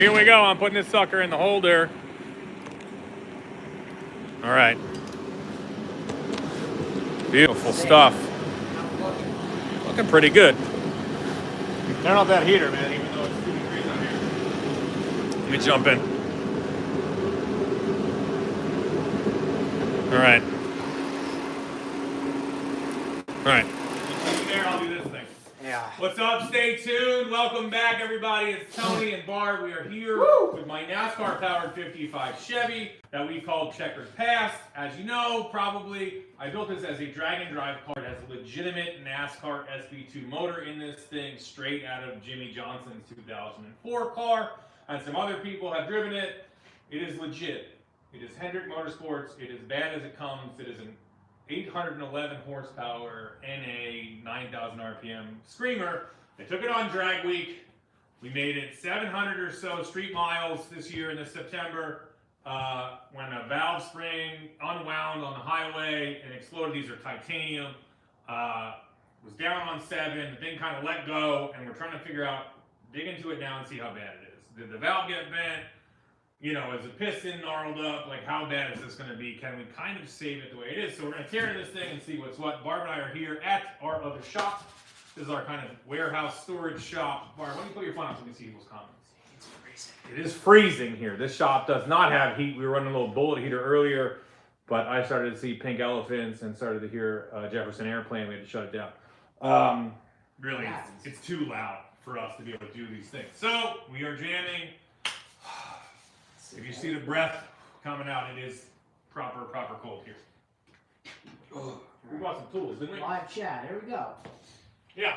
Here we go. I'm putting this sucker in the holder. All right. Beautiful stuff. Looking pretty good. Turn off that heater, man, even though it's 2 degrees out here. Let me jump in. All right. All right. There, I'll do this thing. Yeah. What's up? Stay tuned. Welcome back, everybody. It's Tony and Barb. We are here with my NASCAR powered 55 Chevy that we call Checkered Past. As you know, probably, I built this as a drag and drive car. It has a legitimate NASCAR SB2 motor in this thing, straight out of Jimmy Johnson's 2004 car. And some other people have driven it. It is legit. It is Hendrick Motorsports. It is bad as it comes. It is an 811 horsepower NA 9,000 RPM screamer. They took it on drag week. We made it 700 or so street miles this year in the September when a valve spring unwound on the highway and exploded. These are titanium. Was down on 7. The thing kind of let go, and we're trying to figure out, dig into it now and see how bad it is. Did the valve get bent? You know, is the piston gnarled up? Like, how bad is this going to be? Can we kind of save it the way it is? So we're going to tear into this thing and see what's what. Barb and I are here at our other shop. This is our kind of warehouse storage shop. Barb, why don't you put your phone up so we can see people's comments? It's freezing. It is freezing here. This shop does not have heat. We were running a little bullet heater earlier, but I started to see pink elephants and started to hear Jefferson Airplane. We had to shut it down. Really, it's too loud for us to be able to do these things. So we are jamming. If you see the breath coming out, it is proper cold here. We brought some tools, didn't we? Live chat. Here we go. Yeah.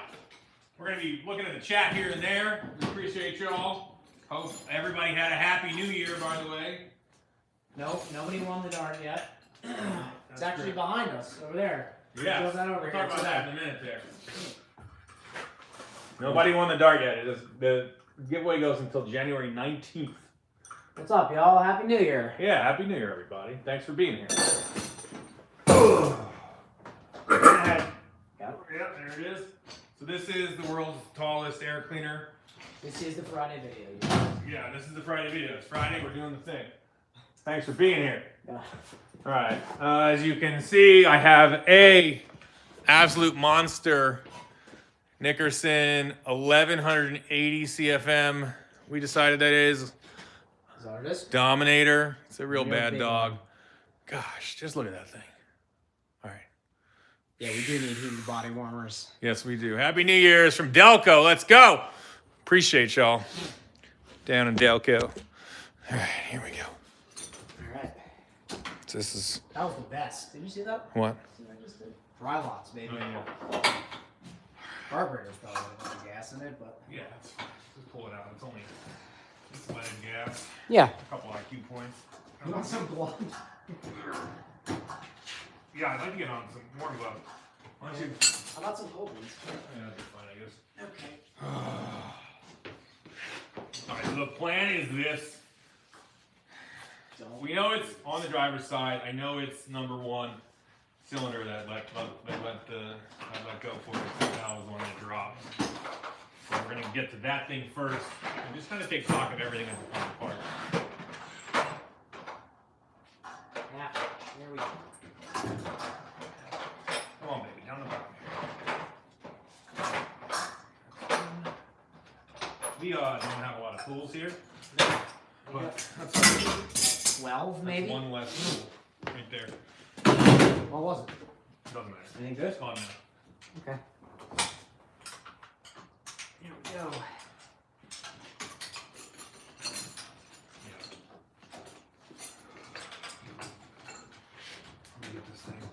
We're going to be looking at the chat here and there. Appreciate y'all. Hope everybody had a happy new year, by the way. Nope, nobody won the dart yet. It's actually behind us, over there. Yeah, Throw that over we'll here. talk about that in a minute there. Nobody won the dart yet. The giveaway goes until January 19th. What's up, y'all? Happy New Year. Yeah, Happy New Year, everybody. Thanks for being here. Yep. Yep, there it is. So this is the world's tallest air cleaner. This is the Friday video. Yeah, this is the Friday video. It's Friday, we're doing the thing. Thanks for being here. Yeah. All right, as you can see, I have a absolute monster Nickerson 1180 CFM. We decided that is Dominator. It's a real bad dog. One. Gosh, just look at that thing. All right. Yeah, we do need heated body warmers. Yes, we do. Happy New Year's from Delco. Let's go. Appreciate y'all. Down in Delco. All right, here we go. All right. This is... That was the best. Did you see that? What? See what I just did? Dry lots, baby. Oh, yeah. Carburetor's probably got a bunch of gas in it, but... Yeah, just pull it out. It's only leaded gas. Yeah. A couple IQ points. You want some blood? Yeah, I'd like to get on some more gloves. Why don't you... How about some cold ones? Yeah, that'd be fine, I guess. Okay. All right, so the plan is this. We know it's on the driver's side. I know it's number one cylinder that let go for it. That was one that dropped. So we're gonna get to that thing first and just kind of take stock of everything as it comes apart. Yeah, there we go. Come on, baby, down the bottom. We don't have a lot of tools here, but that's 12 maybe? one less tool right there. What was it? Doesn't matter. Anything good? It's gone now. Okay. Here we go.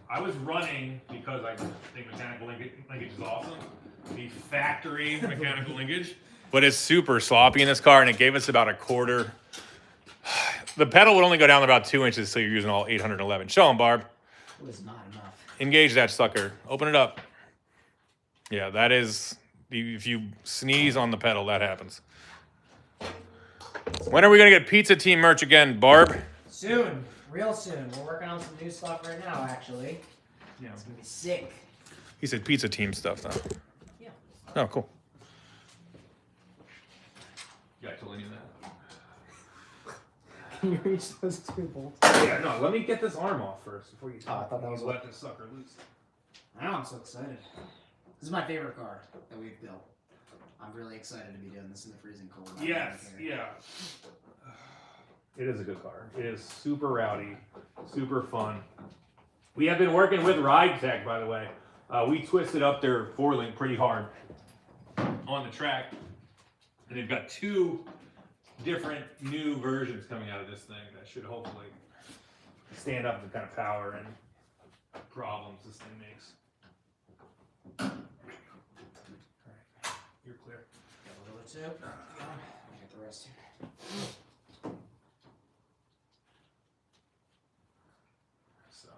I was running because I think mechanical linkage is awesome. The factory mechanical linkage. But it's super sloppy in this car, and it gave us about a quarter. The pedal would only go down about 2 inches, so you're using all 811. Show them, Barb. It was not enough. Engage that sucker. Open it up. Yeah, that is... If you sneeze on the pedal, that happens. When are we going to get Pizza Team merch again, Barb? Soon. Real soon. We're working on some new stuff right now, actually. Yeah. It's going to be sick. He said Pizza Team stuff, though. Yeah. Oh, cool. Yeah, I totally knew that. Can you reach those 2 bolts? Yeah, no, let me get this arm off first before you Oh, I thought that was let this sucker loose. I know, I'm so excited. This is my favorite car that we've built. I'm really excited to be doing this in the freezing cold. Yes, yeah. It is a good car. It is super rowdy, super fun. We have been working with Ride Tech, by the way. We twisted up their 4-link pretty hard on the track. And they've got 2 different new versions coming out of this thing that should hopefully stand up to the kind of power and problems this thing makes. Alright, you're clear. Got a little bit too. I'll get the rest here. So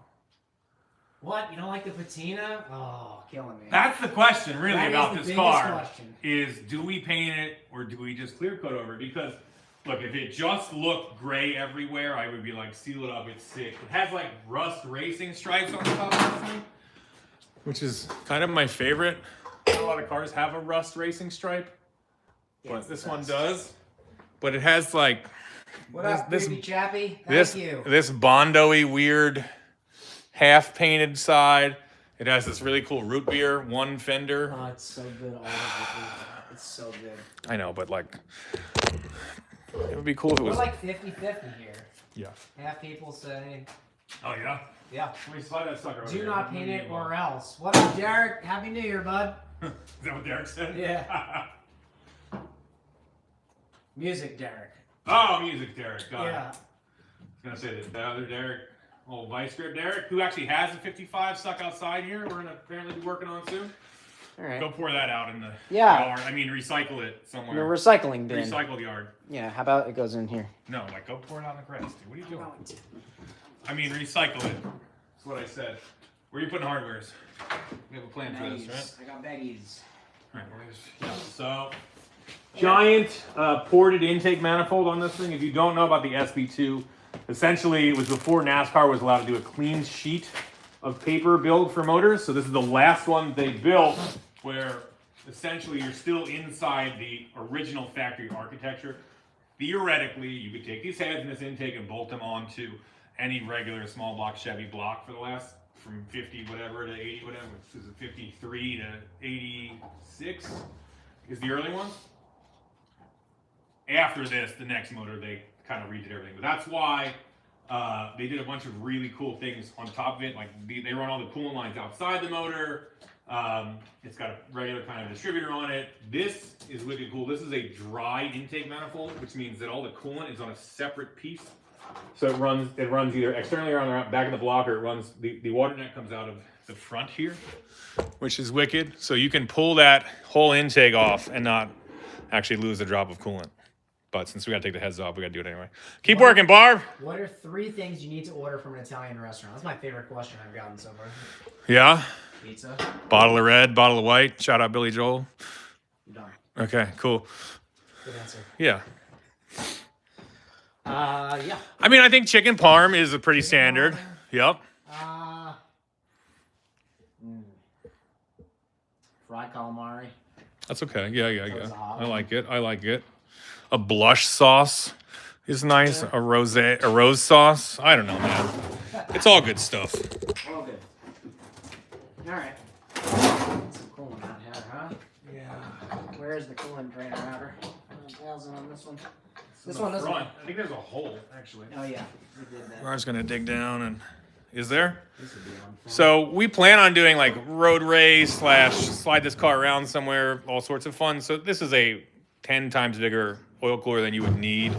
What? You don't like the patina? Oh, killing me. that's the question really That is about the this biggest car question. is do we paint it or do we just clear coat over it? Because look, if it just looked gray everywhere, I would be like, seal it up, it's sick. It has like rust racing stripes on the top of this thing, which is kind of my favorite. Not a lot of cars have a rust racing stripe, Yeah, but it's this the one best. does. But it has like What up, this creepy chappy? Thank this you. this Bondo-y weird half painted side. It has this really cool root beer one fender. Oh, it's so good. All of it. It's so good. I know, but like it would be cool if it We're was like 50-50 here. yeah. Half people say, Oh yeah. yeah, Let me slide that sucker over do there. not paint it or else. What up, Derek? Happy New Year, bud. Is that what Derek said? Yeah. Music, Derek. Oh, music Derek. Got it. Yeah. I was gonna say that the other Derek, old vice grip Derek, who actually has a 55 stuck outside here. We're gonna apparently be working on soon. All right. Go pour that out in the Yeah. yard. I mean, recycle it The somewhere. recycling bin. Recycle yard. Yeah, how about it goes in here? No, like go pour it out in the grass, dude. What are you doing? I mean, recycle it. That's what I said. Where are you putting hardwares? We have a plan for this, right? I got baggies. Alright, yeah, so giant ported intake manifold on this thing. If you don't know about the SB2, essentially it was before NASCAR was allowed to do a clean sheet of paper build for motors. So this is the last one they built where essentially you're still inside the original factory architecture. Theoretically, you could take these heads and this intake and bolt them onto any regular small block Chevy block for the last from 50 whatever to 80 whatever, which is 53 to 86 is the early ones. After this, the next motor, they kind of redid everything. But that's why they did a bunch of really cool things on top of it. Like they run all the coolant lines outside the motor. It's got a regular kind of distributor on it. This is wicked cool. This is a dry intake manifold, which means that all the coolant is on a separate piece. So it runs either externally or on the back of the block, or it runs the water net comes out of the front here, which is wicked. So you can pull that whole intake off and not actually lose a drop of coolant. But since we gotta take the heads off, we gotta do it anyway. Keep working, Barb. What are 3 things you need to order from an Italian restaurant? That's my favorite question I've gotten so far. Yeah. Pizza. Bottle of red, bottle of white. Shout out Billy Joel. I'm done. Okay, cool. Good answer. Yeah. Yeah. I mean, I think chicken parm is a pretty standard. Yep. Fried calamari. That's okay. Yeah. That was a hot I one. like it. A blush sauce is nice. Yeah. A rose sauce. I don't know, man. It's all good stuff. All good. All right. Some coolant out here, huh? Yeah. Where's the coolant drainer outer? 1,000 on this one. This On one the doesn't. front. I think there's a hole actually. Oh yeah, we did that. I was gonna dig down and is there? This would be on front. So we plan on doing like road race / slide this car around somewhere, all sorts of fun. So this is a 10 times bigger oil cooler than you would need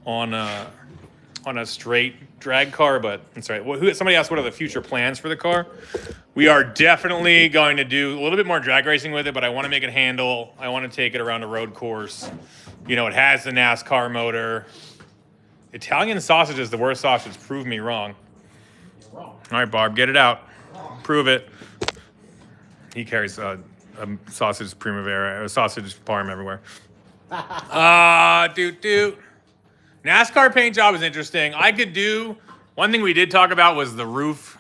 on a straight drag car. But I'm sorry, somebody asked what are the future plans for the car. We are definitely going to do a little bit more drag racing with it, but I want to make it handle. I want to take it around a road course. You know, it has the NASCAR motor. Italian sausage is the worst sausage. Prove me wrong. You're wrong. All right, Barb, get it out. Prove it. He carries a sausage primavera, a sausage parm everywhere. Doot. NASCAR paint job is interesting. I could do, one thing we did talk about was the roof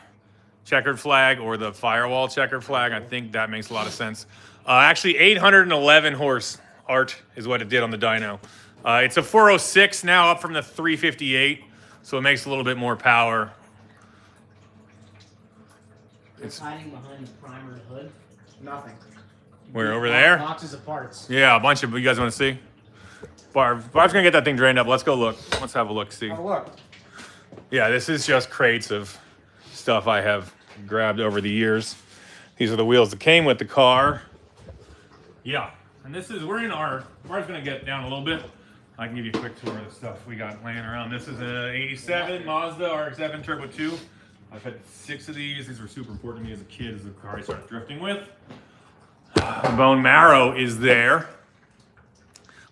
checkered flag or the firewall checkered flag. I think that makes a lot of sense. Actually, 811 horse art is what it did on the dyno. It's a 406 now, up from the 358, so it makes a little bit more power. It's hiding behind the primer hood. Nothing. We're over there? Boxes of parts. Yeah, a bunch of, you guys want to see? Barb's gonna get that thing drained up. Let's go look. Let's have a look, see. Have a look. Yeah, this is just crates of stuff I have grabbed over the years. These are the wheels that came with the car. Yeah, and this is, we're in our, Barb's gonna get down a little bit. I can give you a quick tour of the stuff we got laying around. This is a 87 Mazda RX-7 Turbo 2. I've had 6 of these. These were super important to me as a kid, as the car I started drifting with. The bone marrow is there.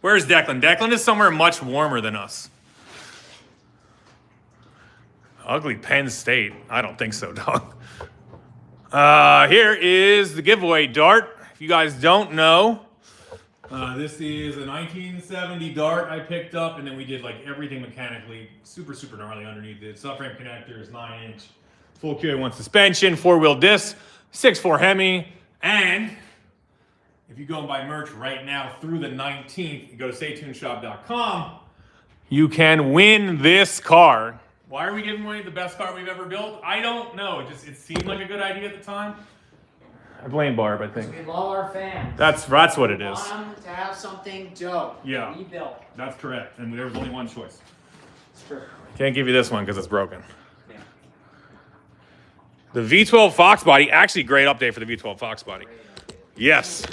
Where's Declan? Declan is somewhere much warmer than us. Ugly Penn State. I don't think so, dog. Here is the giveaway dart. If you guys don't know, this is a 1970 dart I picked up, and then we did like everything mechanically, super, super gnarly underneath it. Subframe connectors, 9-inch, full QA1 suspension, 4-wheel disc, 6.4 Hemi, and if you go and buy merch right now through the 19th, you go to staytunedshop.com, you can win this car. Why are we giving away the best car we've ever built? I don't know. It seemed like a good idea at the time. I blame Barb, I think. We love our fans. That's what it is. We want them to have something dope. Yeah. We built. That's correct. And there was only one choice. It's true. Can't give you this one because it's broken. Yeah. The V12 Fox body, actually great update for the V12 Fox body. Yes.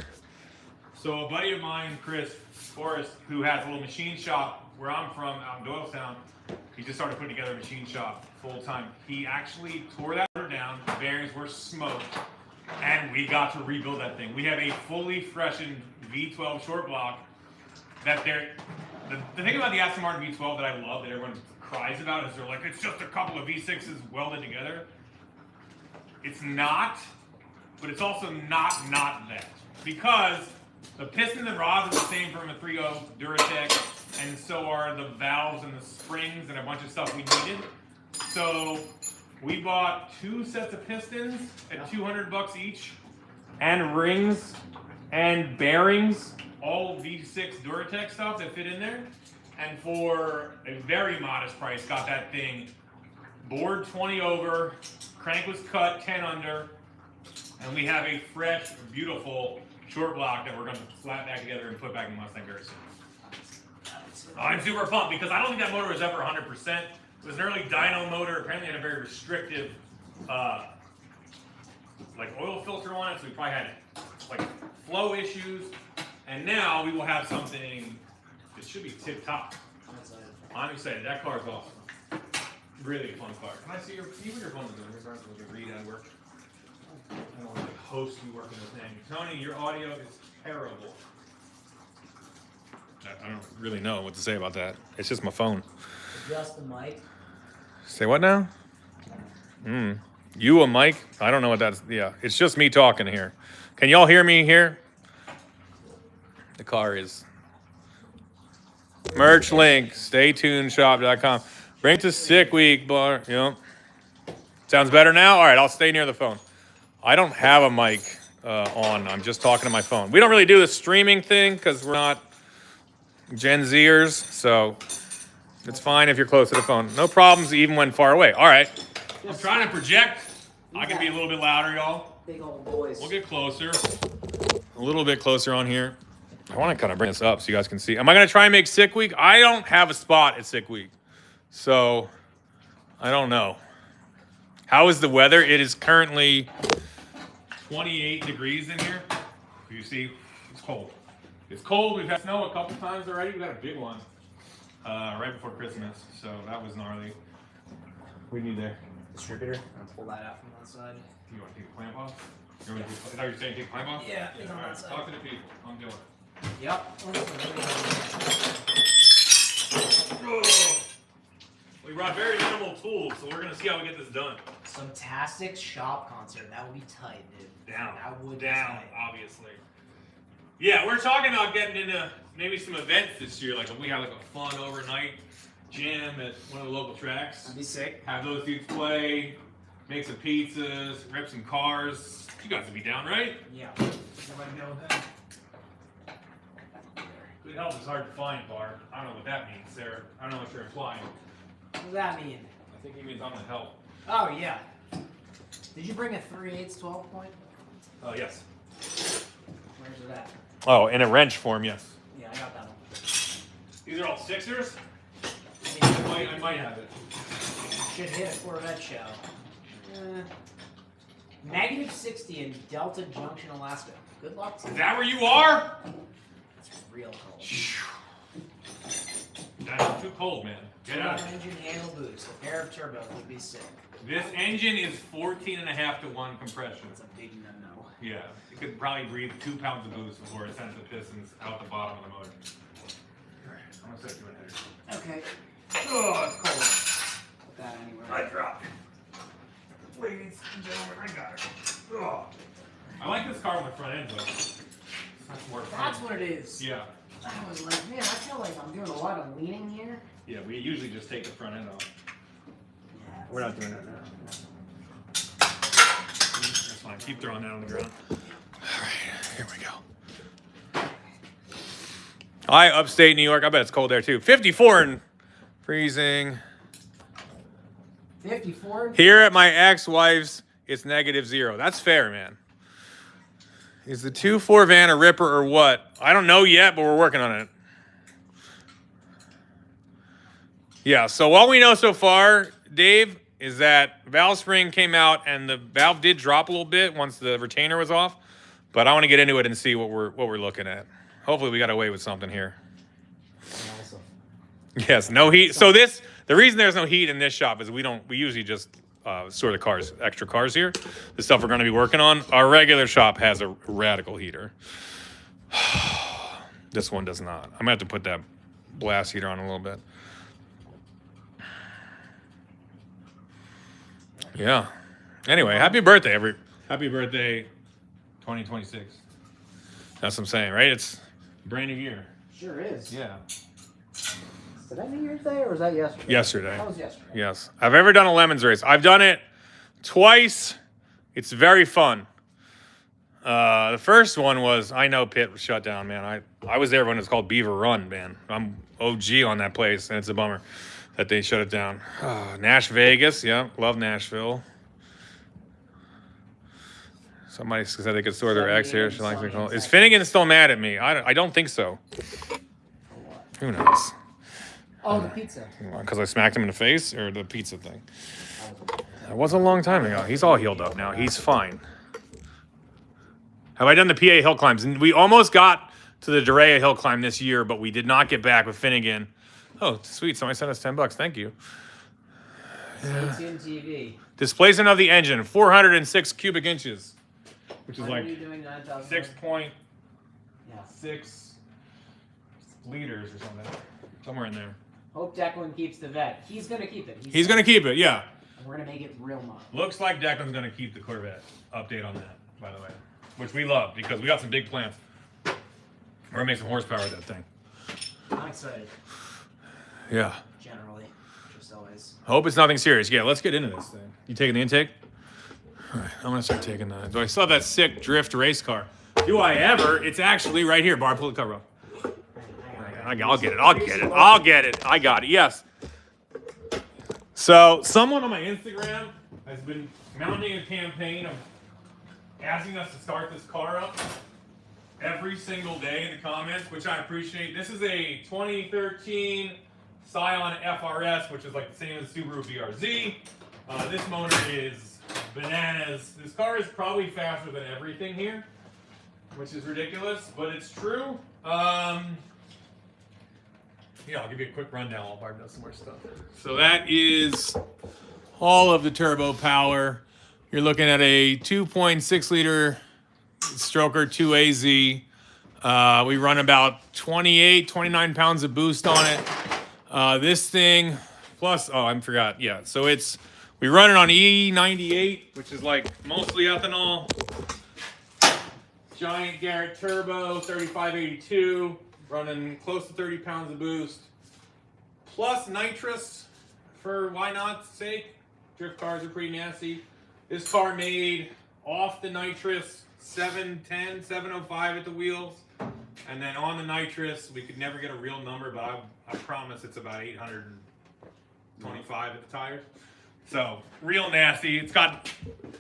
So a buddy of mine, Chris Forrest, who has a little machine shop where I'm from, out in Doylestown, he just started putting together a machine shop full time. He actually tore that down, the bearings were smoked, and we got to rebuild that thing. We have a fully freshened V12 short block that the thing about the Aston Martin V12 that I love that everyone cries about is they're like, it's just a couple of V6s welded together. It's not, but it's also not that. Because the pistons and rods are the same from a 3.0 Duratec, and so are the valves and the springs and a bunch of stuff we needed. So we bought 2 sets of pistons at $200 each, and rings and bearings, all V6 Duratec stuff that fit in there. And for a very modest price, got that thing bored 20 over, crank was cut 10 under, and we have a fresh, beautiful short block that we're going to slap back together and put back in the Mustang very soon. I'm super pumped because I don't think that motor was ever 100%. It was an early dyno motor. Apparently, it had a very restrictive, like oil filter on it, so we probably had like flow issues. And now we will have something that should be tip top. I'm excited. That car is awesome. Really fun car. Can I see your? Can you put your phone in the room? We can read at work. I don't want to host you working the thing. Tony, your audio is terrible. I don't really know what to say about that. It's just my phone. Just the mic. Say what now? You a mic? I don't know what that's. Yeah, it's just me talking here. Can y'all hear me here? The car is. Merch link, staytunedshop.com. Bring to Sick Week, bar. Yep. Sounds better now? All right, I'll stay near the phone. I don't have a mic on. I'm just talking to my phone. We don't really do the streaming thing because we're not Gen Zers, so it's fine if you're close to the phone. No problems even when far away. All right. I'm trying to project. I can be a little bit louder, y'all. Big old boys. We'll get closer. A little bit closer on here. I want to kind of bring this up so you guys can see. Am I going to try and make Sick Week? I don't have a spot at Sick Week, so I don't know. How is the weather? It is currently 28 degrees in here. You see, it's cold. It's cold. We've had snow a couple times already. We got a big one right before Christmas, so that was gnarly. What do you need there? Distributor. I'm gonna pull that out from one side. You want to take the clamp off? I thought you were saying take the clamp off? Yeah. All right. Talk to the people. I'm doing it. Yep. We brought very minimal tools, so we're going to see how we get this done. Some Tastic shop concert. That would be tight, dude. Down. That would be Down, tight. obviously. Yeah, we're talking about getting into maybe some events this year. Like if we have like a fun overnight jam at one of the local tracks. That'd be sick. Have those dudes play, make some pizzas, rip some cars. You guys would be down, right? Yeah. Everybody know that. Good help is hard to find, Bart. I don't know what that means, Sarah. I don't know what you're implying. What does that mean? I think he means I'm gonna help. Oh, yeah. Did you bring a 3/8 12 point? Oh, yes. Where's it at? Oh, in a wrench form, yes. Yeah, I got that one. These are all sixers? I I might have it. should hit a Corvette show. Negative 60 in Delta Junction, Alaska. Good luck to Is you. that where you are? It's real cold. That's too cold, man. Get out of here. Engine handle boost. A pair of turbos would be sick. This engine is 14.5 to 1 compression. That's a big no-no. Yeah, it could probably breathe 2 pounds of boost before it sends the pistons out the bottom of the motor. Alright, I'm gonna set you in header. Okay. Oh, it's cold. Put that anywhere. I dropped it. Ladies and gentlemen, I got it. Oh. I like this car with the front end though. That's more fun. That's what it is. Yeah. I was like, man, I feel like I'm doing a lot of leaning here. Yeah, we usually just take the front end off. Yeah, We're not doing that now. That's fine. Keep throwing that on the ground. Alright, here we go. Hi, upstate New York. I bet it's cold there too. 54 and freezing. 54. Here at my ex-wife's, it's -0. That's fair, man. Is the 2.4 van a ripper or what? I don't know yet, but we're working on it. Yeah, so all we know so far, Dave, is that valve spring came out and the valve did drop a little bit once the retainer was off. But I want to get into it and see what we're looking at. Hopefully we got away with something here. Awesome. Yes, no heat. So the reason there's no heat in this shop is we usually just store the cars, extra cars here. The stuff we're going to be working on. Our regular shop has a radical heater. This one does not. I'm going to have to put that blast heater on a little bit. Yeah. Anyway, happy birthday, happy birthday 2026. That's what I'm saying, right? It's a brand new year. Sure is. Yeah. Did that New Year's Day or was that yesterday? Yesterday. That was yesterday. Yes. I've ever done a lemons race. I've done it twice. It's very fun. The first one was, I know Pitt was shut down, man. I was there when it was called Beaver Run, man. I'm OG on that place, and it's a bummer that they shut it down. Nash Vegas, yeah. Love Nashville. Somebody said they could store their ex here. She likes it. Is Finnegan still mad at me? I don't think so. Who knows? Oh, the pizza. Because I smacked him in the face, or the pizza thing? It was a long time ago. He's all healed up now. He's fine. Have I done the PA hill climbs? And we almost got to the Dorea hill climb this year, but we did not get back with Finnegan. Oh, sweet. Somebody sent us $10. Thank you. Stay-tuned TV. Displacement of the engine, 406 cubic inches, which is When like are you doing 9,000? 6.6 Yeah. liters or something. Somewhere in there. Hope Declan keeps the vet. He's gonna keep it. He's going to keep it, yeah. And we're gonna make it real money. Looks like Declan's going to keep the Corvette. Update on that, by the way. Which we love, because we got some big plans. We're going to make some horsepower with that thing. I'm excited. Yeah. Generally, just always. I hope it's nothing serious. Yeah, let's get into this thing. You taking the intake? All right, I'm going to start taking that. Do I still have that sick drift race car? Do I ever? It's actually right here. Barb, pull the cover off. I'll get it. I got it. Yes. So someone on my Instagram has been mounting a campaign of asking us to start this car up every single day in the comments, which I appreciate. This is a 2013 Scion FRS, which is like the same as Subaru BRZ. This motor is bananas. This car is probably faster than everything here, which is ridiculous, but it's true. Yeah, I'll give you a quick rundown while Barb does some more stuff. So that is all of the turbo power. You're looking at a 2.6 liter stroker 2AZ. We run about 29 pounds of boost on it. This thing, plus, I forgot. Yeah, so we run it on E98, which is like mostly ethanol. Giant Garrett turbo, 3582. Running close to 30 pounds of boost. Plus nitrous for why not sake. Drift cars are pretty nasty. This car made off the nitrous 710, 705 at the wheels. And then on the nitrous, we could never get a real number, but I promise it's about 825 at the tires. So real nasty. It's got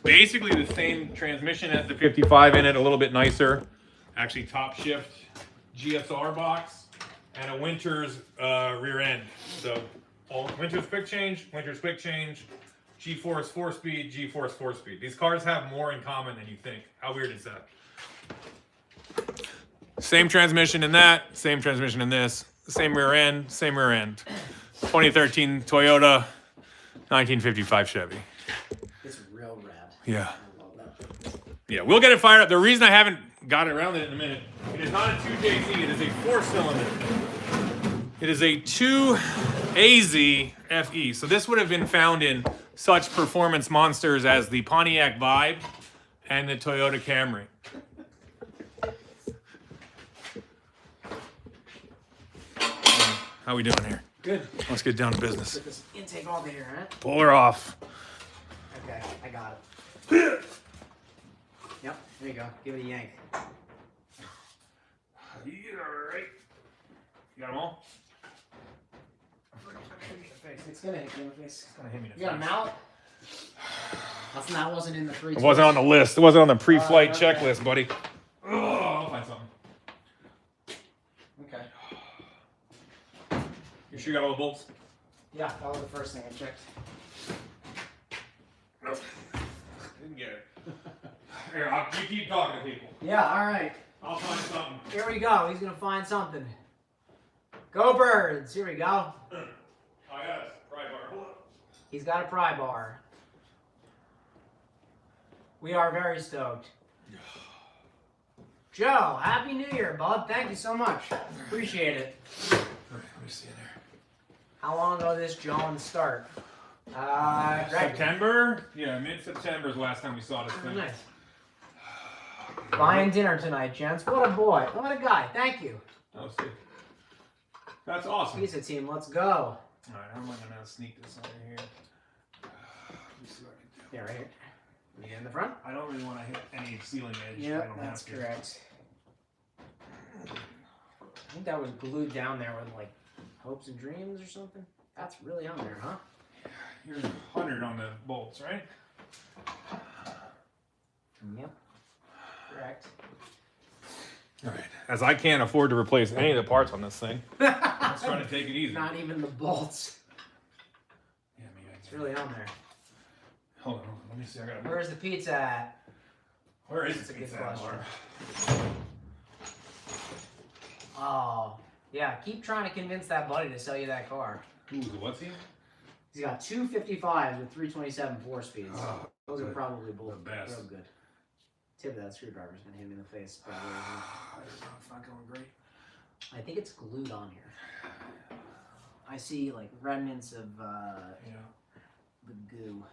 basically the same transmission as the 55 in it, a little bit nicer. Actually, top shift GSR box and a Winters rear end. So all Winters quick change, G-Force 4-speed, G-Force 4-speed. These cars have more in common than you think. How weird is that? Same transmission in that, same transmission in this, same rear end, same rear end. 2013 Toyota, 1955 Chevy. It's real rad. Yeah. I love that. Yeah, we'll get it fired up. The reason I haven't got it around it in a minute, it is not a 2JZ, it is a 4-cylinder. It is a 2AZ FE. So this would have been found in such performance monsters as the Pontiac Vibe and the Toyota Camry. How we doing here? Good. Let's get down to business. Put this intake off here, huh? Pull her off. Okay, I got it. Yep, there you go. Give it a yank. You alright? You got them all? It's gonna hit you in the face. It's gonna hit me in the You got a face. mallet? That wasn't in the free. It wasn't on the list. It wasn't on the pre-flight Okay. checklist, buddy. Oh, I'll find something. Okay. You sure you got all the bolts? Yeah, that was the first thing I checked. Nope. Didn't get it. Here, you keep talking to people. Yeah, all right. I'll find something. Here we go. He's gonna find something. Go birds. Here we go. I got it. Pry bar. Hold up. He's got a pry bar. We are very stoked. Joe, Happy New Year, bud. Thank you so much. Appreciate it. All right, let me see in there. How long ago did this John start? Right. September? Yeah, mid-September is the last time we saw this Oh, thing. nice. Buying dinner tonight, gents. What a boy. What a guy. Thank you. Let's see. That's awesome. Pizza team, let's go. All right, how am I gonna sneak this under here? Let me see what I can do. Yeah, right here. You in the front? I don't really want to hit any ceiling edge. I Yep, don't that's have to. correct. I think that was glued down there with like hopes and dreams or something. That's really on there, huh? You're 100 on the bolts, right? Yep. Correct. All right. As I can't afford to replace any of the parts on this thing, I'm just trying to take it easy. Not even the bolts. Yeah, maybe I It's can. really on there. Hold on. Let me see. I got. Where's the pizza at? Where is That's the a good pizza at, question. Laura? Oh, yeah. Keep trying to convince that buddy to sell you that car. Ooh, what's he? He's got 255s with 327 4-speeds. Oh, Those are good. probably both The best. real good. Tip of that screwdriver's gonna hit me in the face. I don't know, it's not going great. I think it's glued on here. I see like remnants of Yeah. the goo.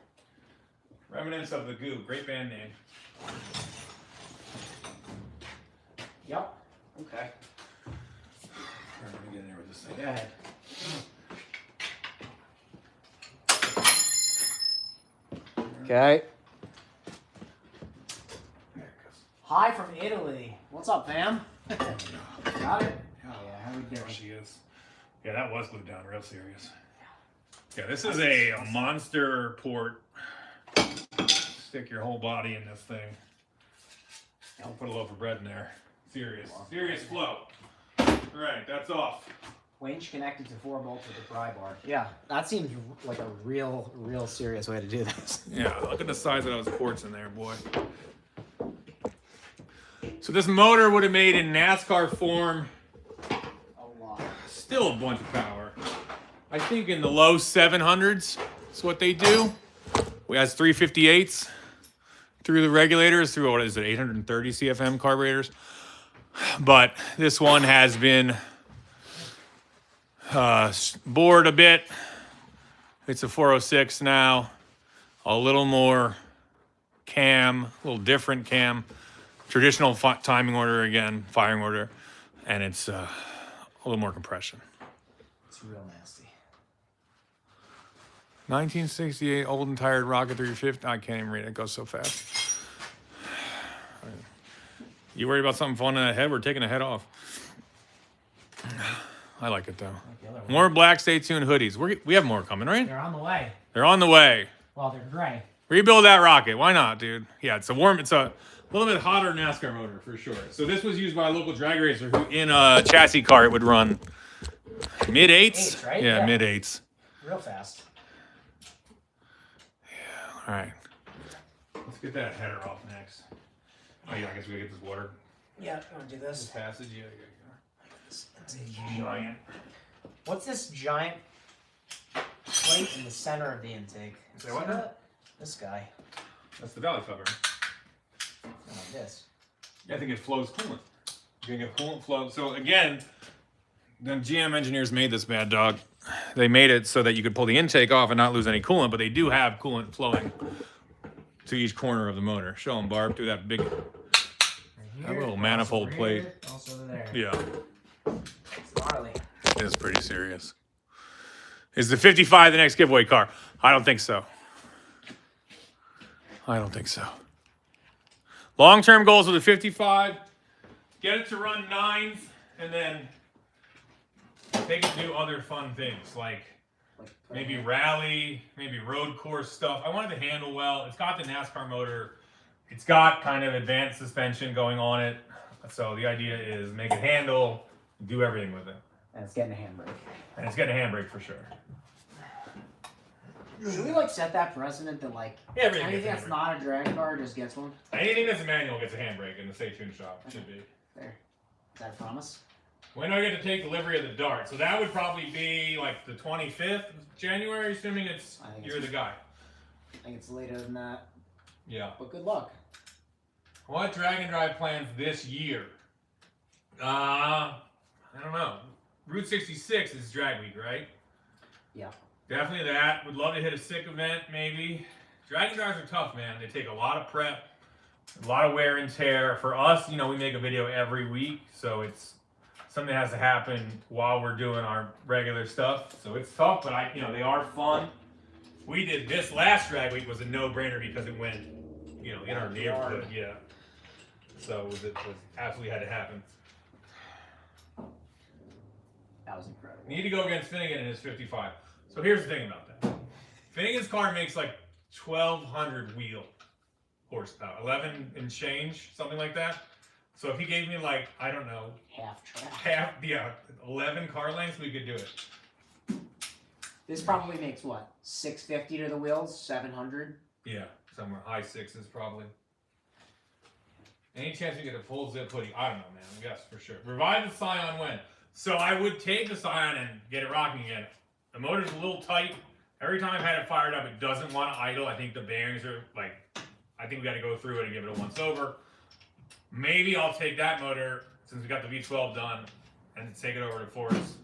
Remnants of the Goo. Great band name. Yep. Okay. All right, let me get in there with this thing. Go ahead. Okay. There it goes. Hi from Italy. What's up, fam? Got it? Oh, Yeah, how we there doing? she is. Yeah, that was glued down real serious. Yeah, this is a monster port. Stick your whole body in this thing. I'll put a loaf of bread in there. Serious flow. All right, that's off. Winch connected to 4 bolts with a pry bar. Yeah, that seems like a real serious way to do this. Yeah, look at the size of those ports in there, boy. So this motor would have made in NASCAR form A lot. still a bunch of power. I think in the low 700s is what they do. We has 358s through the regulators, through what is it, 830 CFM carburetors. But this one has been bored a bit. It's a 406 now, a little more cam, a little different cam, traditional timing order again, firing order, and it's a little more compression. It's real nasty. 1968 old and tired Rocket 350. I can't even read it. It goes so fast. You worried about something falling in the head? We're taking the head off. I like it though. Like the other one. More black Stay Tuned hoodies. We have more coming, right? They're on the way. They're on the way. Well, they're gray. Rebuild that rocket. Why not, dude? Yeah, it's a little bit hotter NASCAR motor for sure. So this was used by a local drag racer who in a chassis car it would run mid-eights. Eights, right? Yeah, Yeah. mid-eights. Real fast. All right. Let's get that header off next. Oh yeah, I guess we gotta get this water. Yeah, you want to do this? Passage, yeah. Giant. What's this giant plate in the center of the intake? Say what now? This guy. That's the valley cover. Like this. Yeah, I think it flows coolant. You're gonna get coolant flow. So again, the GM engineers made this bad dog. They made it so that you could pull the intake off and not lose any coolant, but they do have coolant flowing to each corner of the motor. Show them, Barb, through that big, that little manifold plate. Also there. Yeah, It's gnarly. it's pretty serious. Is the 55 the next giveaway car? I don't think so. I don't think so. Long-term goals with the 55, get it to run 9s, and then take it to do other fun things, like maybe rally, maybe road course stuff. I want it to handle well. It's got the NASCAR motor. It's got kind of advanced suspension going on it. So the idea is make it handle, do everything with it. And it's getting a handbrake. And it's getting a handbrake for sure. Should we like set that precedent that like Everything anything gets a that's not a drag car just gets one? Anything that's a manual gets a handbrake in the Stay Tuned shop. Should be. There. Is that a promise? When do I get to take delivery of the Dart? So that would probably be like the 25th of January, assuming you're the guy. I think it's later than that. Yeah. But good luck. What drag and drive plans this year? I don't know. Route 66 is drag week, right? Yeah. Definitely that. Would love to hit a sick event, maybe. Drag and drives are tough, man. They take a lot of prep, a lot of wear and tear. For us, we make a video every week, so it's something that has to happen while we're doing our regular stuff. So it's tough, but they are fun. We did this last drag week was a no-brainer because it went, in our neighborhood, yeah. So it was absolutely had to happen. That was incredible. Need to go against Finnegan in his 55. So here's the thing about that. Finnegan's car makes like 1,200 wheel horsepower, 11 and change, something like that. So if he gave me like, I don't know, Half track. 11 car lengths, we could do it. This probably makes what? 650 to the wheels, 700. Yeah, somewhere high 6s probably. Any chance you get a full zip hoodie? I don't know, man. Yes, for sure. Revive the Scion when? So I would take the Scion and get it rocking again. The motor's a little tight. Every time I've had it fired up, it doesn't want to idle. I think the bearings are I think we got to go through it and give it a once over. Maybe I'll take that motor, since we got the V12 done, and take it over to Forest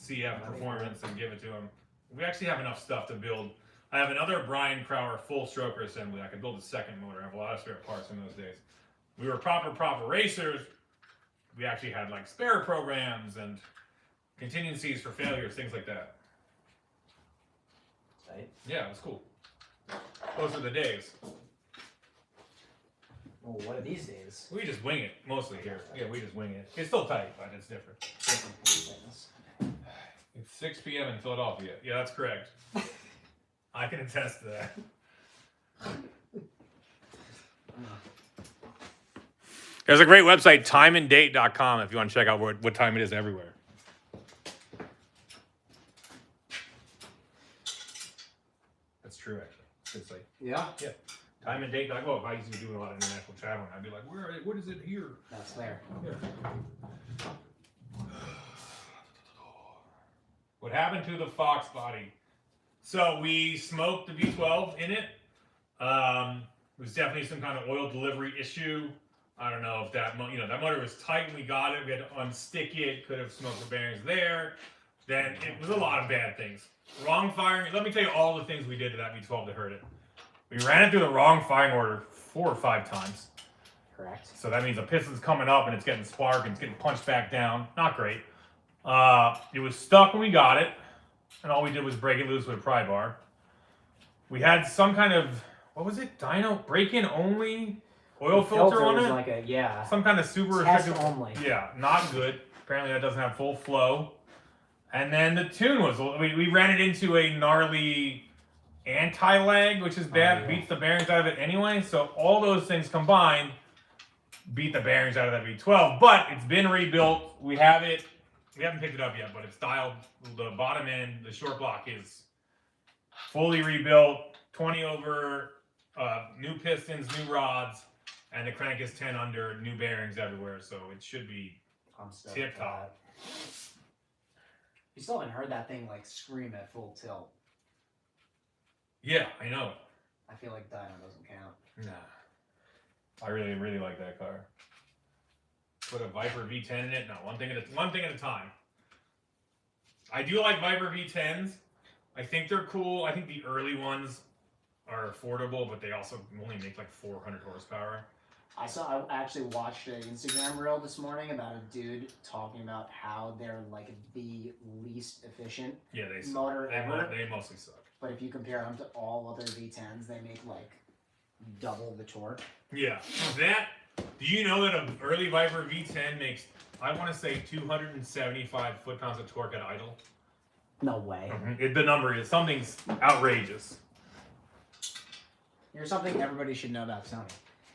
CF Performance and give it to him. We actually have enough stuff to build. I have another Brian Crower full stroker assembly. I could build a second motor. I have a lot of spare parts in those days. We were proper racers. We actually had spare programs and contingencies for failures, things like that. Right. Yeah, it was cool. Those are the days. Well, what are these days? We just wing it mostly here. Yeah, we just wing it. It's still tight, but it's different. It's 6 p.m. in Philadelphia. Yeah, that's correct. I can attest to that. There's a great website, timeanddate.com, if you want to check out what time it is everywhere. That's true, actually. It's like, Yeah. yeah. Time and date. If I used to be doing a lot of international traveling, I'd be like, what is it here? That's there. Yeah. What happened to the Fox body? So we smoked the V12 in it. It was definitely some kind of oil delivery issue. I don't know if that motor was tight when we got it. We had to unstick it. Could have smoked the bearings there. Then it was a lot of bad things. Wrong firing. Let me tell you all the things we did to that V12 to hurt it. We ran it through the wrong firing order 4 or 5 times. Correct. So that means the piston's coming up and it's getting spark and it's getting punched back down. Not great. It was stuck when we got it, and all we did was break it loose with a pry bar. We had some kind of, what was it? Dyno break-in only oil filter on is it. like a, yeah. Some kind of super Test restricted. only. Yeah, not good. Apparently that doesn't have full flow. And then the tune was, we ran it into a gnarly anti-lag, which is bad. Beats the bearings out of it anyway. So all those things combined beat the bearings out of that V12. But it's been rebuilt. We have it. We haven't picked it up yet, but it's dialed. The bottom end, the short block is fully rebuilt. 20 over, new pistons, new rods, and the crank is 10 under, new bearings everywhere. So it should be tip top. You still haven't heard that thing like scream at full tilt. Yeah, I know. I feel like dyno doesn't count. Nah, I really, really like that car. Put a Viper V10 in it. No, one thing at a time. I do like Viper V10s. I think they're cool. I think the early ones are affordable, but they also only make like 400 horsepower. I actually watched an Instagram reel this morning about a dude talking about how they're like the least efficient motor ever. They mostly suck. But if you compare them to all other V10s, they make like double the torque. Yeah. Do you know that an early Viper V10 makes, I want to say, 275 foot-pounds of torque at idle? No way. The number is something's outrageous. Here's something everybody should know about Tony.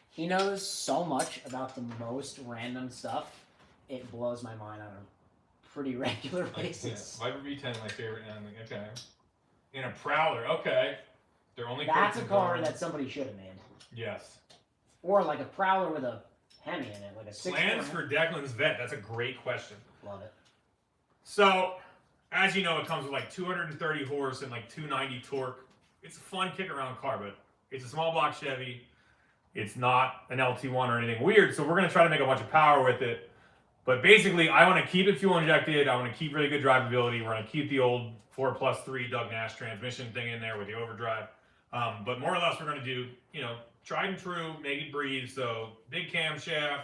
He knows so much about the most random stuff, it blows my mind on a pretty regular basis. Yeah, Viper V10 my favorite. Okay. In a Prowler, okay. They're only. That's a car that somebody should have made. Yes. Or like a Prowler with a Hemi in it, like a 6. Plans for Declan's Vet. That's a great question. Love it. So, as you know, it comes with like 230 horse and like 290 torque. It's a fun kick-around car, but it's a small block Chevy. It's not an LT1 or anything weird, so we're going to try to make a bunch of power with it. But basically, I want to keep it fuel injected. I want to keep really good drivability. We're going to keep the old 4+3 Doug Nash transmission thing in there with the overdrive. But more or less, we're going to do, tried and true, make it breathe. So big camshaft,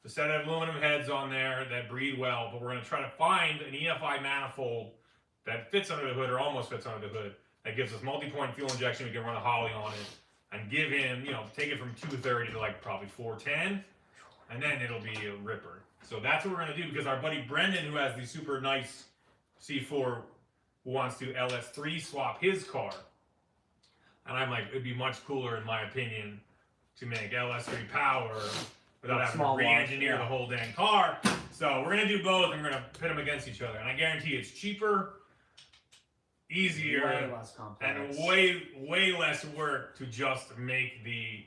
a set of aluminum heads on there that breathe well. But we're going to try to find an EFI manifold that fits under the hood or almost fits under the hood that gives us multi-point fuel injection. We can run a Holly on it and give him, take it from 230 to like probably 410, and then it'll be a ripper. So that's what we're going to do because our buddy Brendan, who has the super nice C4, wants to LS3 swap his car. And I'm like, it'd be much cooler, in my opinion, to make LS3 power without having to re-engineer the whole dang car. So we're going to do both, and we're going to pit them against each other. And I guarantee it's cheaper, easier, way less complex, and way less work to just make the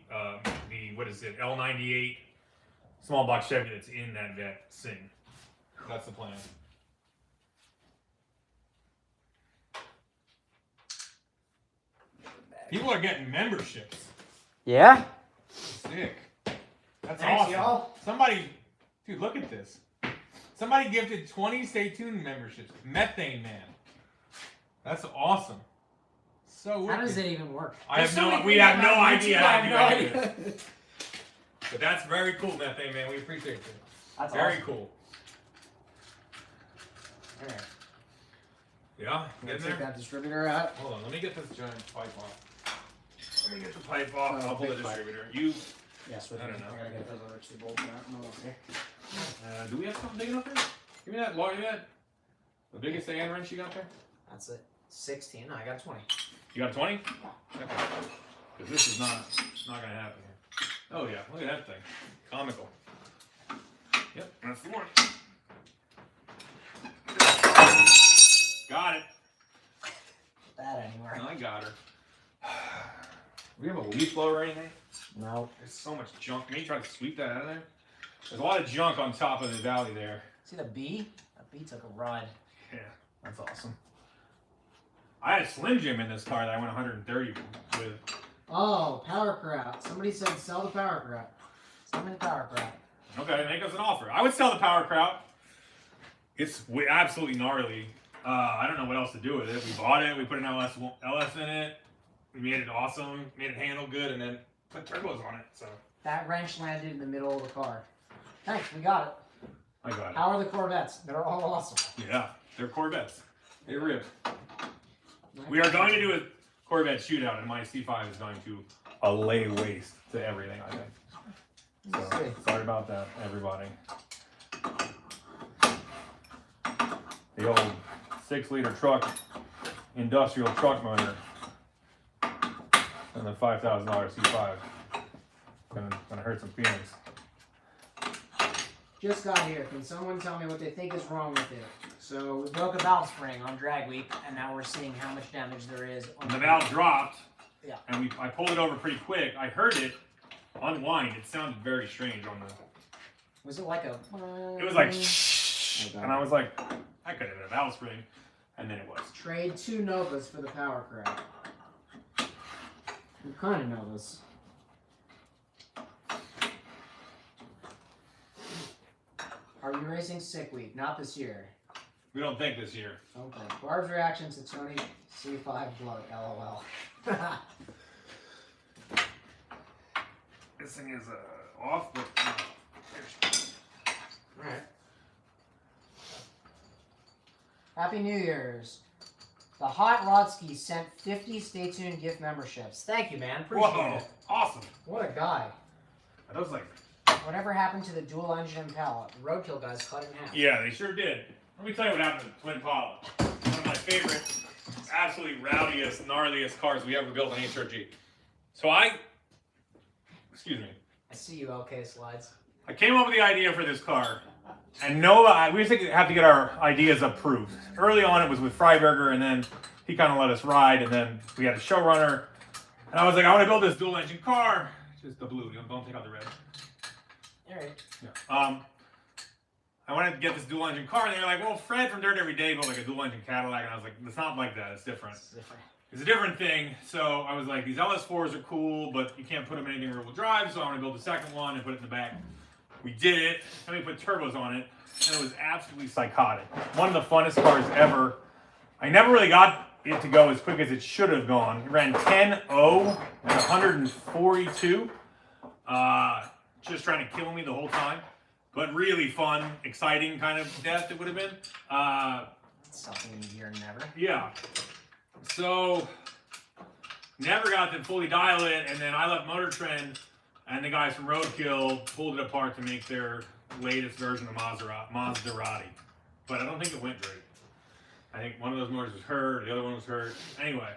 what is it, L98 small block Chevy that's in that vet sing. That's the plan. People are getting memberships. Yeah? Sick. That's Thanks, awesome. y'all. Somebody, dude, look at this. Somebody gifted 20 Stay Tuned memberships. Methane Man. That's awesome. So wicked. How does it even work? We have no idea how to do it. But that's very cool, Methane Man. We appreciate it. That's very awesome. cool. All right. Yeah, Let's getting take there. that distributor out. Hold on, let me get this giant pipe off. Let me get the pipe off. I'll pull the big pipe. distributor. You. Yes, with I don't know. I gotta get those other 2 bolts out. No, okay. Do we have something big enough there? Give me that. Give me that. The biggest sand wrench you got there? That's it. 16. I got 20. You got 20? Okay. Because this is not going to happen here. Oh, yeah. Look at that thing. Comical. Yep, that's the one. Got it. That anywhere. I got her. We have a leaf blower or anything? No. There's so much junk. Can you try to sweep that out of there? There's a lot of junk on top of the valley there. See the B? That B took a ride. Yeah, that's awesome. I had a Slim Jim in this car that I went 130 with. Oh, power crowd. Somebody said sell the power crowd. Sell me the power crowd. Okay, make us an offer. I would sell the power crowd. It's absolutely gnarly. I don't know what else to do with it. We bought it. We put an LS in it. We made it awesome. Made it handle good, and then put turbos on it. So That wrench landed in the middle of the car. Thanks, we got it. I got it. How are the Corvettes? They're all awesome. Yeah, they're Corvettes. They rip. We are going to do a Corvette shootout, and my C5 is going to lay waste to everything, I think. So, sorry about that, everybody. The old 6-liter truck, industrial truck motor, and the $5,000 C5. Gonna hurt some feelings. Just got here. Can someone tell me what they think is wrong with it? So we broke a valve spring on drag week, and now we're seeing how much damage there is. On The valve dropped, yeah, and I pulled it over pretty quick. I heard it unwind. It sounded very strange on the. Was it like a? It was like shh, and I was like, that could have been a valve spring, and then it was. Trade 2 Novas for the power crack. You kind of know this. Are you racing sick week? Not this year. We don't think this year. Okay. Barb's reactions to Tony C5 bloat. LOL. This thing is off, but All right. Happy New Year's. The Hot Rodski sent 50 Stay Tuned gift memberships. Thank you, man. Appreciate it. Awesome. What a guy. That was like. Whatever happened to the dual engine Impala? Roadkill guys cut it in half. Yeah, they sure did. Let me tell you what happened to the Twin Impala. One of my favorite, absolutely rowdiest, gnarliest cars we ever built on HRG. So excuse me. I see you, LK Slides. I came up with the idea for this car, and we just have to get our ideas approved. Early on, it was with Freiberger, and then he kind of let us ride, and then we had a showrunner, and I was like, I want to build this dual engine car. Just the blue. Don't take out the red. All right. Yeah. I wanted to get this dual engine car, and they're like, well, Fred from Dirt Every Day built like a dual engine Cadillac, and I was like, it's not like that. It's different. It's a different thing. So I was like, these LS4s are cool, but you can't put them in anything rear-wheel drive, so I want to build the second one and put it in the back. We did it, and we put turbos on it, and it was absolutely psychotic. One of the funnest cars ever. I never really got it to go as quick as it should have gone. It ran 10.0 at 142. Just trying to kill me the whole time. But really fun, exciting kind of death it would have been. Something you're never. Yeah. So, never got to fully dial it, and then I left Motor Trend, and the guys from Roadkill pulled it apart to make their latest version of Maserati. But I don't think it went great. I think one of those motors was hurt, the other one was hurt. Anyway,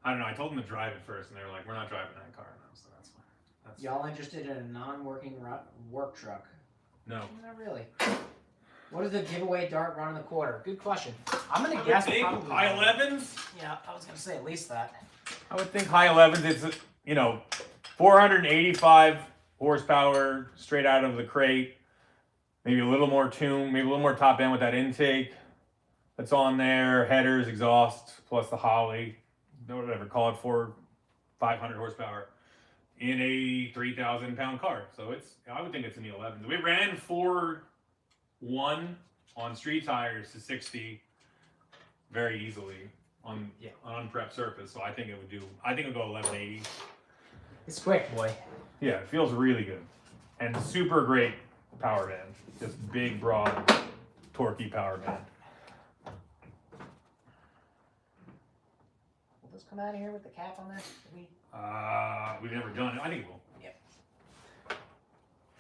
I don't know. I told them to drive it first, and they were like, we're not driving that car. And I was like, that's fine. Y'all interested in a non-working work truck? No. Not really. What is the giveaway dart run in the quarter? Good question. I'm gonna guess probably high 11s. Yeah, I was gonna say at least that. I would think high 11s. It's 485 horsepower straight out of the crate. Maybe a little more tune, maybe a little more top end with that intake that's on there. Headers, exhaust, plus the Holly, whatever, call it 500 horsepower in a 3,000 pound car. So I would think it's in the 11s. We ran 4.1 on street tires to 60 very easily on unprepped surface. So I think it would go 1180. It's quick, boy. Yeah, it feels really good. And super great power band. Just big, broad, torquey power band. Will this come out of here with the cap on there? We've never done it. I think it will. Yep.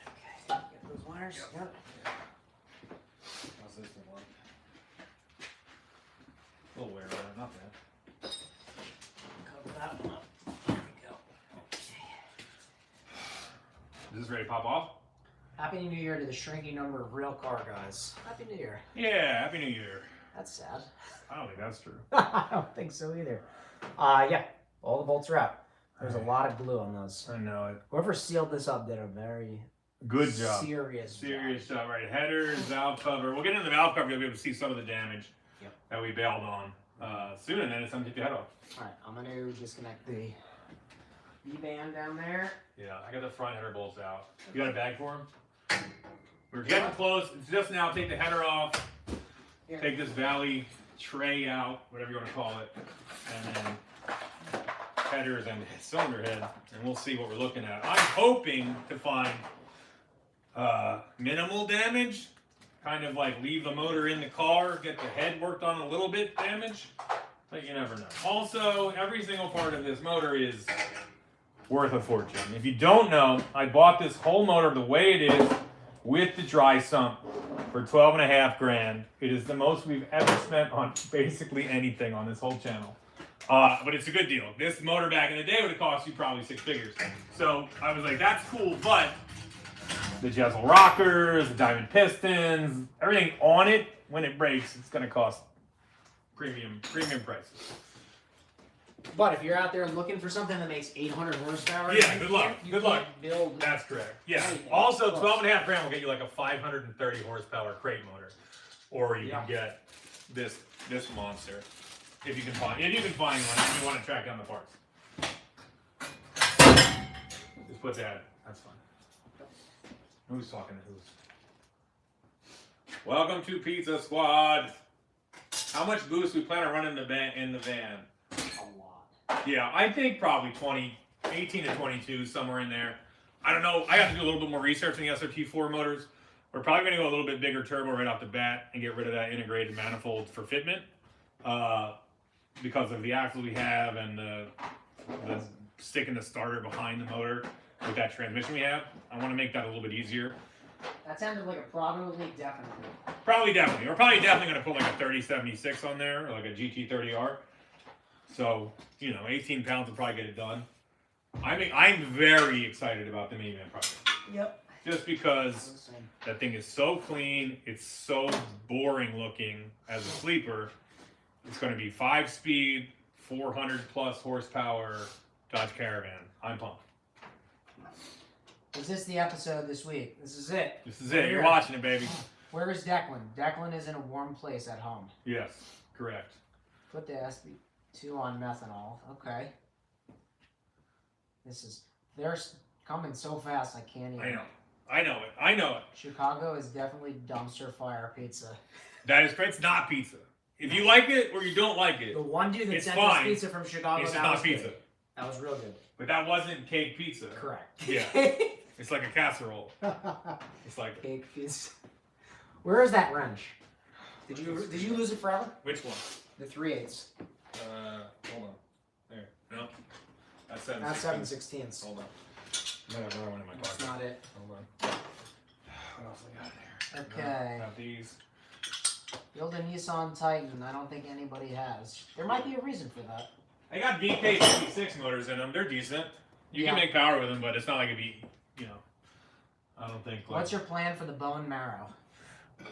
Okay. Get those wires. Yep. How's this thing look? A little wear on it, not bad. Cover that one up. There we go. Okay. Is this ready to pop off? Happy New Year to the shrinking number of real car guys. Happy New Year. Yeah, Happy New Year. That's sad. I don't think that's true. I don't think so either. Yeah, all the bolts are out. There's a lot of glue on those. I know it. Whoever sealed this up did a very good job. Serious job. Right. Headers, valve cover. We'll get into the valve cover. You'll be able to see some of the damage that we bailed on soon, and then it's time to take the head off. All right, I'm going to disconnect the V-band down there. Yeah, I got the front header bolts out. You got a bag for them? We're getting close. It's just now. Take the header off. Here. Take this Valley tray out, whatever you want to call it, and then headers and cylinder head, and we'll see what we're looking at. I'm hoping to find minimal damage, kind of like leave the motor in the car, get the head worked on a little bit damage, but you never know. Also, every single part of this motor is worth a fortune. If you don't know, I bought this whole motor the way it is with the dry sump for $12.5 grand. It is the most we've ever spent on basically anything on this whole channel. But it's a good deal. This motor back in the day would have cost you probably 6 figures. So I was like, that's cool, but the Jessel rockers, the diamond pistons, everything on it, when it breaks, it's going to cost premium prices. But if you're out there looking for something that makes 800 horsepower, Yeah, good luck. you Good can't luck. Build. That's correct. Yeah. anything Also, close. $12.5 grand will get you like a 530 horsepower crate motor, or you can get this monster if you can find one. If you want to track down the parts, just put that. That's fine. Who's talking to who's? Welcome to Pizza Squad. How much boost we plan on running in the van? A lot. Yeah, I think probably 18 to 22, somewhere in there. I don't know. I have to do a little bit more research on the SRT4 motors. We're probably going to go a little bit bigger turbo right off the bat and get rid of that integrated manifold for fitment because of the axle we have and the sticking the starter behind the motor with that transmission we have. I want to make that a little bit easier. That sounded like a probably definitely. Probably definitely. We're probably definitely going to put like a 3076 on there or like a GT30R. So, 18 pounds will probably get it done. I mean, I'm very excited about the minivan project. Yep. Just because that thing is so clean, it's so boring looking as a sleeper. It's going to be 5-speed, 400 plus horsepower Dodge Caravan. I'm pumped. Is this the episode this week? This is it. This is it. You're watching it, baby. Where is Declan? Declan is in a warm place at home. Yes, correct. Put the SB2 on methanol. Okay. They're coming so fast I can't even. I know it. Chicago is definitely dumpster fire pizza. That is great. It's not pizza. If you like it or you don't like it, The one dude that It's sent fine. us pizza from Chicago, it's that not was pizza. good. That was real good. But that wasn't cake pizza. Correct. Yeah. It's like a casserole. It's like Cake pizza. Where is that wrench? Did you lose it forever? which one? The 3/8. Hold on. There. No. That's 7. Not 7/16. Hold on. I might have another one in my That's pocket. not it. Hold on. What else I got there? Okay. No, not these. Build a Nissan Titan. I don't think anybody has. There might be a reason for that. They got VK56 motors in them. They're decent. You can make power with them, but it's not like a V. I don't think. What's your plan for the bone marrow?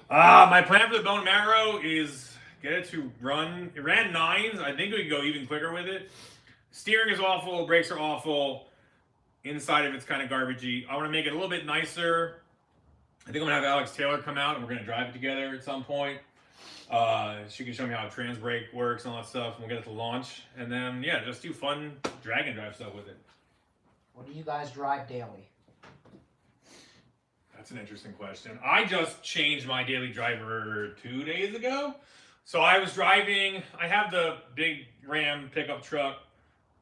My plan for the bone marrow is get it to run. It ran 9s. I think we could go even quicker with it. Steering is awful. Brakes are awful. Inside of it's kind of garbagey. I want to make it a little bit nicer. I think I'm going to have Alex Taylor come out and we're going to drive it together at some point. She can show me how trans brake works and all that stuff, and we'll get it to launch. And then, yeah, just do fun drag and drive stuff with it. What do you guys drive daily? That's an interesting question. I just changed my daily driver 2 days ago. So I was driving, I have the big Ram pickup truck.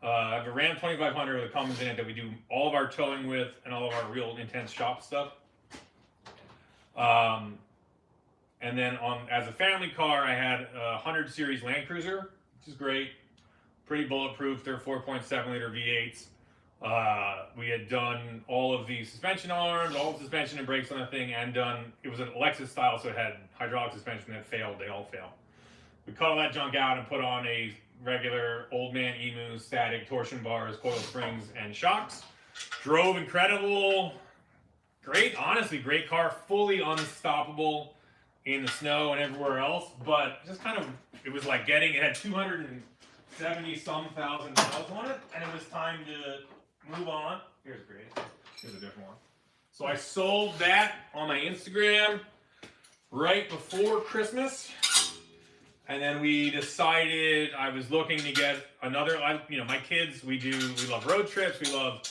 I have a Ram 2500 that comes in it that we do all of our towing with and all of our real intense shop stuff. And then as a family car, I had a 100 series Land Cruiser, which is great. Pretty bulletproof. They're 4.7 liter V8s. We had done all of the suspension arms, all the suspension and brakes on the thing, and it was an Lexus style, so it had hydraulic suspension that failed. They all fail. We cut all that junk out and put on a regular old man Emu static torsion bars, coil springs, and shocks. Drove incredible. Great, honestly, great car. Fully unstoppable in the snow and everywhere else, but just kind of, it was like it had 270-some thousand miles on it, and it was time to move on. Here's great. Here's a different one. So I sold that on my Instagram right before Christmas. And then we decided I was looking to get another, my kids, we love road trips. We love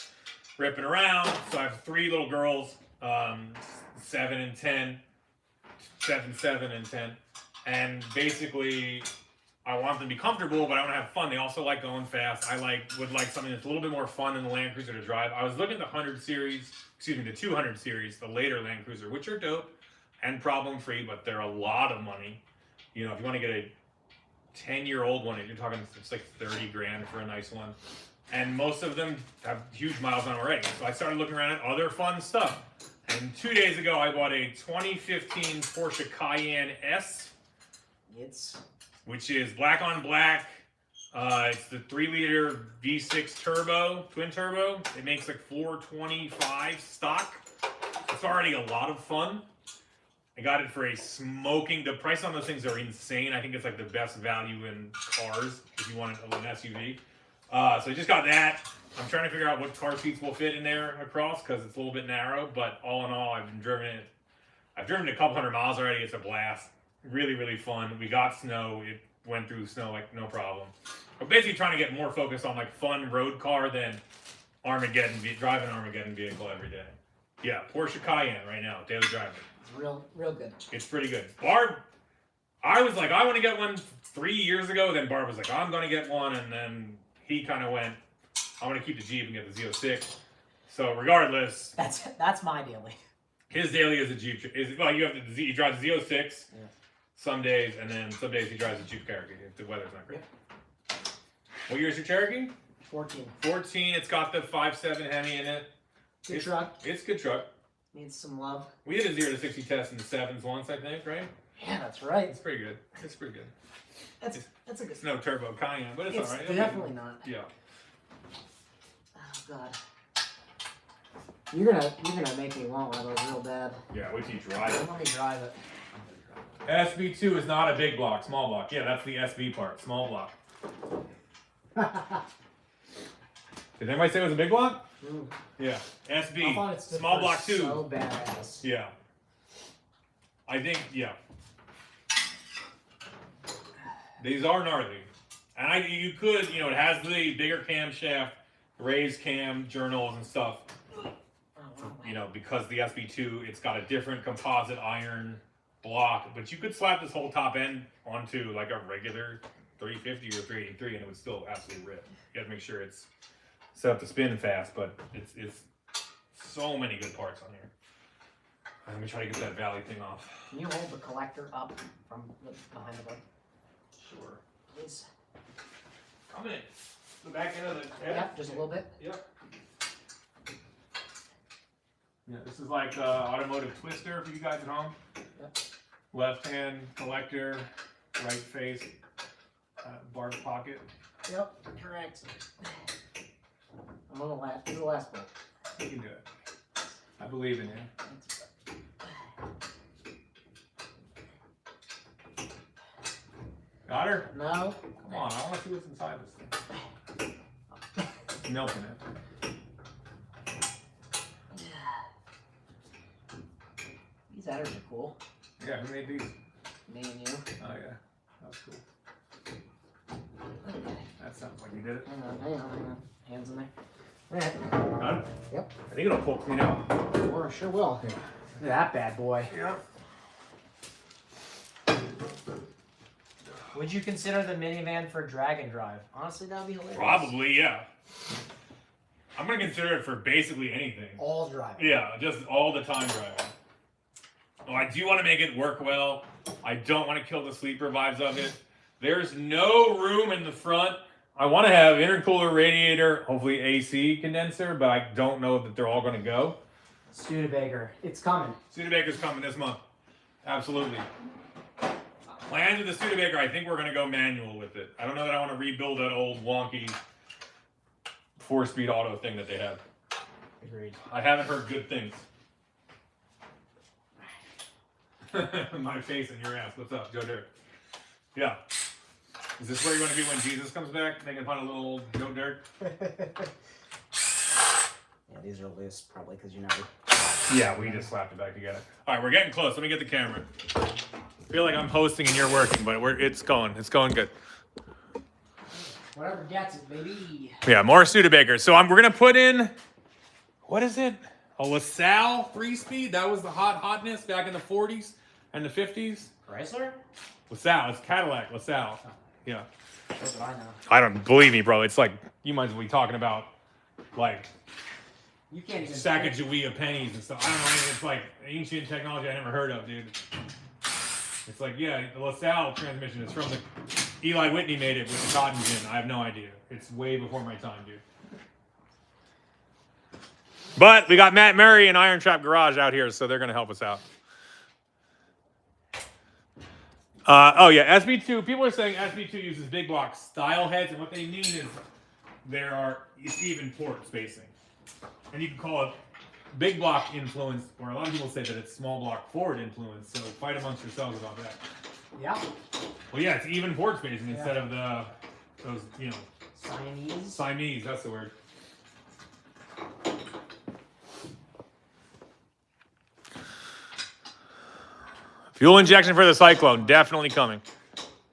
ripping around. So I have 3 little girls, 7 and 10. And basically I want them to be comfortable, but I want to have fun. They also like going fast. I would like something that's a little bit more fun than the Land Cruiser to drive. I was looking at the 200 series, the later Land Cruiser, which are dope and problem free, but they're a lot of money. If you want to get a 10-year-old one, you're talking it's like 30 grand for a nice one. and most of them have huge miles on them already. So I started looking around at other fun stuff. And 2 days ago, I bought a 2015 Porsche Cayenne S, which is black on black. It's the 3-liter V6 turbo, twin turbo. It makes like 425 stock. It's already a lot of fun. I got it for a smoking. The price on those things are insane. I think it's like the best value in cars if you want an SUV. So I just got that. I'm trying to figure out what car seats will fit in there across because it's a little bit narrow. But all in all, I've driven it a couple hundred miles already. It's a blast. Really, really fun. We got snow. It went through snow like no problem. I'm basically trying to get more focused on like fun road car than driving Armageddon vehicle every day. Yeah, Porsche Cayenne right now, daily driver. Real good. It's pretty good. Barb, I was like, I want to get one 3 years ago. Then Barb was like, I'm going to get one. And then he kind of went, I want to keep the Jeep and get the Z06. So regardless. That's my daily. His daily is a Jeep. Well, you have he drives the Z06 some days. And then some days he drives a Jeep Cherokee if the weather's not great. Yeah. What year is your Cherokee? 14. 14. It's got the 5.7 Hemi in it. Good truck. It's a good truck. Needs some love. We did a 0 to 60 test in the 7s once, I think, right? Yeah, that's right. It's pretty good. It's pretty good. That's a good. It's no turbo Cayenne, but it's all right. Definitely not. Yeah. Oh God. You're gonna make me want one of those real bad. Yeah, wait till you drive it. Let me drive it. SB2 is not a big block, small block. Yeah, that's the SB part, small block. Did anybody say it was a big block? Ooh. Yeah, SB, I thought it stood small for block 2. So badass. Yeah. I think, yeah. These are gnarly. And you could, it has the bigger camshaft, raised cam, journals and stuff. Because the SB2, it's got a different composite iron block, but you could slap this whole top end onto like a regular 350 or 383 and it would still absolutely rip. You have to make sure it's set up to spin fast, but it's so many good parts on here. Let me try to get that valley thing off. Can you hold the collector up from behind the book? Sure. Please. Come in. The back end of the head. Yep, just a little bit. Yep. Yeah, this is like automotive twister for you guys at home. Yep. Left hand collector, right face, bar pocket. Yep, correct. I'm on the last. Do the last bolt. You can do it. I believe in you. Got her? No. Come on, I want to see what's inside this thing. Milking it. These adders are cool. Yeah, who made these? Me and you. Oh yeah, that was cool. Okay. That sounds like you did it. Hang on. Hands in there. Alright. Got it? Yep. I think it'll pull clean out. Sure will. Yeah. Look at that bad boy. Yeah. Would you consider the minivan for drag and drive? Honestly, that would be hilarious. Probably, yeah. I'm gonna consider it for basically anything. All driving. Yeah, just all the time driving. Oh, I do want to make it work well. I don't want to kill the sleeper vibes of it. There's no room in the front. I want to have intercooler, radiator, hopefully AC condenser, but I don't know that they're all going to go. Studebaker. It's coming. Studebaker's coming this month. Absolutely. Plans with the Studebaker, I think we're going to go manual with it. I don't know that I want to rebuild that old wonky 4-speed auto thing that they have. Agreed. I haven't heard good things. My face and your ass. What's up, Joe Dirt? Yeah. Is this where you're going to be when Jesus comes back? Making fun of little old Joe Dirt? Yeah, these are loose probably because you never. Yeah, we just slapped it back together. All right, we're getting close. Let me get the camera. I feel like I'm hosting and you're working, but it's going. It's going good. Whatever gets it, baby. Yeah, more Studebaker. So we're going to put in, what is it? A LaSalle 3-speed. That was the hotness back in the 40s and the 50s. Chrysler? LaSalle. It's Cadillac LaSalle. Yeah. That's what I know. I don't believe me, bro. It's like you might as well be talking about like You can't even. Sacagawea pennies and stuff. I don't know. It's like ancient technology I never heard of, dude. It's like, yeah, the LaSalle transmission is from the Eli Whitney made it with the cotton gin. I have no idea. It's way before my time, dude. But we got Matt Murray and Iron Trap Garage out here, so they're going to help us out. Oh, yeah, SB2. People are saying SB2 uses big block style heads, and what they mean is it's even port spacing. And you can call it big block influence, or a lot of people say that it's small block forward influence, so fight amongst yourselves about that. Yeah. Well, yeah, it's even port spacing instead of those, you know. Siamese, that's the word. Fuel injection for the Cyclone, definitely coming.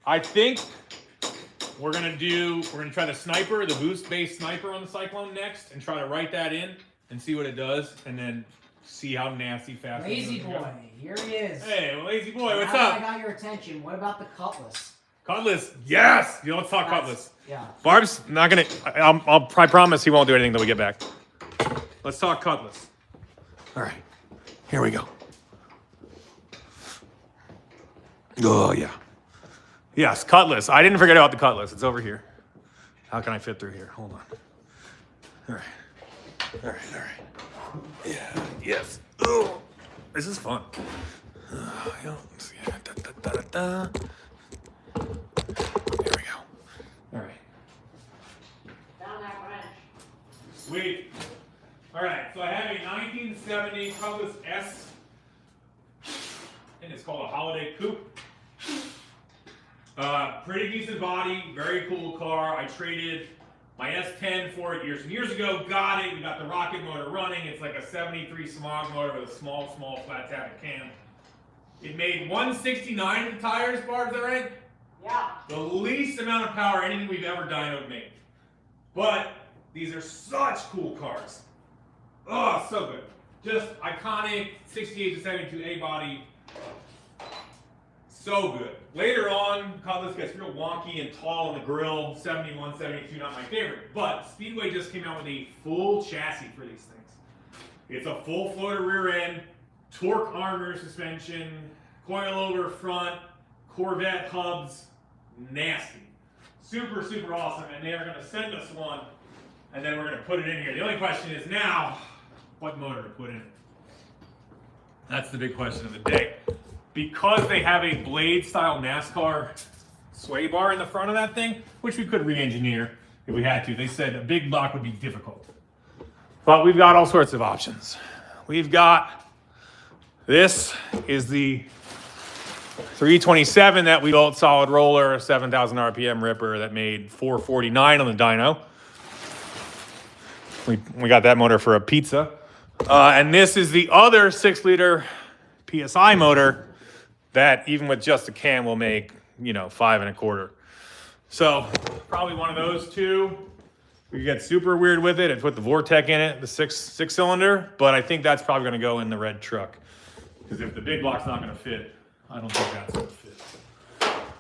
I think we're gonna try the sniper, the boost-based sniper on the Cyclone next, and try to write that in and see what it does, and then see how nasty fast. Lazy boy, here he is. Hey, lazy boy, what's now up? I got your attention. What about the Cutlass? Cutlass, yes. You know, let's talk Cutlass. Yeah. Barb's not gonna. I promise he won't do anything till we get back. Let's talk Cutlass. All right, here we go. Oh yeah. Yes, Cutlass. I didn't forget about the Cutlass. It's over here. How can I fit through here? Hold on. All right. All right. All right. Yeah. Yes. Oh, this is fun. Yeah. Here we go. All right. Found that wrench. Sweet. All right. So I have a 1970 Cutlass S, and it's called a Holiday Coupe. Pretty decent body, very cool car. I traded my S10 for it years and years ago. Got it. We got the rocket motor running. It's like a 73 Smog motor with a small flat tappet cam. It made 169 in the tires, Barb, is that right? Yeah. The least amount of power anything we've ever dynoed made. But these are such cool cars. Oh, so good. Just iconic 68 to 72 A body. So good. Later on, Cutlass gets real wonky and tall in the grill. 71, 72, not my favorite. But Speedway just came out with a full chassis for these things. It's a full floater rear end, torque armor suspension, coilover front, Corvette hubs. Nasty. Super, super awesome. And they are going to send us one, and then we're going to put it in here. The only question is now, what motor to put in it? That's the big question of the day. Because they have a blade-style NASCAR sway bar in the front of that thing, which we could re-engineer if we had to. They said a big block would be difficult. But we've got all sorts of options. We've got, this is the 327 that we built, solid roller, 7,000 RPM ripper that made 449 on the dyno. We got that motor for a pizza. And this is the other 6-liter PSI motor that even with just a cam will make, 5 1/4. So probably one of those two. We get super weird with it and put the Vortec in it, the six cylinder, but I think that's probably gonna go in the red truck. Because if the big block's not gonna fit, I don't think that's gonna fit.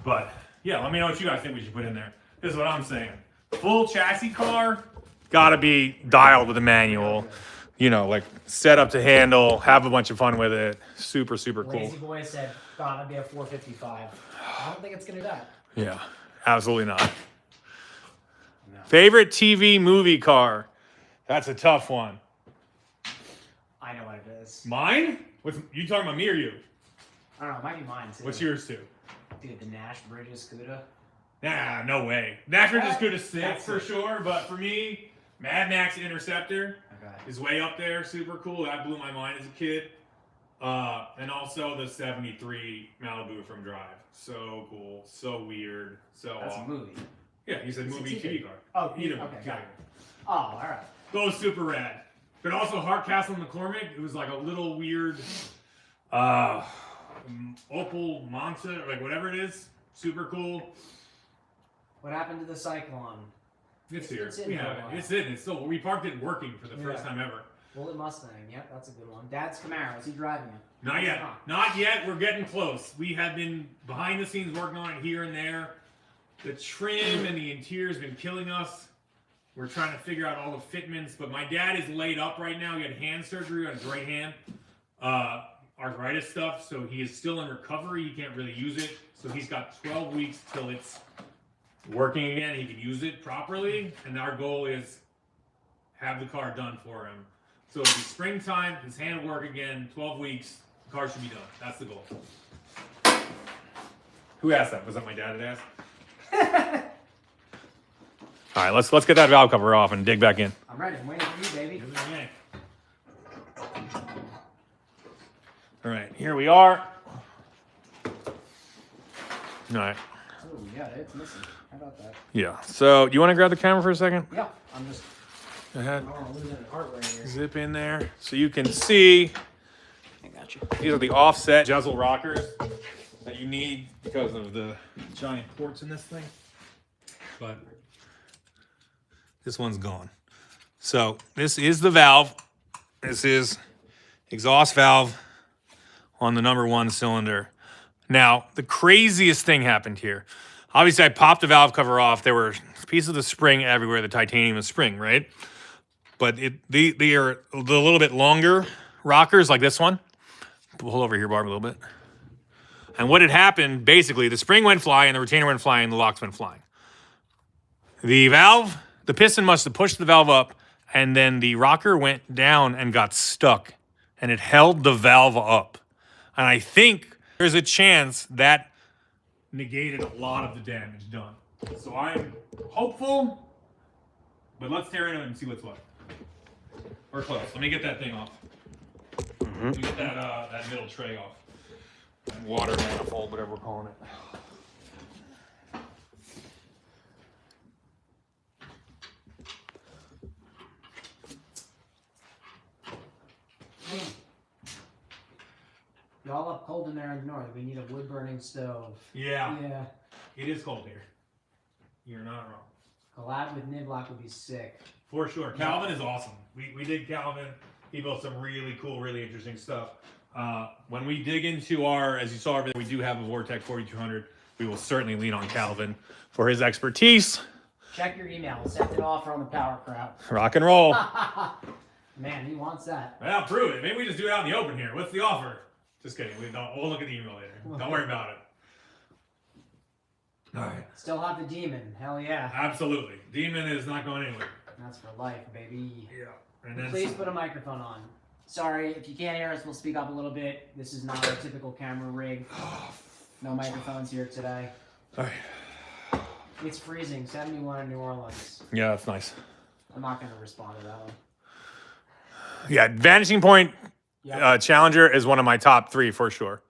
But yeah, let me know what you guys think we should put in there. This is what I'm saying. Full chassis car, gotta be dialed with a manual. Like set up to handle, have a bunch of fun with it. Super, super cool. Lazy boy said, gotta be a 455. I don't think it's gonna do that. Yeah, absolutely not. No. Favorite TV movie car? That's a tough one. I know what it is. Mine? You talking about me or you? I don't know, it might be mine too. What's yours too? Dude, the Nash Bridges Cuda. Nah, no way. Nash Bridges Cuda 6 for sure, but for me, Mad Max Interceptor is way up there. Super cool. That blew my mind as a kid. And also the 73 Malibu from Drive. So cool. So weird. So That's a movie. Yeah, he said movie TV car. Oh, either okay, got got it. Oh, all right. Those super rad. But also Hardcastle McCormick. It was like a little weird Opel Monza, like whatever it is. Super cool. What happened to the Cyclone? It's here. It's in We for a have it. while. It's in. It's still. We parked it working for the first time ever. Bullet Mustang. Yep, that's a good one. Dad's Camaro. Is he driving it? Not yet. Not yet. We're getting close. We have been behind the scenes working on it here and there. The trim and the interior has been killing us. We're trying to figure out all the fitments. But my dad is laid up right now. He had hand surgery on his right hand. Arthritis stuff. So he is still in recovery. He can't really use it. So he's got 12 weeks till it's working again. He can use it properly. And our goal is have the car done for him So it'll be springtime, his hand will work again, 12 weeks, the car should be done. That's the goal. Who asked that? Was that my dad that asked? All right, let's get that valve cover off and dig back in. I'm ready. I'm waiting for you, baby. All right, here we are. All right. Oh, yeah, it's missing. How about that? Yeah. So, do you want to grab the camera for a second? Yeah, I'm just. Go ahead. I don't want to lose any heart right here. Zip in there so you can see. I got you. These are the offset Jezel rockers that you need because of the giant ports in this thing. But this one's gone. So this is the valve. This is exhaust valve on the number 1 cylinder. Now, the craziest thing happened here. Obviously, I popped the valve cover off. There were pieces of the spring everywhere, the titanium spring, right? But they are the little bit longer rockers like this one. Pull over here, Barb, a little bit. And what had happened, basically, the spring went flying, the retainer went flying, the locks went flying. The valve, the piston must have pushed the valve up, and then the rocker went down and got stuck, and it held the valve up. And I think there's a chance that negated a lot of the damage done. So I'm hopeful, but let's tear into it and see what's what. We're close. Let me get that thing off. Let me get that middle tray off. That water manifold, whatever we're calling it. Y'all up cold in there in the north. We need a wood burning stove. Yeah. Yeah. It is cold here. You're not wrong. Collab with Niblock would be sick. For sure. Calvin is awesome. We did Calvin. He built some really cool, really interesting stuff. When we dig into our, as you saw over there, we do have a Vortec 4200. We will certainly lean on Calvin for his expertise. Check your email. Send it offer on the Power Crowd. Rock and roll. Man, he wants that. Well, prove it. Maybe we just do it out in the open here. What's the offer? Just kidding. We'll look at the email later. Don't worry about it. All right. Still have the demon. Hell yeah. Absolutely. Demon is not going anywhere. That's for life, baby. Yeah. And then Please put a microphone on. Sorry, if you can't hear us, we'll speak up a little bit. This is not our typical camera rig. No microphones here today. All right. It's freezing. 71 in New Orleans. Yeah, that's nice. I'm not going to respond to that one. Yeah, Vanishing Point Yep. Challenger is one of my top 3 for sure.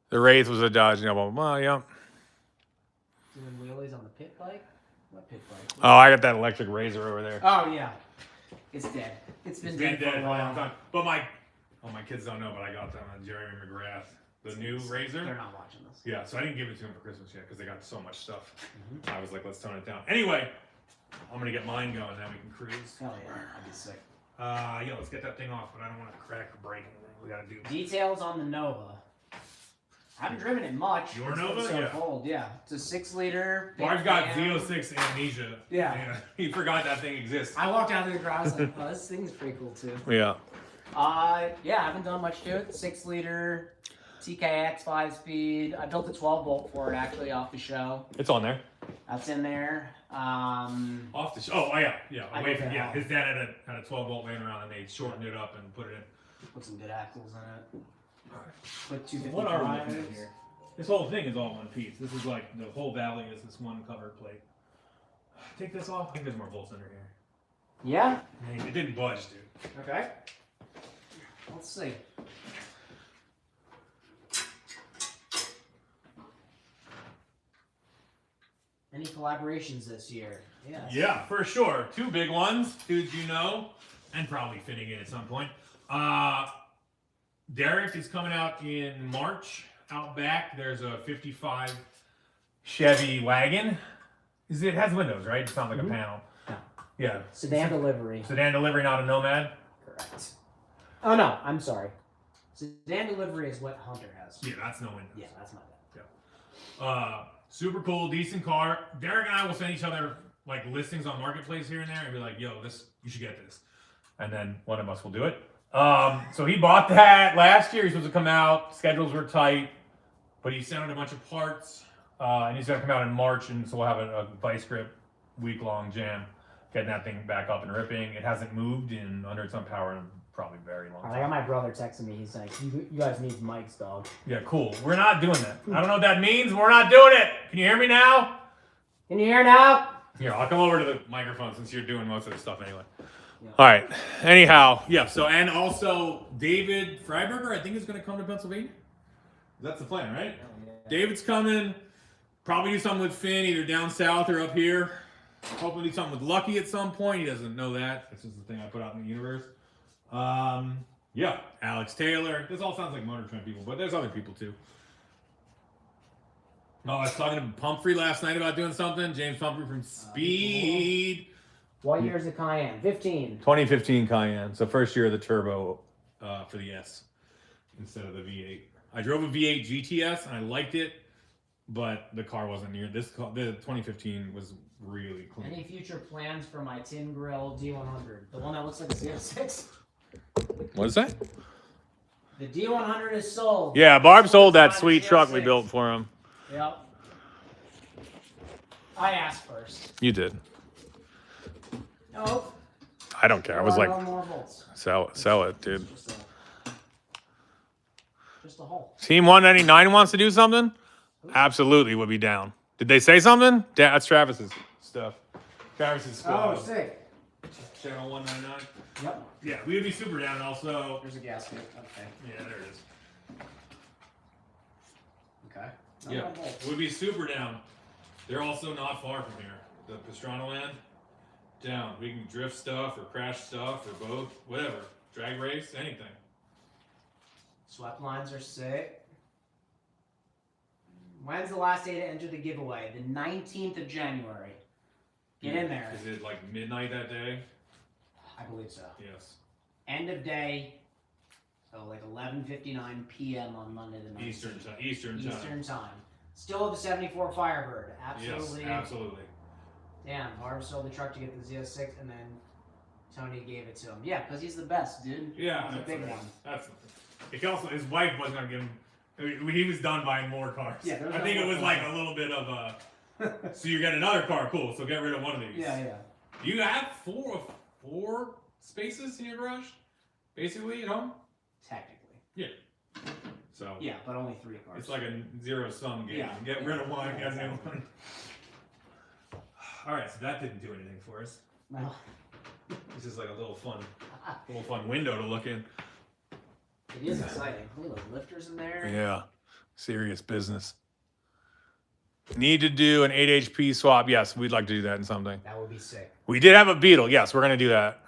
The Wraith was a Dodge. Yeah, blah, blah, blah, yeah. Doing wheelies on the pit bike? What pit bike? Oh, I got that electric razor over there. Oh, yeah. It's dead. It's been dead for a for a long while. time. But my kids don't know, but I got them on Jeremy McGrath, the new razor. They're not watching this. Yeah, so I didn't give it to them for Christmas yet because they got so much stuff. I was like, let's tone it down. Anyway, I'm gonna get mine going, then we can cruise. Hell yeah. I'd be sick. Yeah, let's get that thing off, but I don't want to crack or break anything. We gotta do. Details on the Nova. I haven't driven it much. Your It's Nova? so Yeah. cold. Yeah. It's a 6-liter. Mark's got Z06 amnesia. Yeah. He forgot that thing exists. I walked out of the garage like, oh, this thing's pretty cool too. Yeah. Yeah, I haven't done much to it. 6-liter TKX 5-speed. I built a 12-volt for it actually off the show. It's on there. That's in there. Off the show. Oh, yeah. I Away got from, that yeah. out. His dad had a 12-volt laying around and they shortened it up and put it in. Put some good axles in it. Put 250 What are we looking tires. at here? This whole thing is all one piece. This is like the whole valley is this one cover plate. Take this off. I think there's more bolts under here. Yeah. Man, it didn't budge, dude. Okay. Let's see. Any collaborations this year? Yes. Yeah, for sure. 2 big ones, dudes you know, and probably fitting in at some point. Derek is coming out in March. Out back, there's a 55 Chevy wagon. It has windows, right? It's not like a panel. No. Yeah. Sedan delivery. Sedan delivery, not a Nomad. Correct. Oh no, I'm sorry. Sedan delivery is what Hunter has. Yeah, that's no windows. Yeah, that's not bad. Super cool, decent car. Derek and I will send each other like listings on Marketplace here and there and be like, yo, you should get this. And then one of us will do it. So he bought that last year. He's supposed to come out. Schedules were tight, but he sent out a bunch of parts. And he's going to come out in March, and so we'll have a vice grip week-long jam. getting that thing back up and ripping. It hasn't moved in under its own power in probably very long time. I got my brother texting me. He's like, you guys need mics, dog. Yeah, cool. We're not doing that. I don't know what that means. We're not doing it. Can you hear me now? Can you hear now? Here, I'll come over to the microphone since you're doing most of the stuff anyway. Yeah. All right. Anyhow, yeah. So, and also David Freiberger, I think, is going to come to Pennsylvania. That's the plan, right? Yeah. David's coming. Probably do something with Finn, either down south or up here. Hopefully do something with Lucky at some point. He doesn't know that. This is the thing I put out in the universe. Yeah, Alex Taylor. This all sounds like Motor Trend people, but there's other people too. Oh, I was talking to Pumphrey last night about doing something. James Pumphrey from Speed. What year is the Cayenne? 15. 2015 Cayenne. So first year of the turbo for the S instead of the V8. I drove a V8 GTS and I liked it, but the car wasn't near this. The 2015 was really clean. Any future plans for my tin grill D100? The one that looks like a Z06? What is that? The D100 is sold. Yeah, Barb sold that On sweet Z06. truck we built for him. Yep. I asked first. You did. No. I don't care. I was like, more bolts. sell it, dude. Just a hole. Team 199 wants to do something? Absolutely would be down. Did they say something? That's Travis's stuff. Travis's squad. Oh, sick. Channel 199. Yep. Yeah, we would be super down also. There's a gasket. Okay. Yeah, there it is. Okay. Yeah, we'd be super down. They're also not far from here. The Pastrana land, down. We can drift stuff or crash stuff or both, whatever. Drag race, anything. Swept lines are sick. When's the last day to enter the giveaway? The 19th of January. Get in there. Is it like midnight that day? I believe so. Yes. End of day. So like 11:59 p.m. on Monday the 19th. Eastern time. Still have the 74 Firebird. Absolutely. Yes, absolutely. Damn, Harv sold the truck to get the Z06 and then Tony gave it to him. Yeah, because he's the best, dude. Yeah, he's a big one. That's it. Also, his wife wasn't gonna give him. He was done buying more cars. Yeah, I think it was like a little bit of a. So you got another car, cool. So get rid of one of these. Yeah. You have four spaces in your garage, basically at home. Technically. Yeah. So. Yeah, but only 3 cars. It's like a zero-sum game. Yeah. Get rid of one, get a new exactly. one. All right, so that didn't do anything for us. No. This is like a little fun window to look in. It is exciting. Look at those lifters in there. Yeah, serious business. Need to do an 8 HP swap. Yes, we'd like to do that in something. That would be sick. We did have a Beetle. Yes, we're going to do that.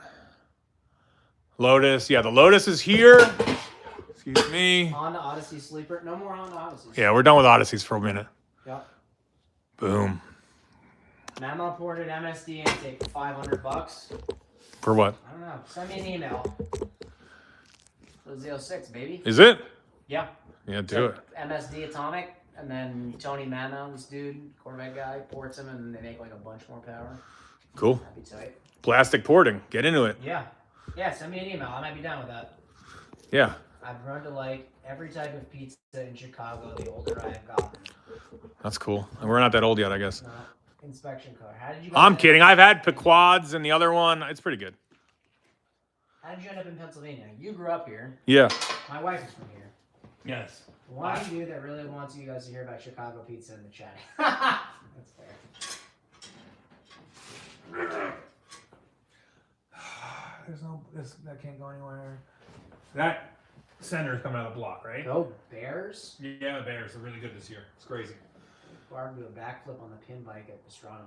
Lotus. Yeah, the Lotus is here. Excuse me. Honda Odyssey sleeper. No more Honda Odysseys. Yeah, we're done with Odysseys for a minute. Yep. Boom. Memo ported MSD and take $500. For what? I don't know. Send me an email. For the Z06, baby. Is it? Yeah. Yeah, do it. MSD Atomic, and then Tony Manno, this dude, Corvette guy, ports them, and they make like a bunch more power. Cool. That'd be tight. Plastic porting. Get into it. Yeah. Yeah, send me an email. I might be down with that. Yeah. I've run to like every type of pizza in Chicago the older I have gotten. That's cool. And we're not that old yet, I guess. No. Inspection car. How did you I'm kidding. I've had Pequods and the other one. It's pretty good. How did you end up in Pennsylvania? You grew up here. Yeah. My wife is from here. Yes. One of you that really wants you guys to hear about Chicago pizza in the chat. That's fair. That can't go anywhere. That center is coming out of the block, right? Go Bears. Yeah, the Bears are really good this year. It's crazy. Barb do a backflip on the pit bike at Pastrana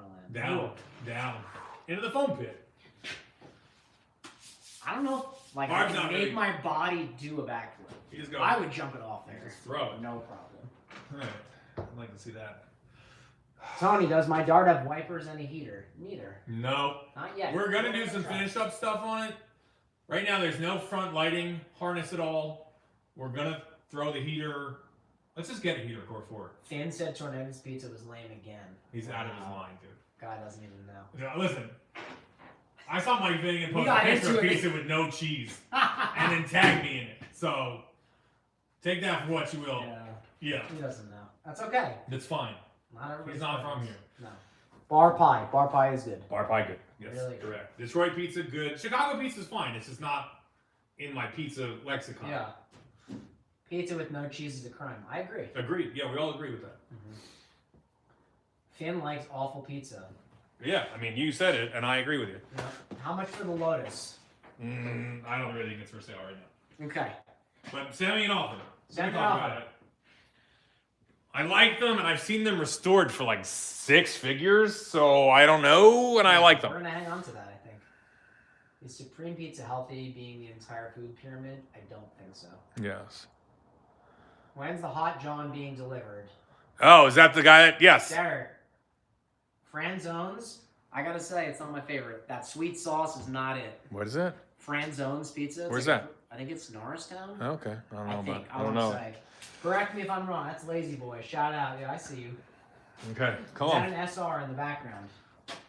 land. Down. Into the foam pit. I don't know if I Barb's can not make really- my body do a backflip. You just go. I would jump it off there. Just throw it. No problem. All right. I'd like to see that. Tony, does my Dart have wipers and a heater? Neither. No. Not yet. We're gonna do some finished up stuff on it. Right now, there's no front lighting harness at all. We're gonna throw the heater. Let's just get a heater core for it. Finn said Tornado's Pizza was lame again. He's out of his mind, dude. Guy doesn't even know. Now, listen, I saw Mike Finnegan post a got picture of into it. pizza with no cheese and then tag me in it. So take that for what you will. Yeah. Yeah, He doesn't know. That's okay. that's fine. Not everybody's He's not from friends. here. No. Bar pie. Bar pie is good. Bar pie good. Yes, Really? correct. Detroit pizza good. Chicago pizza's fine. It's just not in my pizza lexicon. Yeah. Pizza with no cheese is a crime. I agree. Agreed. Yeah, we all agree with that. Finn likes awful pizza. Yeah, I mean, you said it, and I agree with you. Yeah. How much for the Lotus? I don't really think it's for sale right now. Okay. But send me an offer. Send We an talk offer. about it. I like them, and I've seen them restored for like 6 figures, so I don't know, and I like them. We're gonna hang on to that, I think. Is Supreme Pizza healthy being the entire food pyramid? I don't think so. Yes. When's the Hot John being delivered? Oh, is that the guy that... Yes. Derek. Franzones. I gotta say, it's not my favorite. That sweet sauce is not it. What is it? Franzones pizza. It's Where's like that? I think it's Norristown. Okay. I don't know about it. I don't know. Say. Correct me if I'm wrong. That's Lazy Boy. Shout out. Yeah, I see you. Okay. Come Is on. that an SR in the background?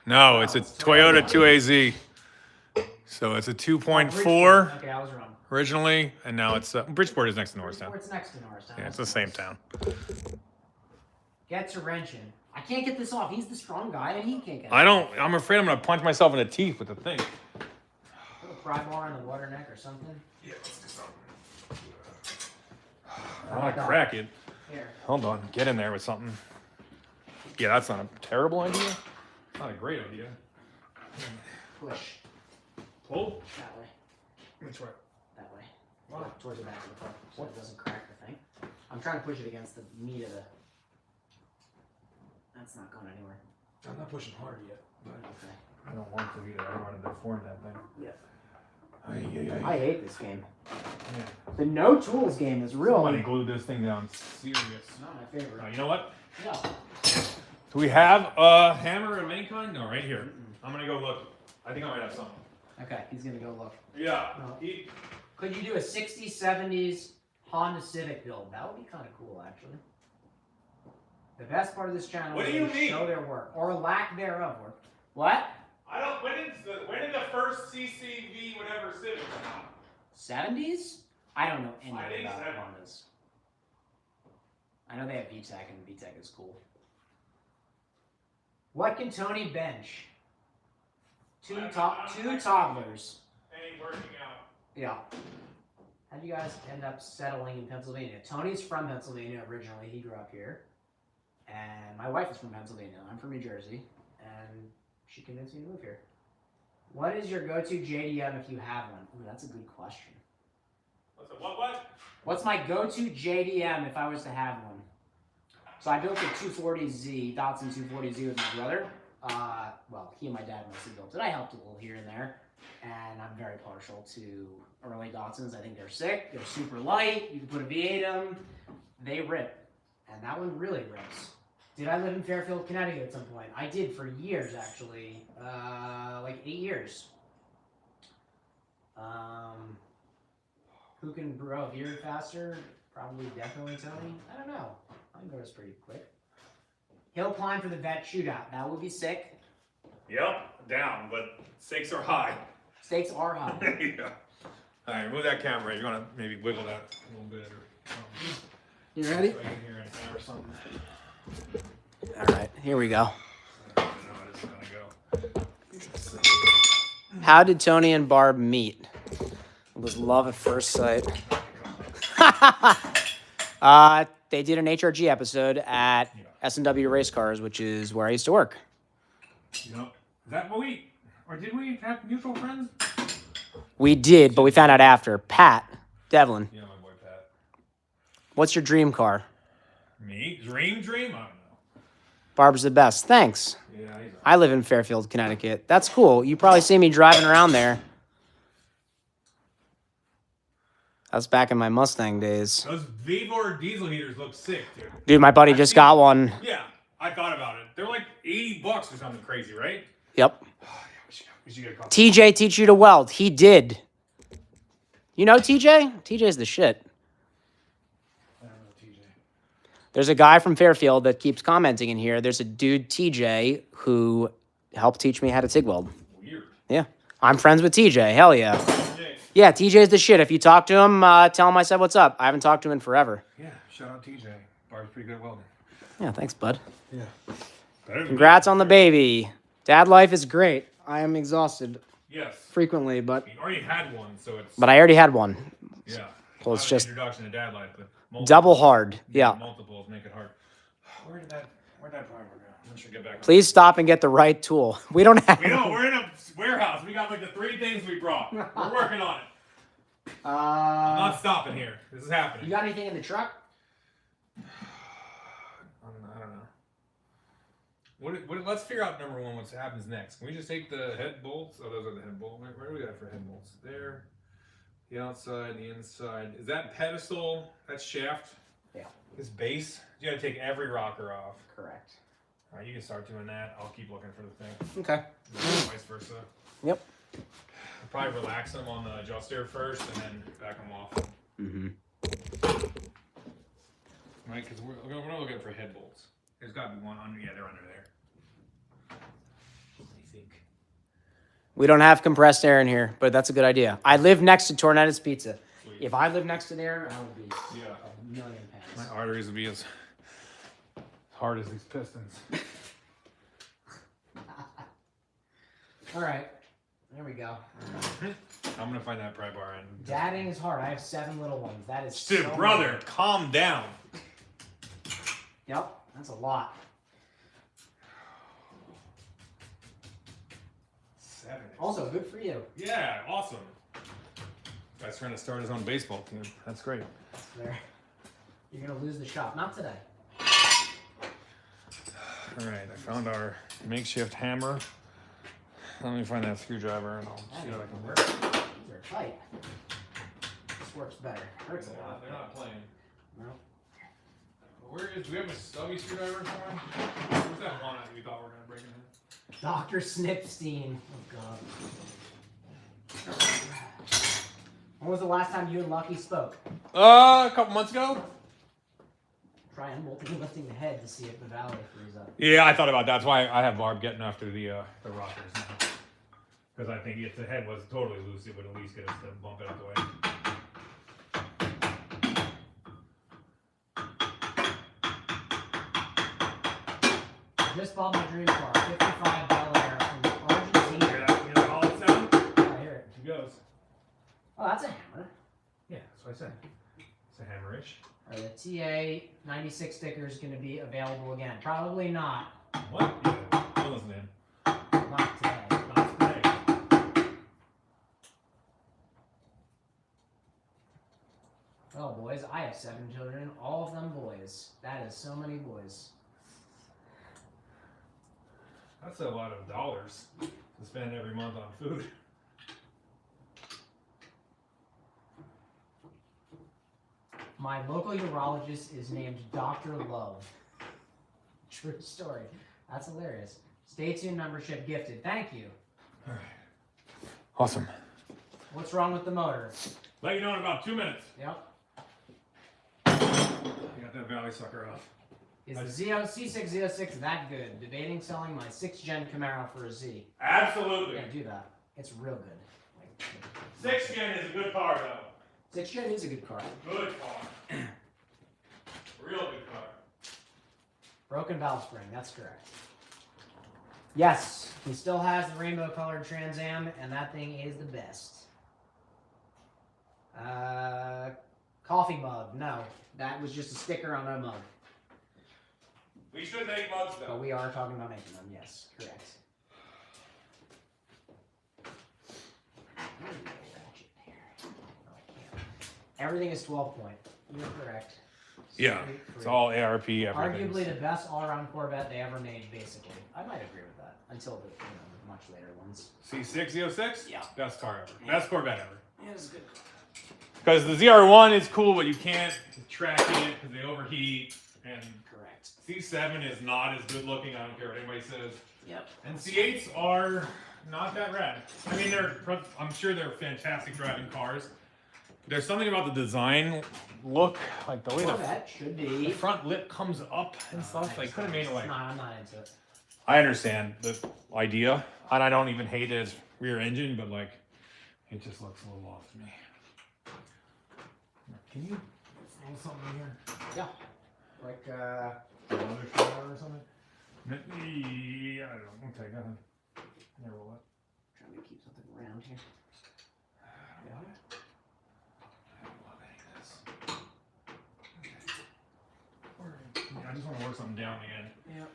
No, it's a Toyota 2AZ. So it's a 2.4 Okay, I was wrong. originally, and now it's... Bridgeport is next to Norristown. It's next to Norristown. Yeah, it's the same town. Get to wrenching. I can't get this off. He's the strong guy, and he can't get it I don't... I'm afraid I'm going to punch myself in the teeth with the thing. Put a pry bar in the water neck or something. Yeah, let's do something. I want to crack it. Here. Hold on. Get in there with something. Yeah, that's not a terrible idea. It's not a great idea. Push. Pull? That way. Which way? That way. Towards the back of the car, so it doesn't crack the thing. I'm trying to push it against the meat of the... That's not going anywhere. I'm not pushing hard yet. But Okay. I don't want to either. I don't want to deform that thing. Yeah. I hate this game. Yeah. The No Tools game is really Somebody glued this thing down serious. not my favorite. You know what? No. Do we have a hammer of any kind? No, right here. I'm going to go look. I think I might have something. Okay, he's gonna go look. Yeah. No. Could you do a 60s, 70s Honda Civic build? That would be kind of cool, actually. The best part of this channel What is do you they mean? show their work, or lack thereof work. What? I don't. When did the first CCV whatever Civic come out? 70s? I don't know anything I think about 70s. Hondas. I know they have VTEC, and VTEC is cool. What can Tony bench? Two toddlers. And he's working out. Yeah. How'd you guys end up settling in Pennsylvania? Tony's from Pennsylvania originally. He grew up here. And my wife is from Pennsylvania. I'm from New Jersey. And she convinced me to move here. What is your go-to JDM if you have one? Ooh, that's a good question. What? What's my go-to JDM if I was to have one? So I built a 240Z, Datsun 240Z with my brother. Well, he and my dad mostly built it. I helped a little here and there. And I'm very partial to early Datsuns. I think they're sick. They're super light. You can put a V8 in them. They rip. And that one really rips. Did I live in Fairfield, Connecticut at some point? I did for years, actually. Like 8 years. Who can grow a beard faster? Probably, definitely Tony. I don't know. I can go this pretty quick. Hill climb for the vet shootout. That would be sick. Yep, down, but stakes are high. Stakes are high. Yeah. All right, move that camera. You're gonna maybe wiggle that a little bit or something. You ready? So I can hear anything or something. All right, here we go. I don't know how this is gonna go. How did Tony and Barb meet? It was love at first sight. They did an HRG episode at S&W Race Cars, which is where I used to work. Yep. Is that what did we have mutual friends? We did, but we found out after. Pat Devlin, Yeah, my boy Pat. what's your dream car? Me? Dream? I don't know. Barb's the best. Thanks. Yeah, he's I live in Fairfield, Connecticut. That's cool. You probably see me driving around there. That's back in my Mustang days. Those Vivor diesel heaters look sick, dude. Dude, my buddy just got one. Yeah, I thought about it. They're like $80 or something crazy, right? Yep. We should get a couple. TJ teach you to weld. He did. You know TJ? TJ's the shit. I don't know, TJ. There's a guy from Fairfield that keeps commenting in here. There's a dude, TJ, who helped teach me how to TIG weld. Weird. Yeah. I'm friends with TJ. Hell yeah. TJ. Yeah, TJ's the shit. If you talk to him, tell him I said what's up. I haven't talked to him in forever. Yeah, shout out TJ. Barb's pretty good at welding. Yeah, thanks, bud. Yeah. Better than Congrats me. on the baby. Dad life is great. I am exhausted Yes. frequently, but You already had one, so it's. I already had one. Yeah. So it's Not an just introduction to dad life, but double hard. Yeah. Multiples make it hard. Where'd that primer go? I should get back. Please stop and get the right tool. We don't have. We don't. We're in a warehouse. We got like the 3 things we brought. We're working on it. I'm not stopping here. This is happening. You got anything in the truck? I don't know. Let's figure out number one. What happens next? Can we just take the head bolts? Oh, those are the head bolts. Where do we got for head bolts? There. The outside, the inside. Is that pedestal? That's shaft. Yeah. This base. You got to take every rocker off. Correct. All right, you can start doing that. I'll keep looking for the thing. Okay. Vice versa. Yep. I'll probably relax them on the adjuster first and then back them off. Mm-hmm. Right, because we're not looking for head bolts. There's got to be one under. Yeah, they're under there. I think. We don't have compressed air in here, but that's a good idea. I live next to Tornetta's Pizza. Sweet. If I lived next to there, I would be Yeah. a million pounds. My arteries would be as hard as these pistons. All right. There we go. I'm gonna find that pry bar and. Dadding is hard. I have 7 little ones. That is Dude, so brother, many. calm down. Yep. That's a lot. 7. Also, good for you. Yeah, awesome. Guy's trying to start his own baseball team. That's great. There. You're gonna lose the shop. Not today. All right, I found our makeshift hammer. Let me find that screwdriver and I'll see what I can work. These are tight. This works better. Hurts a lot. They're not playing. No. Do we have a stubby screwdriver somewhere? Where's that one that we thought we were gonna break in? Dr. Snipstein. Oh God. When was the last time you and Lucky spoke? A couple months ago. Try unbolting lifting the head to see if the valley frees up. Yeah, I thought about that. That's why I have Barb getting after the rockers now. Because I think if the head was totally loose, it would at least get us to bump it out the way. I just bought my dream car, 55 Bel Air from Argentina. Hear that all it sound? I hear it. She goes. Oh, that's a hammer. Yeah, that's what I said. It's a hammerish. Are the TA 96 stickers going to be available again? Probably not. What? Yeah, don't listen to him. Not today. Not today. Well, boys, I have 7 children, all of them boys. That is so many boys. That's a lot of dollars to spend every month on food. My local urologist is named Dr. Love. True story. That's hilarious. Stay tuned, membership gifted. Thank you. All right. Awesome. What's wrong with the motor? Let you know in about 2 minutes. Yep. You got that valley sucker off. Is the C606 that good? Debating selling my 6th gen Camaro for a Z. Absolutely. Yeah, do that. It's real good. 6th gen is a good car, though. 6th gen is a good car. Good car. Real good car. Broken valve spring, that's correct. Yes, he still has the rainbow colored Trans Am, and that thing is the best. Coffee mug, no. That was just a sticker on a mug. We should make mugs, But though. we are talking about making them, yes, correct. Everything is 12 point. You're correct. Yeah, Straight it's through. all ARP, everything. Arguably the best all-around Corvette they ever made, basically. I might agree with that until the much later ones. C606? Yeah. Best car ever. Best Corvette ever. Yeah, it's a good car. Because the ZR1 is cool, but you can't track it because they overheat. And Correct. C7 is not as good looking. I don't care what anybody says. Yep. And C8s are not that rad. I mean, I'm sure they're fantastic driving cars. There's something about the design look, like the way Corvette should the be. front lip comes up and stuff. They could have made it like. No, I'm not into it. I understand the idea, and I don't even hate it as rear engine, but like, it just looks a little off to me. Can you throw something in here? Yeah. Like, Another shower or something? I don't know. Okay, go ahead. Never will. Trying to keep something around here. I don't love any of this. Okay. Yeah, I just want to work something down again. Yep.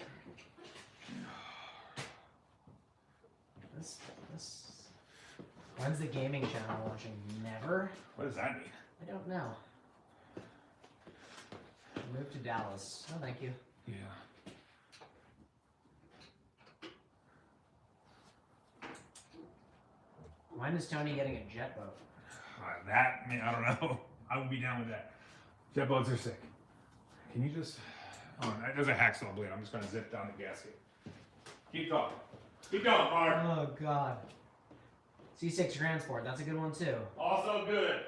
This. When's the gaming channel launching? Never. What does that mean? I don't know. Move to Dallas. Oh, thank you. Yeah. When is Tony getting a jet boat? That, man, I don't know. I would be down with that. Jet boats are sick. Can you just... Oh, there's a hacksaw blade. I'm just going to zip down the gasket. Keep going. Keep going, Mark. Oh, God. C6 transport. That's a good one, too. Also good.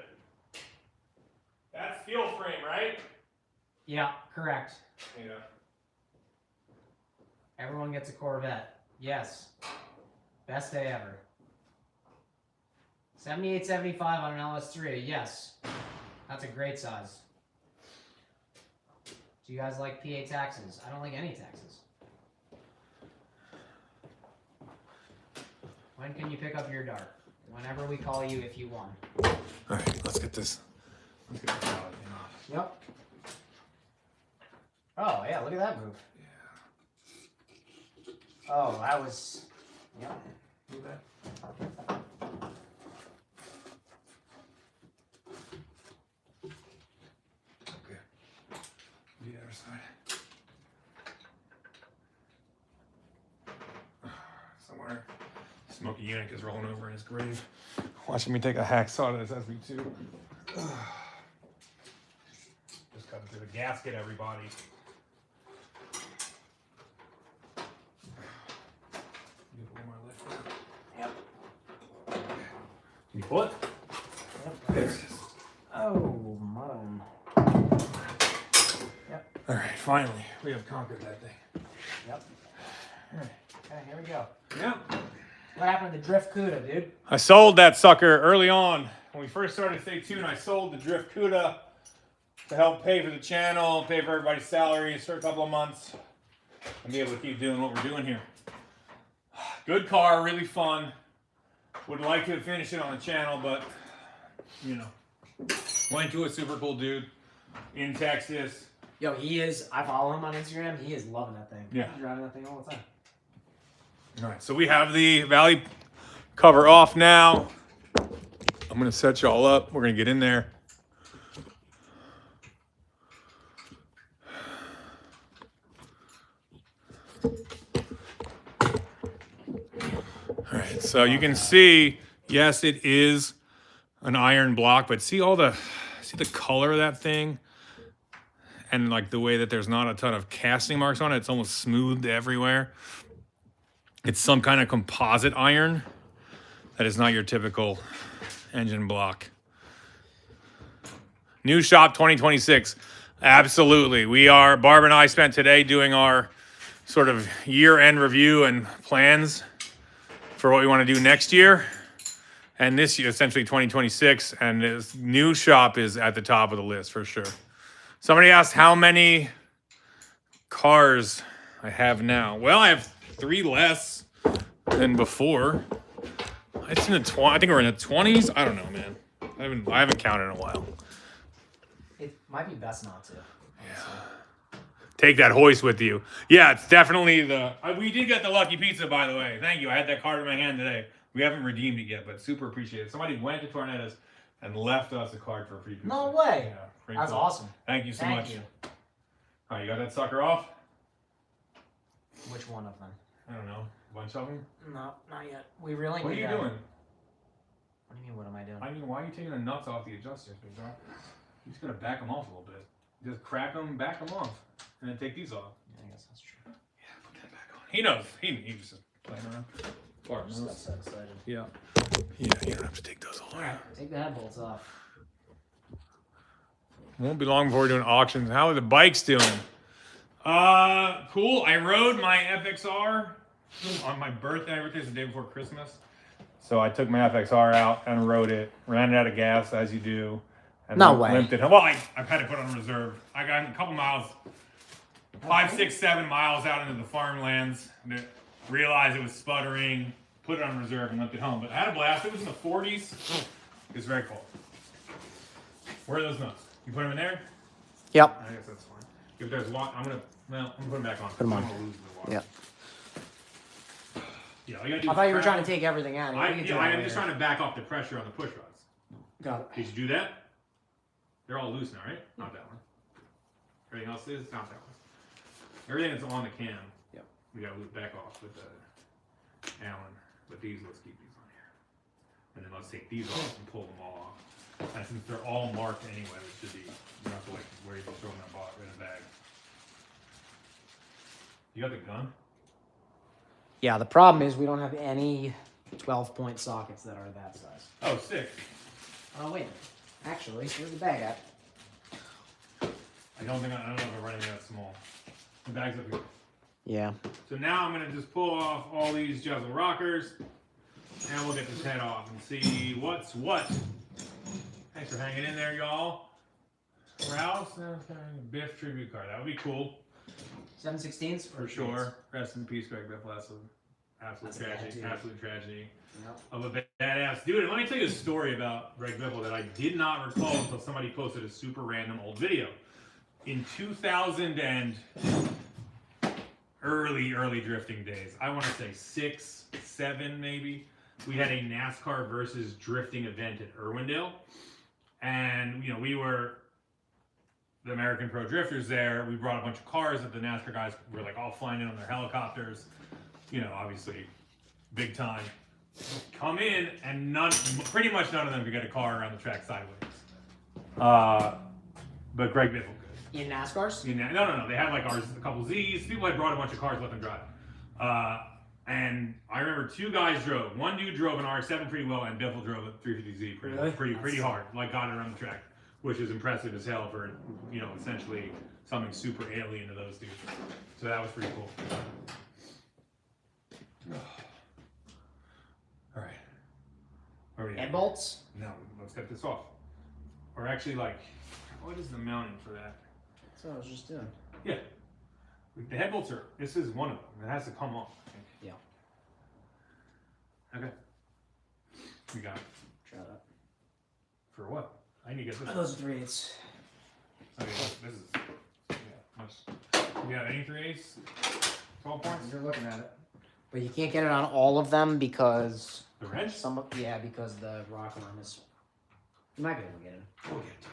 That's steel frame, right? Yeah, correct. Yeah. Everyone gets a Corvette. Yes. Best day ever. 78.75 on an LS3. Yes. That's a great size. Do you guys like PA taxes? I don't like any taxes. When can you pick up your dart? Whenever we call you if you won. All right, let's get this. Let's get this out. Yep. Oh, yeah, look at that move. Yeah. Oh, that was... Yep. Move that. Okay. The other side. Somewhere. Smokey Eunuch is rolling over in his grave. Watching me take a hacksaw to this SB2. Just cutting through the gasket, everybody. Give it one more lift. Yep. Can you pull it? Yep. There it is. Oh, mom. Yep. All right, finally, we have conquered that thing. Yep. All right. Okay, here we go. Yeah. What happened to the Drift Cuda, dude? I sold that sucker early on. When we first started Stay Tuned, I sold the Drift Cuda to help pay for the channel, pay for everybody's salaries for a couple of months, and be able to keep doing what we're doing here. Good car, really fun. Would like to finish it on the channel, but, you know. Went to a super cool dude in Texas. Yo, he is, I follow him on Instagram, he is loving that thing. Yeah. He's driving that thing all the time. All right, so we have the Valley cover off now. I'm gonna set y'all up. We're gonna get in there. All right, so you can see, yes, it is an iron block, but see the color of that thing? And like the way that there's not a ton of casting marks on it, it's almost smoothed everywhere. It's some kind of composite iron that is not your typical engine block. New shop 2026. Absolutely. Barb and I spent today doing our sort of year-end review and plans for what we want to do next year. And this year, essentially 2026. And this new shop is at the top of the list for sure. Somebody asked how many cars I have now. Well, I have 3 less than before. It's in the I think we're in the 20s. I don't know, man. I haven't counted in a while. It might be best not to. Yeah. Take that hoist with you. Yeah, it's definitely we did get the lucky pizza, by the way. Thank you. I had that card in my hand today. We haven't redeemed it yet, but super appreciate it. Somebody went to Tornado's and left us a card for free pizza. No way. Yeah, pretty That's cool. awesome. Thank you so much. Thank you. All right, you got that sucker off? Which one of them? I don't know. A bunch of them? No, not yet. We really What are need you that. doing? What do you mean, what am I doing? I mean, why are you taking the nuts off the adjusters, big dog? You just gotta back them off a little bit. Just crack them, back them off, and then take these off. Yeah, I guess that's true. Yeah, put that back on. He knows. He was just playing around. Bart Just got knows. so excited. Yeah. Yeah, you don't have to take those all Alright, take the head bolts off. Won't be long before we're doing auctions. How are the bikes doing? Cool. I rode my FXR on my birthday. My birthday's the day before Christmas. So I took my FXR out and rode it. Ran it out of gas, as you do. And No way. Limped it. Well, I've had to put on reserve. I got a couple miles 5, 6, 7 miles out into the farmlands. Realized it was sputtering, put it on reserve, and left it home. But I had a blast. It was in the 40s. It was very cold. Where are those nuts? You put them in there? Yep. I guess that's fine. If there's water, I'm gonna put them back on. Put them on. I'm gonna lose the water. Yeah. Yeah, all you gotta do I is thought you were crack trying to them. take everything out. I am just trying to back off the pressure on the push rods. Got it. Did you do that? They're all loose now, right? Not that one. Everything else is not that one. Everything that's on the cam. Yep. We gotta loop back off with the Allen. But these, let's keep these on here. And then let's take these off and pull them all off. And since they're all marked anyway, it should be, you don't have to like worry about throwing that bot in a bag. You got the gun? Yeah, the problem is we don't have any 12-point sockets that are that size. Oh, sick. Oh, wait. Actually, where's the bag at? I don't know if I'm running that small. The bag's up here. Yeah. So now I'm gonna just pull off all these Juzzle rockers, and we'll get this head off and see what's what. Thanks for hanging in there, y'all. Rouse, Biff tribute card. That would be cool 7/16s? for sure. Rest in peace, Greg Biff. Absolute That's a bad tragedy. dude. Absolute tragedy Yep. of a badass dude. And let me tell you a story about Greg Biffle that I did not recall until somebody posted a super random old video. In 2000 and early drifting days, I want to say 6, 7 maybe, we had a NASCAR versus drifting event at Irwindale. And, you know, we were the American Pro Drifters there. We brought a bunch of cars that the NASCAR guys were like all flying in on their helicopters. You know, obviously, big time. Come in, and pretty much none of them could get a car around the track sideways. But Greg Biffle could. In NASCARs? No. They had like a couple Z's. People had brought a bunch of cars, let them drive. And I remember 2 guys drove. One dude drove an R7 pretty well, and Biffle drove a 350Z pretty hard. Like got it around the track, which is impressive as hell for, you know, essentially something super alien to those dudes. So that was pretty cool. All right. Where are we at? Head bolts? No, let's get this off. Or actually, like, what is the mounting for that? That's what I was just doing. Yeah. The head bolts are, this is one of them. It has to come off, I think. Yeah. Okay. We got it. Try that. For what? I need to get this. Those are 3/8. Okay, this is, yeah, much. You got any 3/8? 12 points? You're looking at it. But you can't get it on all of them because The wrench? because the rock arm is. You might be able to get it. Oh, yeah.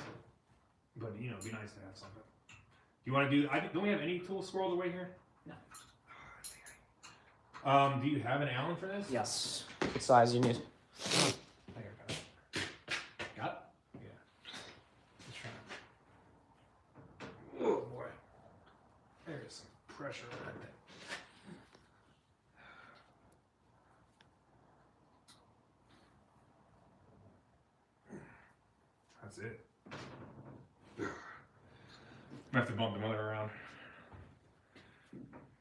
But, you know, it'd be nice to have something. Do you want to do, don't we have any tools squirreled away here? No. Do you have an Allen for this? Yes. What size you need? I think I got it. Got Yeah. Just trying to... Oh, boy. There's some pressure on that thing. That's it. I have to bump the motor around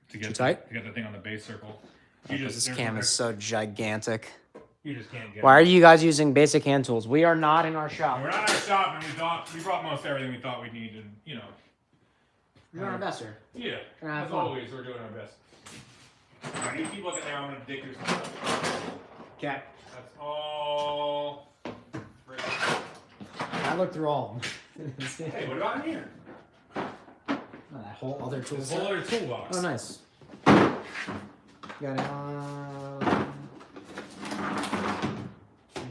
to get Too tight? to get the thing on the base circle. This cam is so gigantic. You just can't get Why are it. you guys using basic hand tools? We are not in our shop. We're not in our shop, and we brought most everything we thought we'd need, and you know. We're our best, sir. Yeah, Trying to have as fun. always, we're doing our best. All right, you keep looking there. I'm gonna dig through some stuff. Okay. That's all. I looked through all of them. Hey, what about in here? That whole other tool This whole set. other toolbox. Oh, nice. Got it.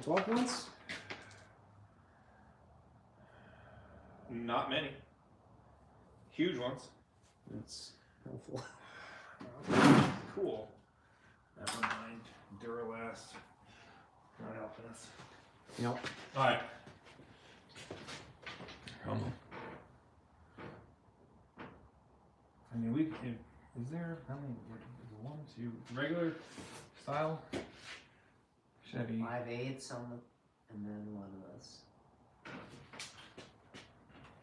12 points? Not many. Huge ones. That's helpful. Cool. Never mind. Duralast. Not helping us. Nope. All right. Come on. I mean, is there, how many, is it 1, 2, regular style? Chevy. 5/8 on the, and then one of this.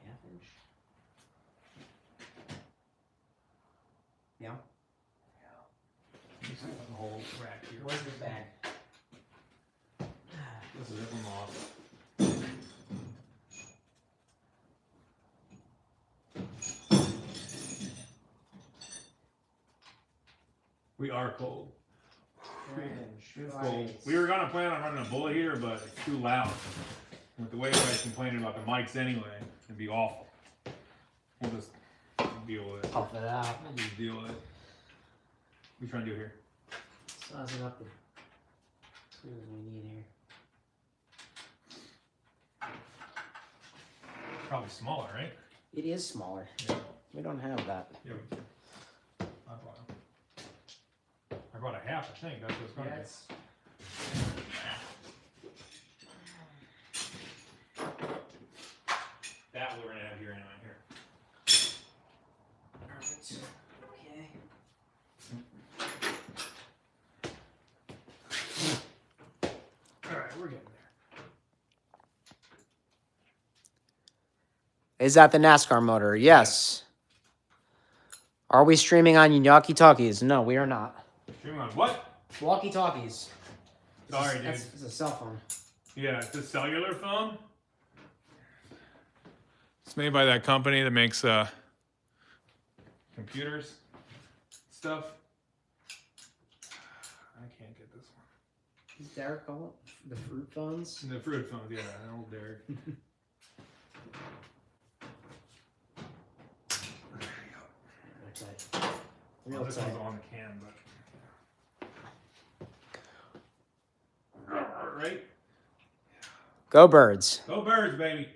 Half inch. Yeah. You see the whole rack here. Where's the bag? This is it from off. We are cold. Orange, It's white. cold. We were gonna plan on running a bullet heater, but it's too loud. With the way everybody's complaining about the mics anyway, it'd be awful. We'll just deal with it. Puff it out. We'll just deal with it. What you trying to do here? Sizing up the tools we need here. Probably smaller, right? It is smaller. Yeah. We don't have that. Yeah, we do. I brought a half, I think. That's what it's going to Yes. be. That we're going to have here anyway. Here. Perfect. Okay. All right, we're getting there. Is that the NASCAR motor? Yes. Are we streaming on Walkie Talkies? No, we are not. Streaming on what? Walkie talkies. Sorry, dude. It's a cell phone. Yeah, it's a cellular phone. It's made by that company that makes computers stuff. I can't get this one. Is Derek call it the fruit phones? The fruit phones, yeah, old Derek. Tight. Well, Real this tight. one's on the can, but right. Go Birds. Go Birds, baby.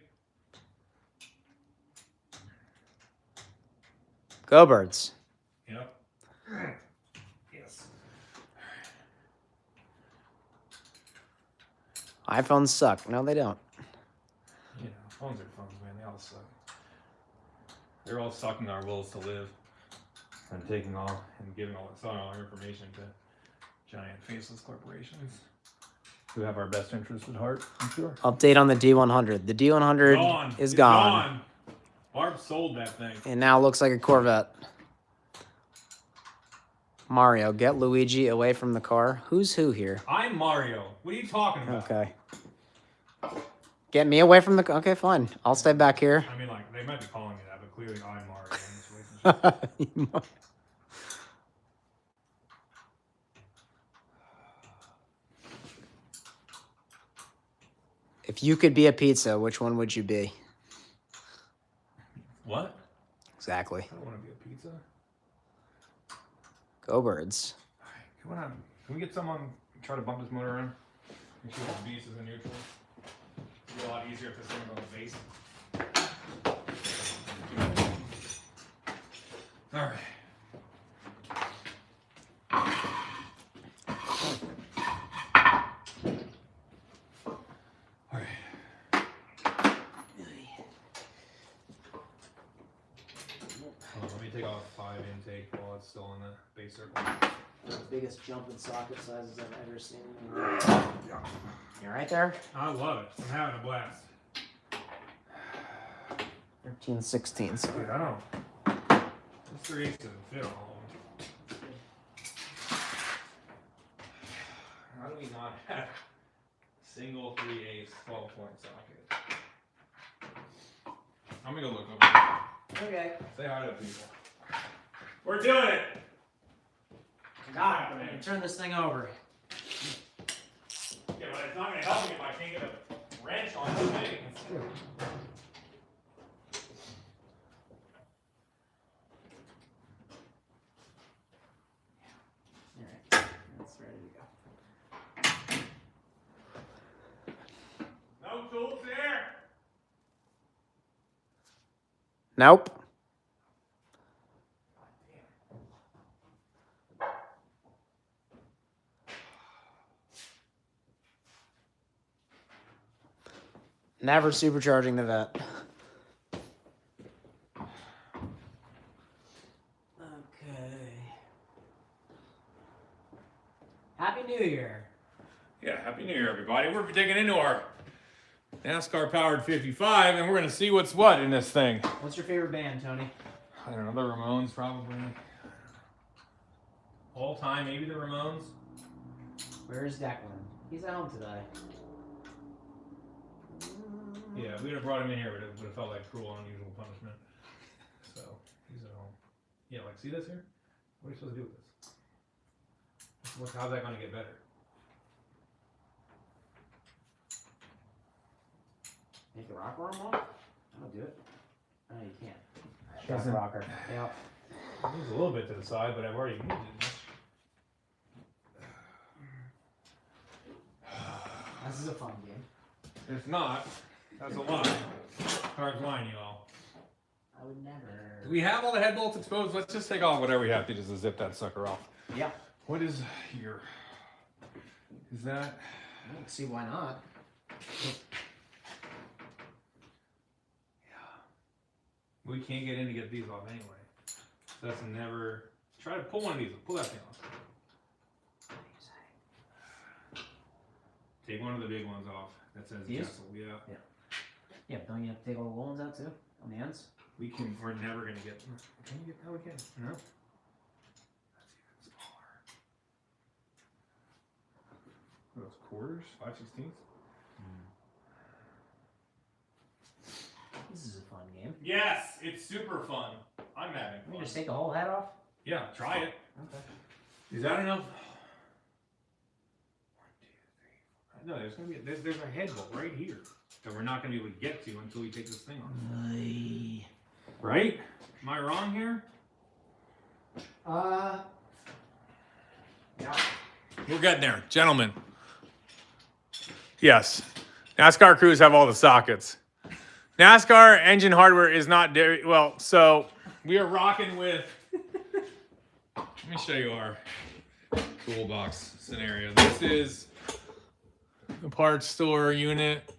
Go Birds. Yep. Yes. iPhones suck. No, they don't. You know, phones are phones, man. They all suck. They're all sucking our wills to live and taking all and giving selling all our information to giant faceless corporations who have our best interest at heart, I'm sure. Update on the D100. The D100 Gone. is It's gone. Barb sold that thing. And now looks like a Corvette. Mario, get Luigi away from the car. Who's who here? I'm Mario. What are you talking about? Okay. Get me away from the car. Okay, fine. I'll stay back here. I mean, like, they might be calling me that, but clearly I'm Mario in this relationship. If you could be a pizza, which one would you be? What? Exactly. I don't want to be a pizza. Go Birds. Can we get someone try to bump this motor around? Make sure the beast is in neutral. It'd be a lot easier if this thing was on the base. All right. All right. Let me take off 5 intake while it's still in the base circle. The biggest jump in socket sizes I've ever seen. You right there? I love it. I'm having a blast. 13 16. Dude, I don't. This 3/8 doesn't fit on all of them. How do we not have a single 3/8 12-point socket? I'm gonna go look over there. Okay. Say hi to people. We're doing it! God, I'm gonna turn this thing over. Yeah, but it's not gonna help me if I can't get a wrench on this thing. Alright, that's ready to go. No tools there! Nope. Never supercharging the vet. Okay. Happy New Year. Yeah, Happy New Year, everybody. We're digging into our NASCAR powered 55, and we're gonna see what's what in this thing. What's your favorite band, Tony? I don't know, the Ramones probably. All time, maybe the Ramones. Where's Declan? He's at home today. Yeah, we would have brought him in here, but it would have felt like cruel, unusual punishment. So, he's at home. Yeah, like, see this here? What are you supposed to do with this? How's that going to get better? Make the rocker arm off? I'll do it. No, you can't. Shock Doesn't- rocker. Yep. Moves a little bit to the side, but I've already moved it. This is a fun game. It's not. That's a lie. Hard line, y'all. I would never. Do we have all the head bolts exposed? Let's just take off whatever we have to just to zip that sucker off. Yeah. What is here? Is that? I don't see why not. We can't get in to get these off anyway. So that's never. Try to pull one of these. Pull that thing off. Take one of the big ones off. That says These? Jessel. Yeah. Yeah, but don't you have to take all the little ones out too? On the ends? We can. We're never gonna get. Can you get? No, we can. No. That's even smaller. What are those quarters? 5/16. This is a fun game. Yes, it's super fun. I'm having Can we fun. just take the whole head off? Yeah, try it. Okay. Is that enough? 1, 2, 3, 4. No, there's gonna be there's a head bolt right here that we're not gonna be able to get to until we take this thing off. Right? Am I wrong here? Yeah. We're getting there, gentlemen. Yes, NASCAR crews have all the sockets. NASCAR engine hardware is not very well. So we are rocking with. Let me show you our toolbox scenario. This is the parts store unit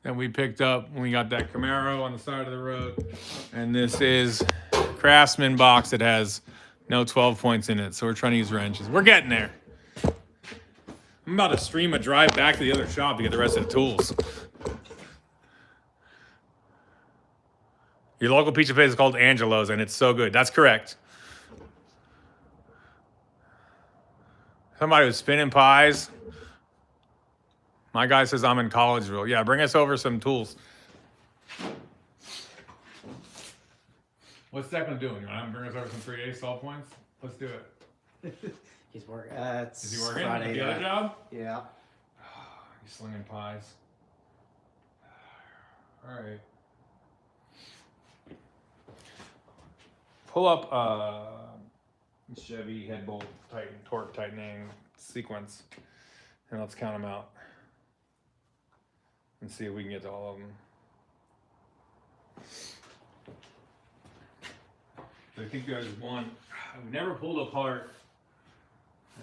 that we picked up when we got that Camaro on the side of the road, and this is Craftsman box that has no 12 points in it. So we're trying to use wrenches. We're getting there. I'm about to stream a drive back to the other shop to get the rest of the tools. Your local pizza place is called Angelo's, and it's so good. That's correct. Somebody was spinning pies. My guy says I'm in Collegeville. Yeah, bring us over some tools. What's Declan doing? You want to bring us over some 3A salt points? Let's do it. He's working. Is he working? Friday, The other job? Yeah. He's slinging pies. All right. Pull up Chevy head bolt torque tightening sequence, and let's count them out and see if we can get to all of them. So I think there's one. I've never pulled apart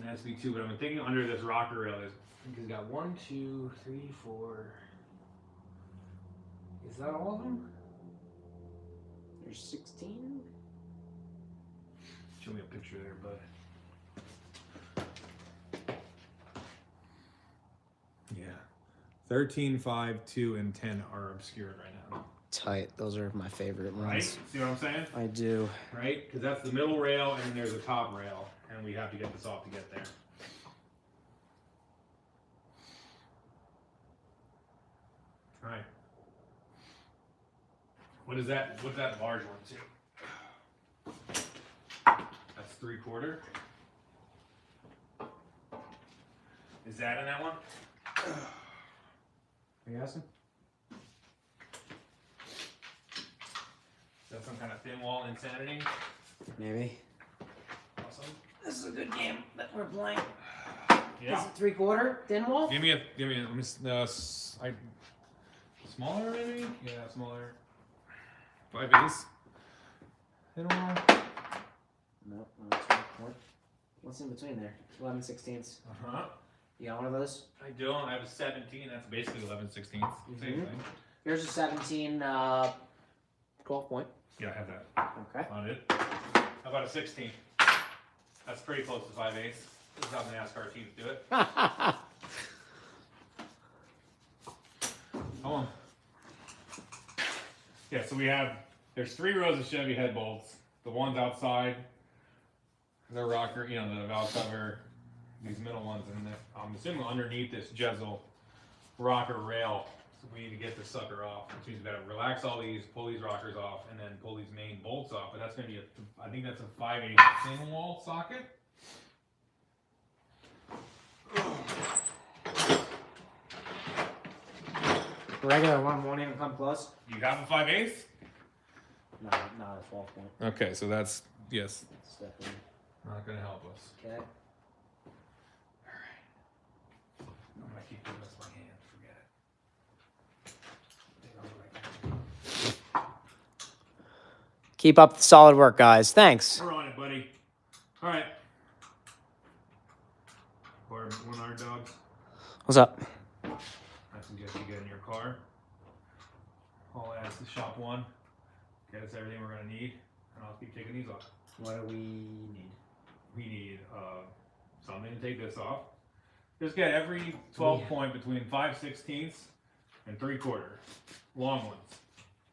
an SB2, but I've been thinking under this rocker rail. I think he's got 1, 2, 3, 4. Is that all of them? There's 16. Show me a picture there, bud. Yeah. 13, 5, 2, and 10 are obscured right now. Tight. Those are my favorite ones. Right? See what I'm saying? I do. Right? Because that's the middle rail, and then there's a top rail, and we have to get this off to get there. All right. What is that? What's that large one too? That's 3/4. Is that in that one? Are you asking? Is that some kind of thin wall insanity? Maybe. Awesome. This is a good game that we're playing. Yeah. Is it 3/4 thin wall? Give me a. Let me. Smaller maybe? Yeah, smaller. 5/8. Thin wall. No, that's 3/4. What's in between there? 11/16. Uh-huh. You got one of those? I don't. I have a 17. That's basically 11/16. Same thing. Here's a 17, 12 point. Yeah, I have that Okay. on it. How about a 16? That's pretty close to 5/8. This is how the NASCAR teams do it. Hold on. Yeah, so there's 3 rows of Chevy head bolts. The ones outside, the rocker, the valve cover, these middle ones, and I'm assuming underneath this Jessel rocker rail. So we need to get this sucker off, which means we gotta relax all these, pull these rockers off, and then pull these main bolts off. But that's gonna be I think that's a 5/8 thin wall socket. Regular one won't even come close. You have a 5/8? No, not a 12 point. Okay, so that's, yes, It's definitely. not going to help us. Okay. I'm going to keep doing this with my hand. Forget it. Keep up the solid work, guys. Thanks. We're on it, buddy. All right. Barb, one-armed dogs. What's up? I suggest you get in your car. Haul ass to shop one. Get us everything we're going to need. And I'll keep taking these off. What do we need? We need something to take this off. Just get every 12 point between 5/16 and 3/4. Long ones.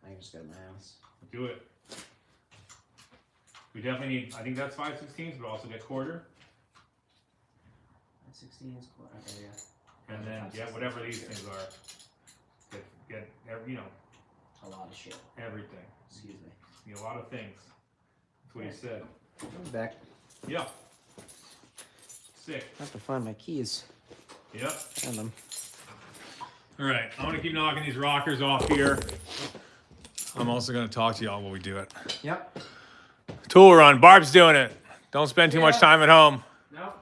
I can just go to my house. Do it. We definitely need, I think that's 5/16, but also get quarter. 16 is cool. Okay, yeah. And then, yeah, whatever these things are. Get every, A lot of shit. everything. Excuse me. Need a lot of things. That's what he said. I'm back. Yeah. Sick. I have to find my keys. Yep. Found them. All right. I'm going to keep knocking these rockers off here. I'm also going to talk to y'all while we do it. Yep. Tool run. Barb's doing it. Don't spend too much time at home. No.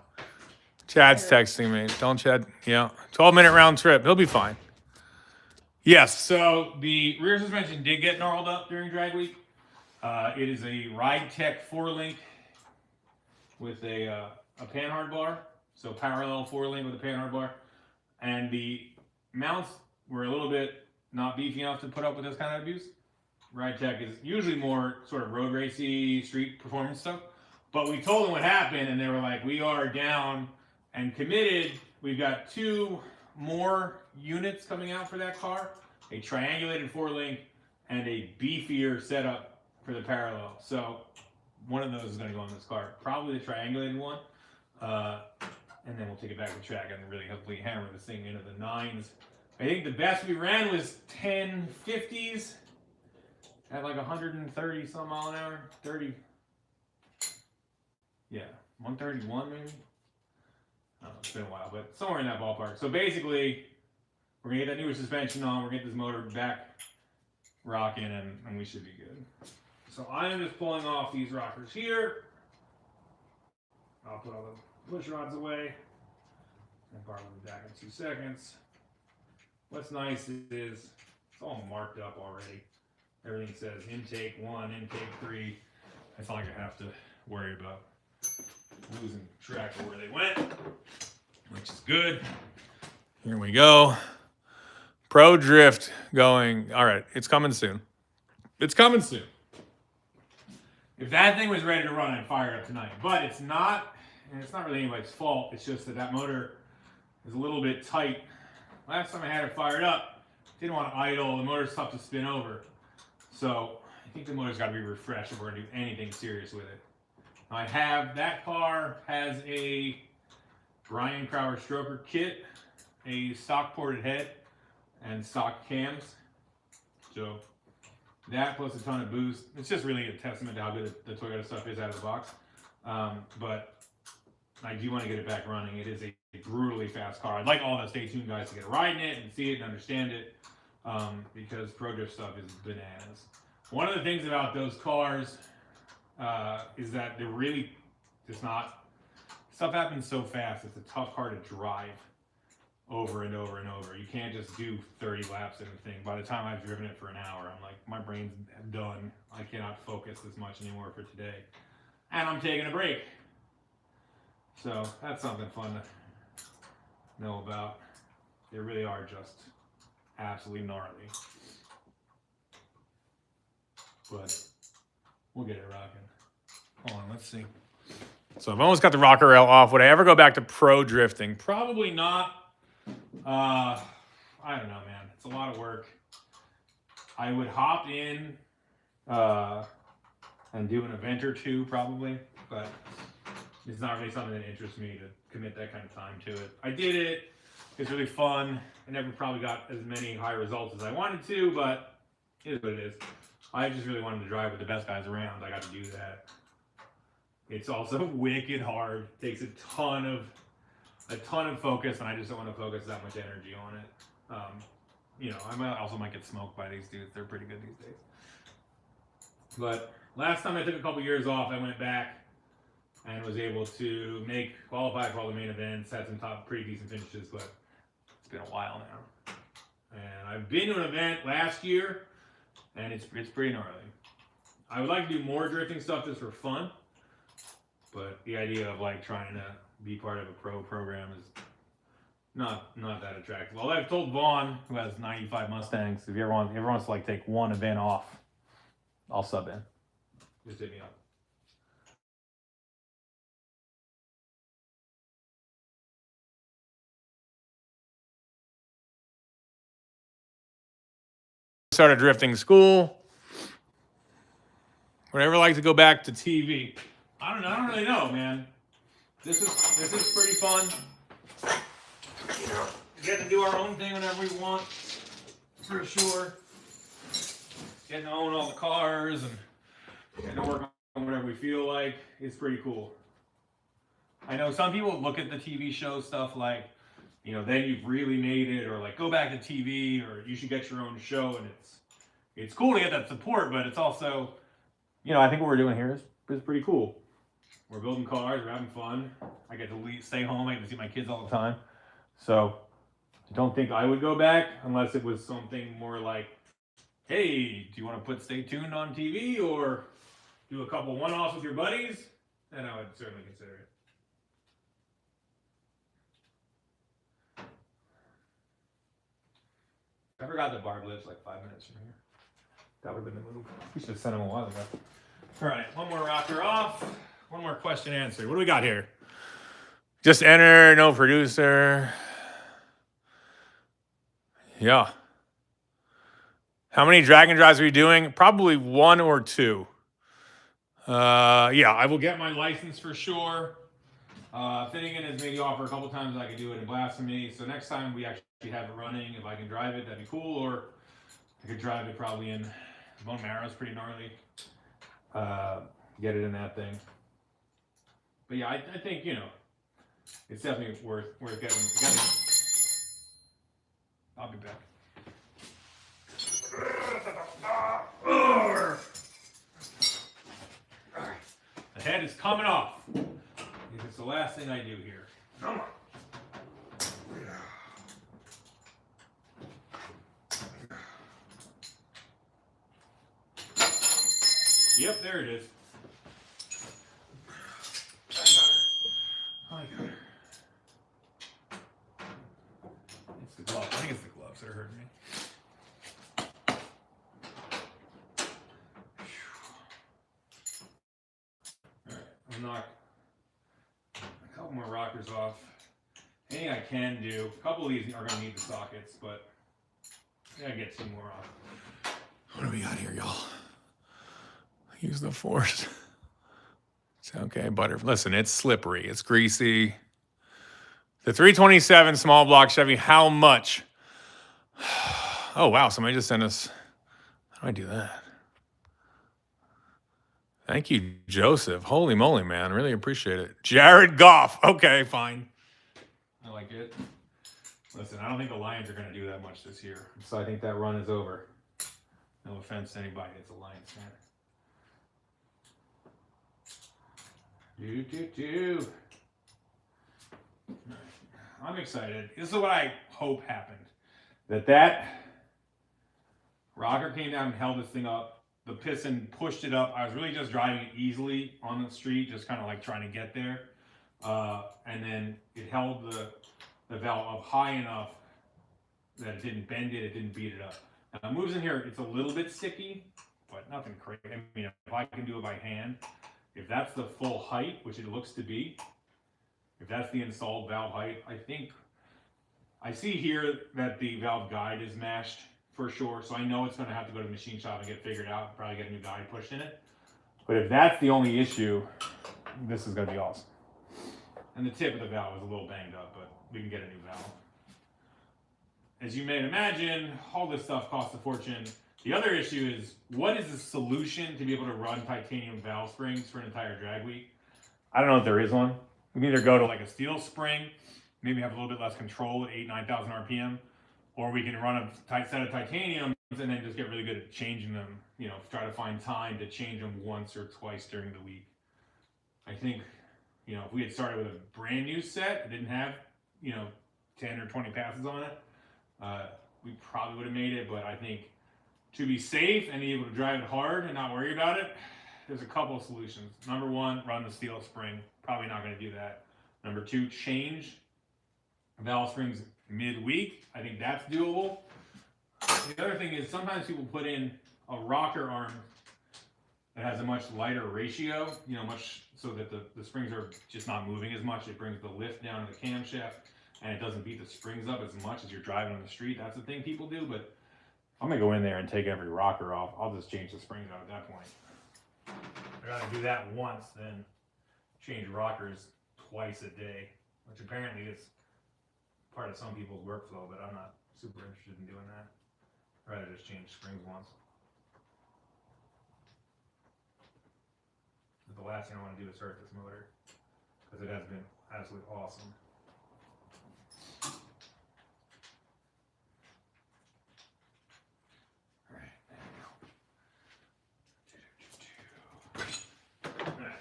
Chad's texting me. Don't Chad. Yeah. 12-minute round trip. He'll be fine. Yes. So the rear suspension did get gnarled up during drag week. It is a Ride Tech 4-link with a panhard bar. So parallel 4-link with a panhard bar. And the mounts were a little bit not beefy enough to put up with this kind of abuse. Ride Tech is usually more sort of road racy, street performance stuff. But we told them what happened, and they were like, we are down and committed. We've got 2 more units coming out for that car, a triangulated 4-link and a beefier setup for the parallel. So one of those is going to go on this car, probably the triangulated one. And then we'll take it back to track and really hopefully hammer this thing into the 9s. I think the best we ran was 1050s at like 130 some mile an hour, 30. Yeah, 131 maybe. I don't know, it's been a while, but somewhere in that ballpark. So basically, we're gonna get that newer suspension on, we're gonna get this motor back rocking, and we should be good. So I'm just pulling off these rockers here. I'll put all the push rods away. And Bart will be back in 2 seconds. What's nice is it's all marked up already. Everything says intake 1, intake 3. It's not like I have to worry about losing track of where they went, which is good. Here we go. Pro drift going. All right, it's coming soon. It's coming soon. If that thing was ready to run, I'd fire it up tonight. But it's not, and it's not really anybody's fault. It's just that motor is a little bit tight. Last time I had it fired up, didn't want to idle. The motor's tough to spin over. So I think the motor's got to be refreshed if we're going to do anything serious with it. I have, that car has a Brian Crowder stroker kit, a stock ported head, and stock cams. So that plus a ton of boost. It's just really a testament to how good the Toyota stuff is out of the box. But I do want to get it back running. It is a brutally fast car. I'd like all the Stay Tuned guys to get a ride in it and see it and understand it, because pro drift stuff is bananas. One of the things about those cars is that they're really just not, stuff happens so fast. It's a tough car to drive over and over and over. You can't just do 30 laps in a thing. By the time I've driven it for an hour, I'm like, my brain's done. I cannot focus this much anymore for today. And I'm taking a break. So that's something fun to know about. They really are just absolutely gnarly. But we'll get it rocking. Hold on, let's see. So I've almost got the rocker rail off. Would I ever go back to pro drifting? Probably not. I don't know, man. It's a lot of work. I would hop in and do an event or 2 probably, but it's not really something that interests me to commit that kind of time to it. I did it. It's really fun. I never probably got as many high results as I wanted to, but it is what it is. I just really wanted to drive with the best guys around. I got to do that. It's also wicked hard. It takes a ton of focus, and I just don't want to focus that much energy on it. you know, also might get smoked by these dudes. They're pretty good these days. But last time I took a couple years off, I went back and was able to qualify for all the main events, had some pretty decent finishes, but it's been a while now. And I've been to an event last year, and it's pretty gnarly. I would like to do more drifting stuff just for fun, but the idea of like trying to be part of a pro program is not that attractive. Well, I've told Vaughn, who has 95 Mustangs, if you ever wants to like take one event off, I'll sub in. Just hit me up. Started drifting school. Would I ever like to go back to TV? I don't really know, man. This is pretty fun. You know, getting to do our own thing whenever we want, for sure. Getting to own all the cars and getting to work on whatever we feel like is pretty cool. I know some people look at the TV show stuff like, you know, then you've really made it, or like go back to TV, or you should get your own show, and it's cool to get that support, but it's also, you know, I think what we're doing here is pretty cool. We're building cars, we're having fun. I get to stay home, I get to see my kids all the time. So I don't think I would go back unless it was something more like, hey, do you want to Stay Tuned on TV or do a couple one-offs with your buddies? Then I would certainly consider it. I forgot that Barb lives like 5 minutes from here. That would have been the move. We should have sent him a while ago. All right, one more rocker off. One more question answered. What do we got here? Just enter, no producer. Yeah. How many drag and drives are you doing? Probably 1 or 2. Yeah, I will get my license for sure. Finnegan has made the offer a couple times I could do it in Blasphemy. So next time we actually have it running, if I can drive it, that'd be cool. Or I could drive it probably in Bone Marrow's pretty gnarly. Get it in that thing. But yeah, I think, you know, it's definitely worth getting. I'll be back. The head is coming off. It's the last thing I do here. Come on. Yep, there it is. I got her. It's the gloves. I think it's the gloves that are hurting me. Alright, I'll knock a couple more rockers off. Anything I can do. A couple of these are going to need the sockets, but I gotta get 2 more off. What do we got here, y'all? Use the force. It's okay, butter. Listen, it's slippery. It's greasy. The 327 small block Chevy, how much? Oh, wow. Somebody just sent us. How do I do that? Thank you, Joseph. Holy moly, man. Really appreciate it. Jared Goff. Okay, fine. I like it. Listen, I don't think the Lions are going to do that much this year. So I think that run is over. No offense to anybody that's a Lions fan. I'm excited. This is what I hope happened. That rocker came down and held this thing up. The piston pushed it up. I was really just driving it easily on the street, just kind of like trying to get there. And then it held the valve up high enough that it didn't bend it, it didn't beat it up. Now, it moves in here, it's a little bit sticky, but nothing crazy. I mean, if I can do it by hand, if that's the full height, which it looks to be, if that's the installed valve height, I think, I see here that the valve guide is mashed for sure, so I know it's going to have to go to the machine shop and get figured out, probably get a new guide pushed in it. But if that's the only issue, this is going to be awesome. And the tip of the valve is a little banged up, but we can get a new valve. As you may imagine, all this stuff costs a fortune. The other issue is, what is the solution to be able to run titanium valve springs for an entire drag week? I don't know if there is one. We can either go to like a steel spring, maybe have a little bit less control at 8,000 to 9,000 RPM, or we can run a tight set of titaniums and then just get really good at changing them. You know, try to find time to change them once or twice during the week. I think, you know, if we had started with a brand new set, it didn't have, you know, 10 or 20 passes on it, we probably would have made it. But I think to be safe and be able to drive it hard and not worry about it, there's a couple of solutions. Number one, run the steel spring. Probably not going to do that. Number two, change valve springs midweek. I think that's doable. The other thing is sometimes people put in a rocker arm that has a much lighter ratio, you know, much so that the springs are just not moving as much. It brings the lift down to the camshaft and it doesn't beat the springs up as much as you're driving on the street. That's the thing people do, but I'm gonna go in there and take every rocker off. I'll just change the springs out at that point. I gotta do that once, then change rockers twice a day, which apparently is part of some people's workflow, but I'm not super interested in doing that. I'd rather just change springs once. But the last thing I want to do is hurt this motor, because it has been absolutely awesome.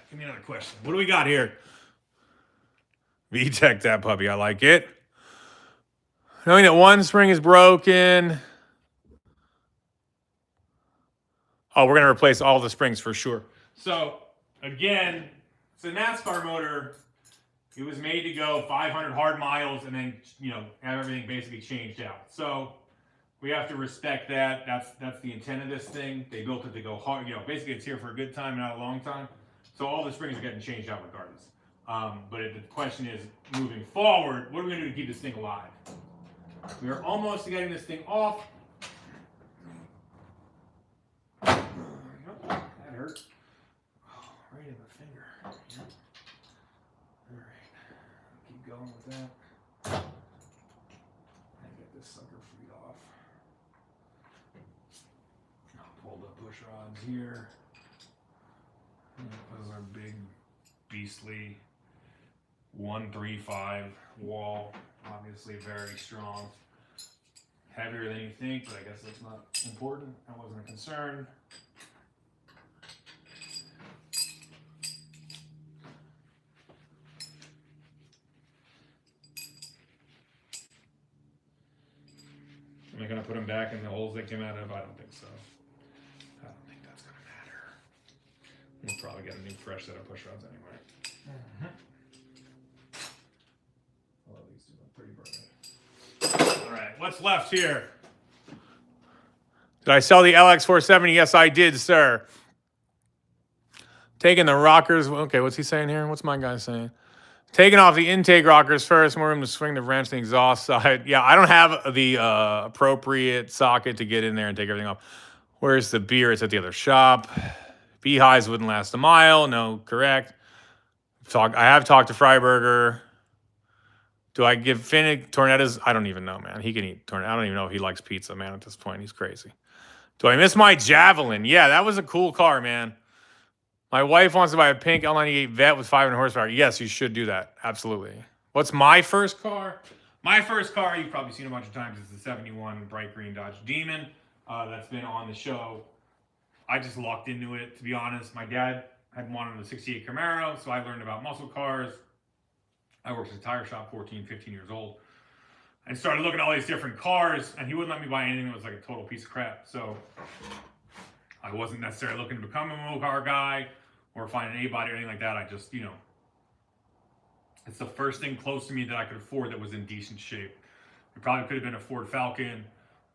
Give me another question. What do we got here? VTech that puppy. I like it. Knowing that one spring is broken. Oh, we're going to replace all the springs for sure. So, again, it's a NASCAR motor. It was made to go 500 hard miles and then, you know, have everything basically changed out. So, we have to respect that. That's the intent of this thing. They built it to go hard. You know, basically it's here for a good time, not a long time. So all the springs are getting changed out regardless. But the question is, moving forward, what are we going to do to keep this thing alive? We are almost getting this thing off. That hurt. Oh, right in the finger. Yeah. All right. Keep going with that. And get this sucker freed off. I'll pull the push rods here. Those are big, beastly 135 wall. Obviously very strong. Heavier than you think, but I guess that's not important. That wasn't a concern. Am I going to put them back in the holes they came out of? I don't think so. I don't think that's going to matter. We'll probably get a new fresh set of push rods anyway. Well, these two look pretty bright. All right, what's left here? Did I sell the LX470? Yes, I did, sir. Taking the rockers. Okay, what's he saying here? What's my guy saying? Taking off the intake rockers first, more room to swing the wrench, the exhaust side. Yeah, I don't have the appropriate socket to get in there and take everything off. Where's the beer? It's at the other shop. Beehives wouldn't last a mile. No, correct. I have talked to Freiberger. Do I give Finnick Tornettas? I don't even know, man. He can eat Tornetta. I don't even know if he likes pizza, man, at this point. He's crazy. Do I miss my Javelin? Yeah, that was a cool car, man. My wife wants to buy a pink L98 Vet with 500 horsepower. Yes, you should do that. Absolutely. What's my first car? My first car, you've probably seen a bunch of times, is the 71 bright green Dodge Demon. That's been on the show. I just lucked into it, to be honest. My dad had wanted a 68 Camaro, so I learned about muscle cars. I worked at a tire shop, 14, 15 years old, and started looking at all these different cars, and he wouldn't let me buy anything that was like a total piece of crap. So I wasn't necessarily looking to become a muscle car guy or find an A-body or anything like that. I just, you know, it's the first thing close to me that I could afford that was in decent shape. It probably could have been a Ford Falcon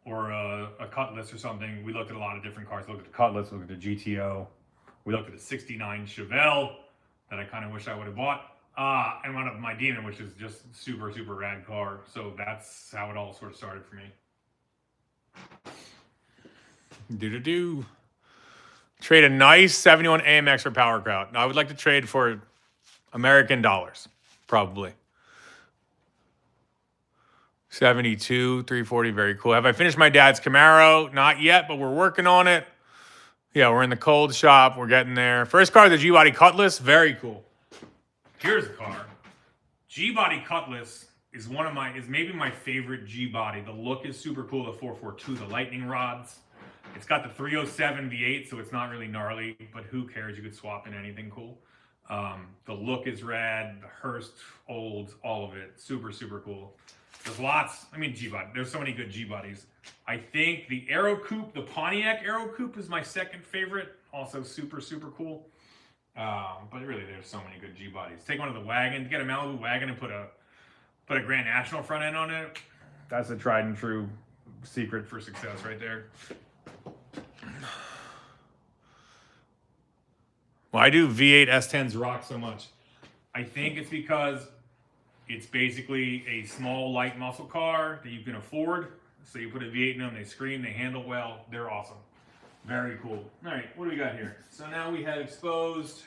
or a Cutlass or something. We looked at a lot of different cars. We looked at the Cutlass, we looked at the GTO. We looked at the 69 Chevelle that I kind of wish I would have bought. And one of my Demon, which is just super, super rad car. So that's how it all sort of started for me. Do-do-do. Trade a nice 71 AMX for Power Crowd. Now, I would like to trade for American dollars, probably. 72, 340, very cool. Have I finished my dad's Camaro? Not yet, but we're working on it. Yeah, we're in the cold shop. We're getting there. First car, the G-Body Cutlass, very cool. Here's the car. G-Body Cutlass is maybe my favorite G body. The look is super cool. The 442, the lightning rods. It's got the 307 V8, so it's not really gnarly, but who cares? You could swap in anything cool. The look is rad. The Hurst, Olds, all of it, super cool. There's lots. I mean, G body. There's so many good G bodies. I think the Aero Coupe, the Pontiac Aero Coupe, is my second favorite. Also super cool. But really, there's so many good G bodies. Take one of the wagons, get a Malibu wagon, and put a Grand National front end on it. That's a tried and true secret for success right there. Why do V8 S10s rock so much? I think it's because it's basically a small, light muscle car that you can afford. So you put a V8 in them, they scream, they handle well, they're awesome. Very cool. All right, what do we got here? So now we have exposed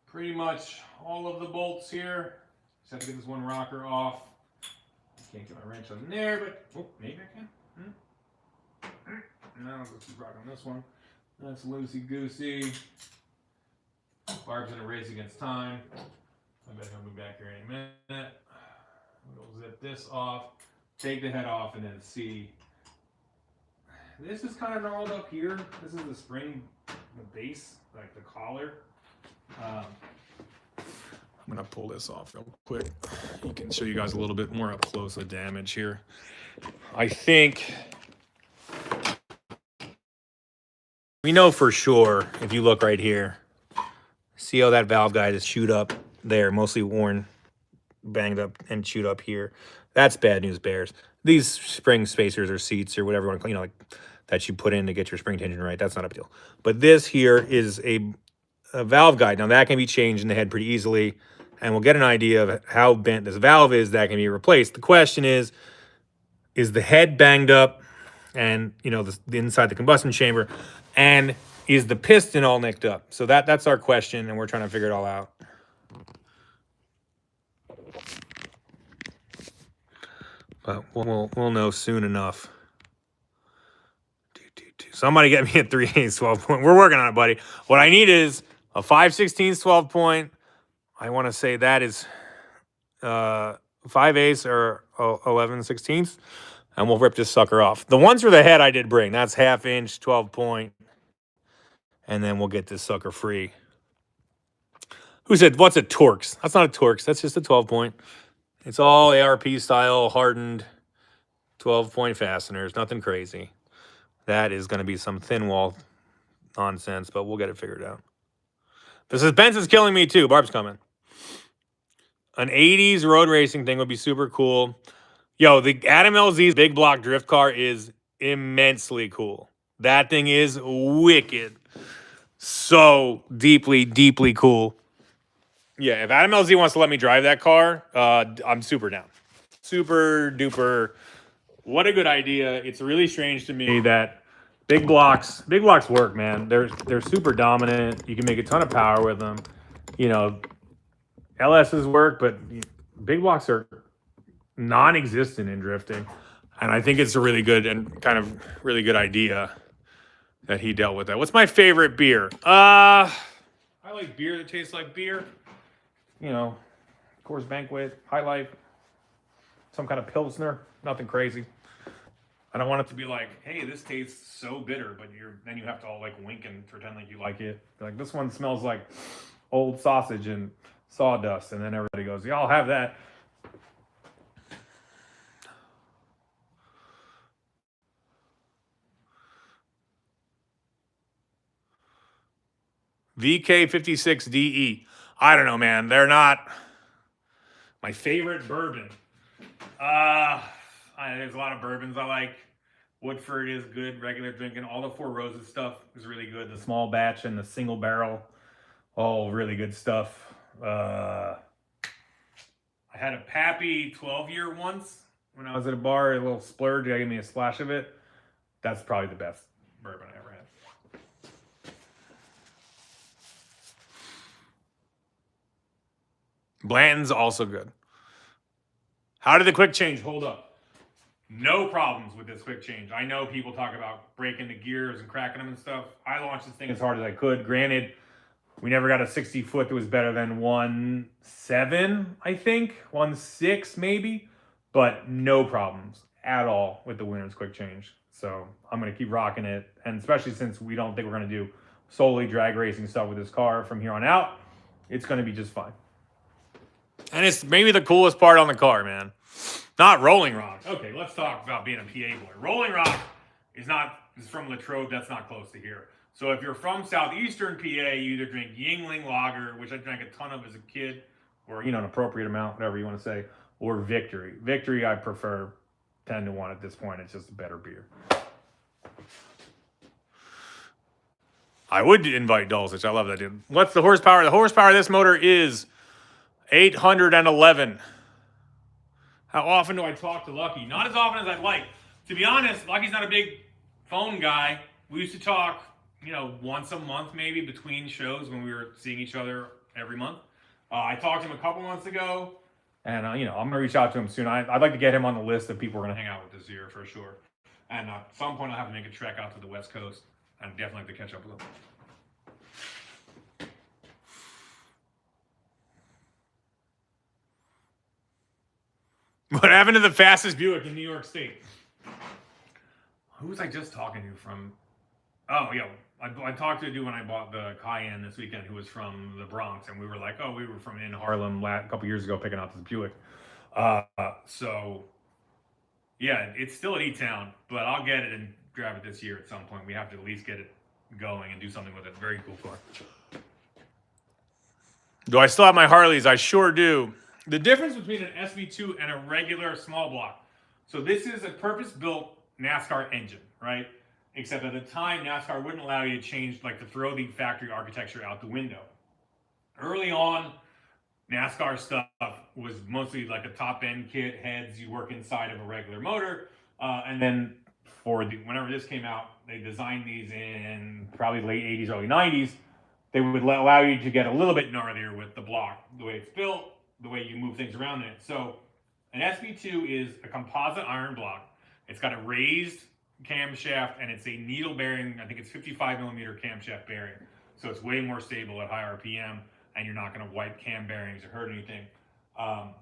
pretty much all of the bolts here. Just have to get this one rocker off. I can't get my wrench on there, but oh, maybe I can. No, I'll just keep rocking this one. That's loosey-goosey. Barb's in a race against time. I bet he'll be back here any minute. We'll zip this off, take the head off, and then see. This is kind of gnarled up here. This is the spring, the base, like the collar. I'm going to pull this off real quick. You can show you guys a little bit more up close the damage here. I think we know for sure, if you look right here, see how that valve guide is chewed up there, mostly worn, banged up and chewed up here. That's bad news bears. These spring spacers or seats or whatever you want to, like that you put in to get your spring tension right, that's not a big deal. But this here is a valve guide. Now that can be changed in the head pretty easily, and we'll get an idea of how bent this valve is that can be replaced. The question is the head banged up and, the inside the combustion chamber, and is the piston all nicked up? So that's our question, and we're trying to figure it all out. But we'll know soon enough. Somebody get me a 3/8 12 point. We're working on it, buddy. What I need is a 5/16 12 point. I want to say that is 5/8 or 11/16, and we'll rip this sucker off. The ones for the head I did bring. That's 1/2 inch 12 point, and then we'll get this sucker free. Who said, what's a Torx? That's not a Torx. That's just a 12 point. It's all ARP style, hardened 12 point fasteners. Nothing crazy. That is going to be some thin wall nonsense, but we'll get it figured out. The suspense is killing me too. Barb's coming. An 80s road racing thing would be super cool. Yo, the Adam LZ's big block drift car is immensely cool. That thing is wicked. So deeply cool. Yeah, if Adam LZ wants to let me drive that car, I'm super down. Super duper. What a good idea. It's really strange to me that big blocks work, man. They're super dominant. You can make a ton of power with them. LS's work, but big blocks are non-existent in drifting. And I think it's a really good and kind of really good idea that he dealt with that. What's my favorite beer? I like beer that tastes like beer. Coors Banquet, High Life, some kind of Pilsner, nothing crazy. I don't want it to be like, hey, this tastes so bitter, but then you have to all like wink and pretend like you like it. Like, this one smells like old sausage and sawdust, and then everybody goes, yeah, I'll have that. VK56DE. I don't know, man. They're not my favorite bourbon. There's a lot of bourbons I like. Woodford is good, regular drinking. All the Four Roses stuff is really good. The small batch and the single barrel, all really good stuff. I had a Pappy 12-year once when I was at a bar, a little splurge. I gave me a splash of it. That's probably the best bourbon I ever had. Blanton's also good. How did the quick change hold up? No problems with this quick change. I know people talk about breaking the gears and cracking them and stuff. I launched this thing as hard as I could. Granted, We never got a 60 foot that was better than 1.7, I think, 1.6 maybe, but no problems at all with the Williams quick change. So I'm going to keep rocking it, and especially since we don't think we're going to do solely drag racing stuff with this car from here on out, it's going to be just fine. And it's maybe the coolest part on the car, man. Not Rolling Rock. Okay, let's talk about being a PA boy. Rolling Rock is from Latrobe. That's not close to here. So if you're from southeastern PA, you either drink Yingling Lager, which I drank a ton of as a kid, or an appropriate amount, whatever you want to say, or Victory. Victory I prefer 10-1 at this point. It's just a better beer. I would invite Dulcich. I love that dude. What's the horsepower? The horsepower of this motor is 811. How often do I talk to Lucky? Not as often as I'd like. To be honest, Lucky's not a big phone guy. We used to talk, once a month maybe between shows when we were seeing each other every month. I talked to him a couple months ago, and I'm going to reach out to him soon. I'd like to get him on the list of people we're going to hang out with this year for sure. And at some point I'll have to make a trek out to the West Coast. I'd definitely like to catch up with him. What happened to the fastest Buick in New York State? Who was I just talking to from? Oh, yeah. I talked to a dude when I bought the Cayenne this weekend who was from the Bronx, and we were like, we were from in Harlem a couple years ago picking out this Buick. So, yeah, it's still at E-Town, but I'll get it and grab it this year at some point. We have to at least get it going and do something with it. Very cool car. Do I still have my Harleys? I sure do. The difference between an SV2 and a regular small block. So this is a purpose-built NASCAR engine, right? Except at the time, NASCAR wouldn't allow you to change, to throw the factory architecture out the window. Early on, NASCAR stuff was mostly like a top-end kit, heads, you work inside of a regular motor. And then whenever this came out, they designed these in probably late 80s, early 90s. They would allow you to get a little bit gnarlier with the block, the way it's built, the way you move things around in it. So an SV2 is a composite iron block. It's got a raised camshaft, and it's a needle bearing, I think it's 55 millimeter camshaft bearing. So it's way more stable at high RPM, and you're not going to wipe cam bearings or hurt anything. And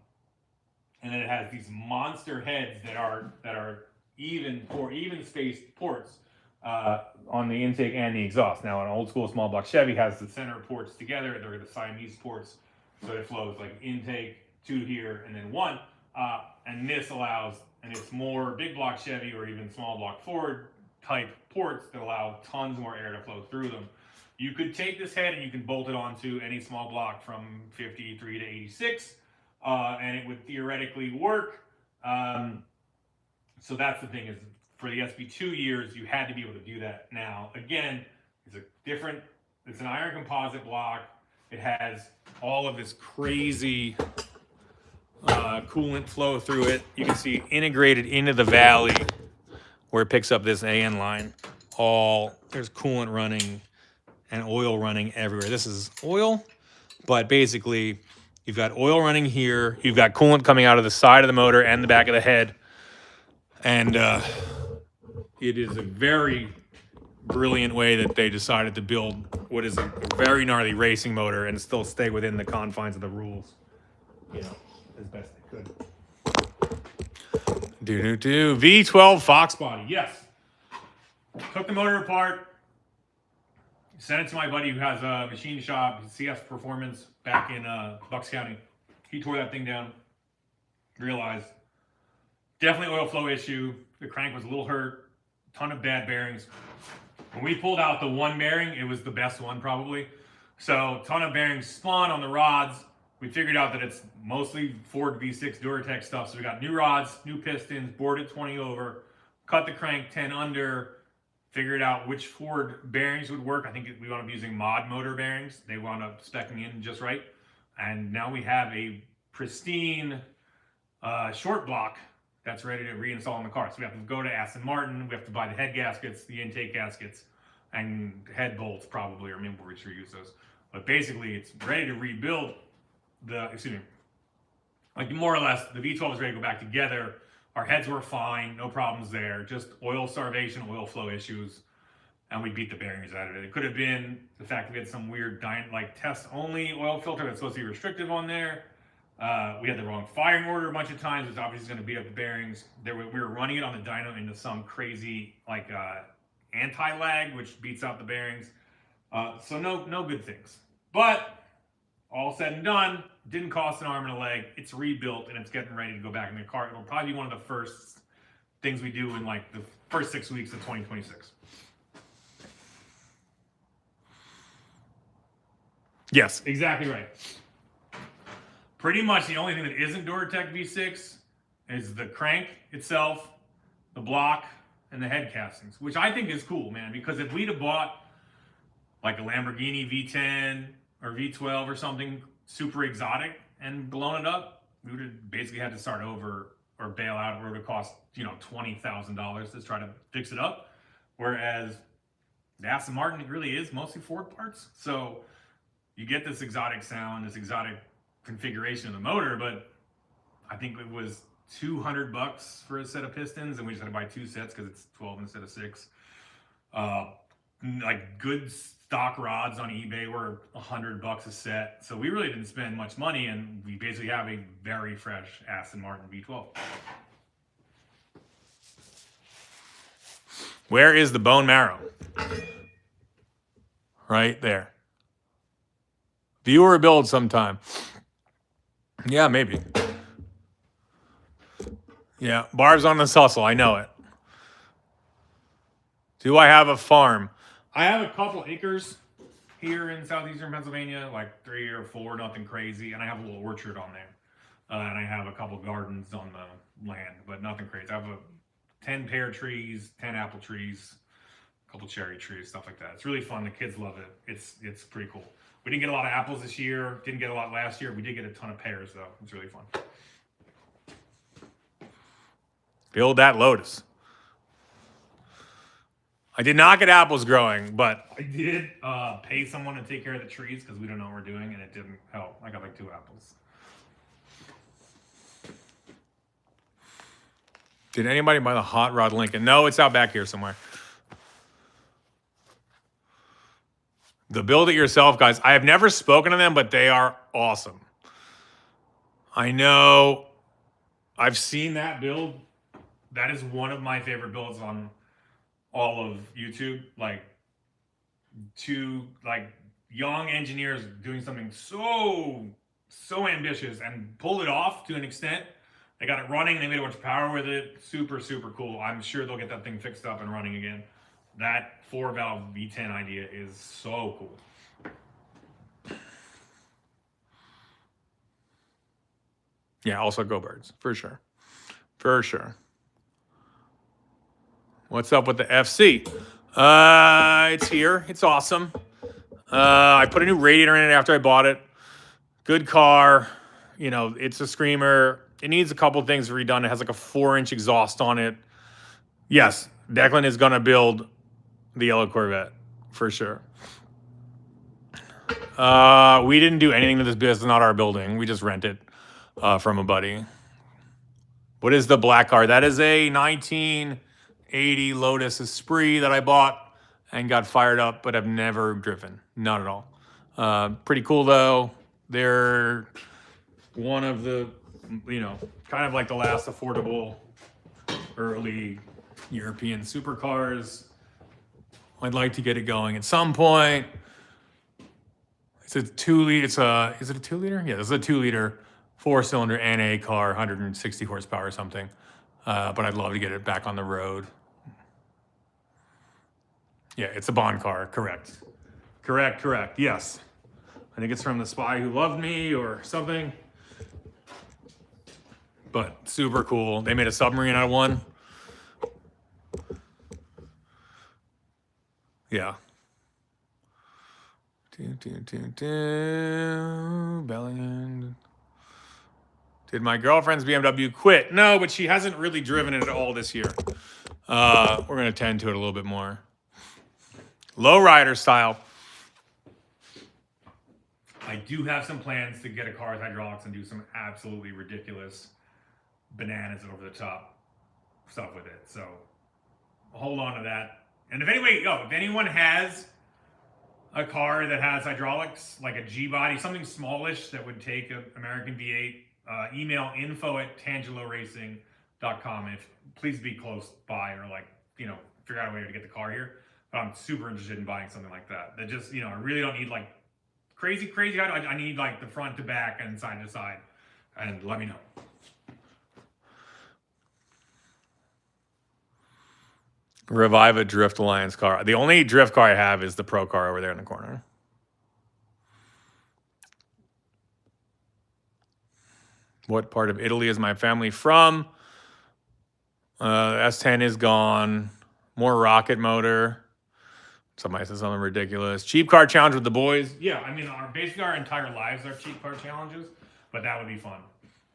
then it has these monster heads that are even spaced ports on the intake and the exhaust. Now, an old school small block Chevy has the center ports together. They're the Siamese ports, so it flows like intake, 2 here, and then 1. And this allows, and it's more big block Chevy or even small block Ford type ports that allow tons more air to flow through them. You could take this head and you can bolt it onto any small block from 53 to 86, and it would theoretically work. So that's the thing, is for the SB2 years, you had to be able to do that. Now, again, it's an iron composite block. It has all of this crazy coolant flow through it. You can see integrated into the valley where it picks up this AN line. There's coolant running and oil running everywhere. This is oil, but basically you've got oil running here. You've got coolant coming out of the side of the motor and the back of the head. And it is a very brilliant way that they decided to build what is a very gnarly racing motor and still stay within the confines of the rules, as best they could. V12 Fox body, yes. Took the motor apart, sent it to my buddy who has a machine shop, CS Performance, back in Bucks County. He tore that thing down, realized definitely oil flow issue. The crank was a little hurt, ton of bad bearings. When we pulled out the one bearing, it was the best one probably. So ton of bearings spun on the rods. We figured out that it's mostly Ford V6 Duratec stuff. So we got new rods, new pistons, boarded 20 over, cut the crank 10 under, figured out which Ford bearings would work. I think we wound up using mod motor bearings. They wound up speccing in just right. And now we have a pristine short block that's ready to reinstall in the car. So we have to go to Aston Martin. We have to buy the head gaskets, the intake gaskets, and head bolts probably, or maybe we should use those. But basically, it's ready to rebuild more or less, the V12 is ready to go back together. Our heads were fine, no problems there. Just oil starvation, oil flow issues. and we beat the bearings out of it. It could have been the fact that we had some weird test-only oil filter that's supposed to be restrictive on there. We had the wrong firing order a bunch of times, which obviously is going to beat up the bearings. We were running it on the dyno into some crazy anti-lag, which beats out the bearings. So no good things. But all said and done, didn't cost an arm and a leg. It's rebuilt and it's getting ready to go back in the car. It'll probably be one of the first things we do in like the first 6 weeks of 2026. Yes, exactly right. Pretty much the only thing that isn't Duratec V6 is the crank itself, the block, and the head castings, which I think is cool, man, because if we'd have bought like a Lamborghini V10 or V12 or something super exotic and blown it up, we would have basically had to start over or bail out, or it would have cost, $20,000 to try to fix it up. Whereas the Aston Martin, it really is mostly Ford parts. So you get this exotic sound, this exotic configuration of the motor, but I think it was $200 for a set of pistons, and we just had to buy 2 sets because it's 12 instead of 6. Like good stock rods on eBay were $100 a set, so we really didn't spend much money, and we basically have a very fresh Aston Martin V12. Where is the bone marrow? Right there. Viewer build sometime. Yeah, maybe. Yeah, Barb's on this hustle. I know it. Do I have a farm? I have a couple acres here in southeastern Pennsylvania, like 3 or 4, nothing crazy. And I have a little orchard on there. And I have a couple gardens on the land, but nothing crazy. I have 10 pear trees, 10 apple trees, a couple cherry trees, stuff like that. It's really fun. The kids love it. It's pretty cool. We didn't get a lot of apples this year. Didn't get a lot last year. We did get a ton of pears, though. It's really fun. Build that Lotus. I did not get apples growing, but I did pay someone to take care of the trees because we don't know what we're doing, and it didn't help. I got like 2 apples. Did anybody buy the Hot Rod Lincoln? No, it's out back here somewhere. The Build It Yourself guys, I have never spoken to them, but they are awesome. I know I've seen that build. That is one of my favorite builds on all of YouTube. Like 2 young engineers doing something so ambitious and pulled it off to an extent. They got it running, they made a bunch of power with it. Super, super cool. I'm sure they'll get that thing fixed up and running again. That 4-valve V10 idea is so cool. Yeah, also Go Birds, for sure. For sure. What's up with the FC? It's here. It's awesome. I put a new radiator in it after I bought it. Good car. It's a screamer. It needs a couple things redone. It has like a 4-inch exhaust on it. Yes, Declan is going to build the yellow Corvette, for sure. We didn't do anything to this business, not our building. We just rent it from a buddy. What is the black car? That is a 1980 Lotus Esprit that I bought and got fired up, but I've never driven. Not at all. Pretty cool, though. They're one of the, kind of like the last affordable early European supercars. I'd like to get it going at some point. It's a 2-liter. Is it a 2-liter? Yeah, it's a 2-liter 4-cylinder NA car, 160 horsepower or something. But I'd love to get it back on the road. Yeah, it's a Bond car. Correct. Yes. I think it's from The Spy Who Loved Me or something. But super cool. They made a submarine out of one. Yeah. Bellingham. Did my girlfriend's BMW quit? No, but she hasn't really driven it at all this year. We're going to tend to it a little bit more. Lowrider style. I do have some plans to get a car with hydraulics and do some absolutely ridiculous bananas over the top stuff with it. So hold on to that. And if anyone has a car that has hydraulics, like a G-body, something smallish that would take an American V8, email info@tangeloracing.com. And please be close by, or figure out a way to get the car here. But I'm super interested in buying something like that. That just, I really don't need like crazy. I need like the front to back and side to side. And let me know. Revive a Drift Alliance car. The only drift car I have is the Pro car over there in the corner. What part of Italy is my family from? S10 is gone. More rocket motor. Somebody said something ridiculous. Cheap car challenge with the boys. Yeah, I mean, basically our entire lives are cheap car challenges, but that would be fun.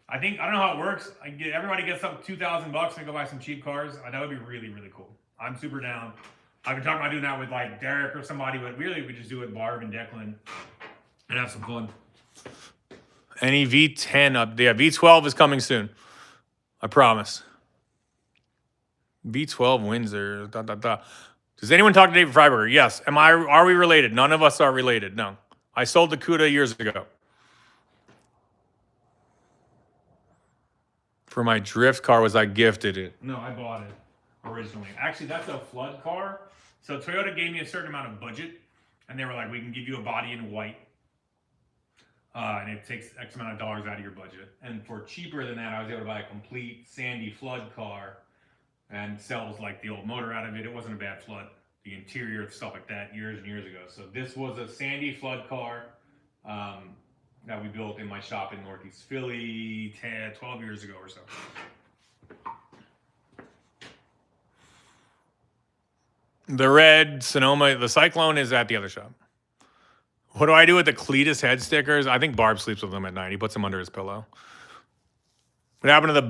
I don't know how it works. Everybody gets up $2,000 and go buy some cheap cars. That would be really, really cool. I'm super down. I've been talking about doing that with like Derek or somebody, but really we just do it with Barb and Declan and have some fun. Any V10 up? Yeah, V12 is coming soon. I promise. V12 Windsor. Does anyone talk to David Freiberger? Yes. Are we related? None of us are related. No. I sold the CUDA years ago. For my drift car, was I gifted it? No, I bought it originally. Actually, that's a flood car. So Toyota gave me a certain amount of budget, and they were like, we can give you a body in white. And it takes X amount of dollars out of your budget. And for cheaper than that, I was able to buy a complete sandy flood car and sells like the old motor out of it. It wasn't a bad flood. The interior, stuff like that, years and years ago. So this was a sandy flood car that we built in my shop in Northeast Philly 12 years ago or so. The red Sonoma, the Cyclone is at the other shop. What do I do with the Cletus head stickers? I think Barb sleeps with them at night. He puts them under his pillow. What happened to the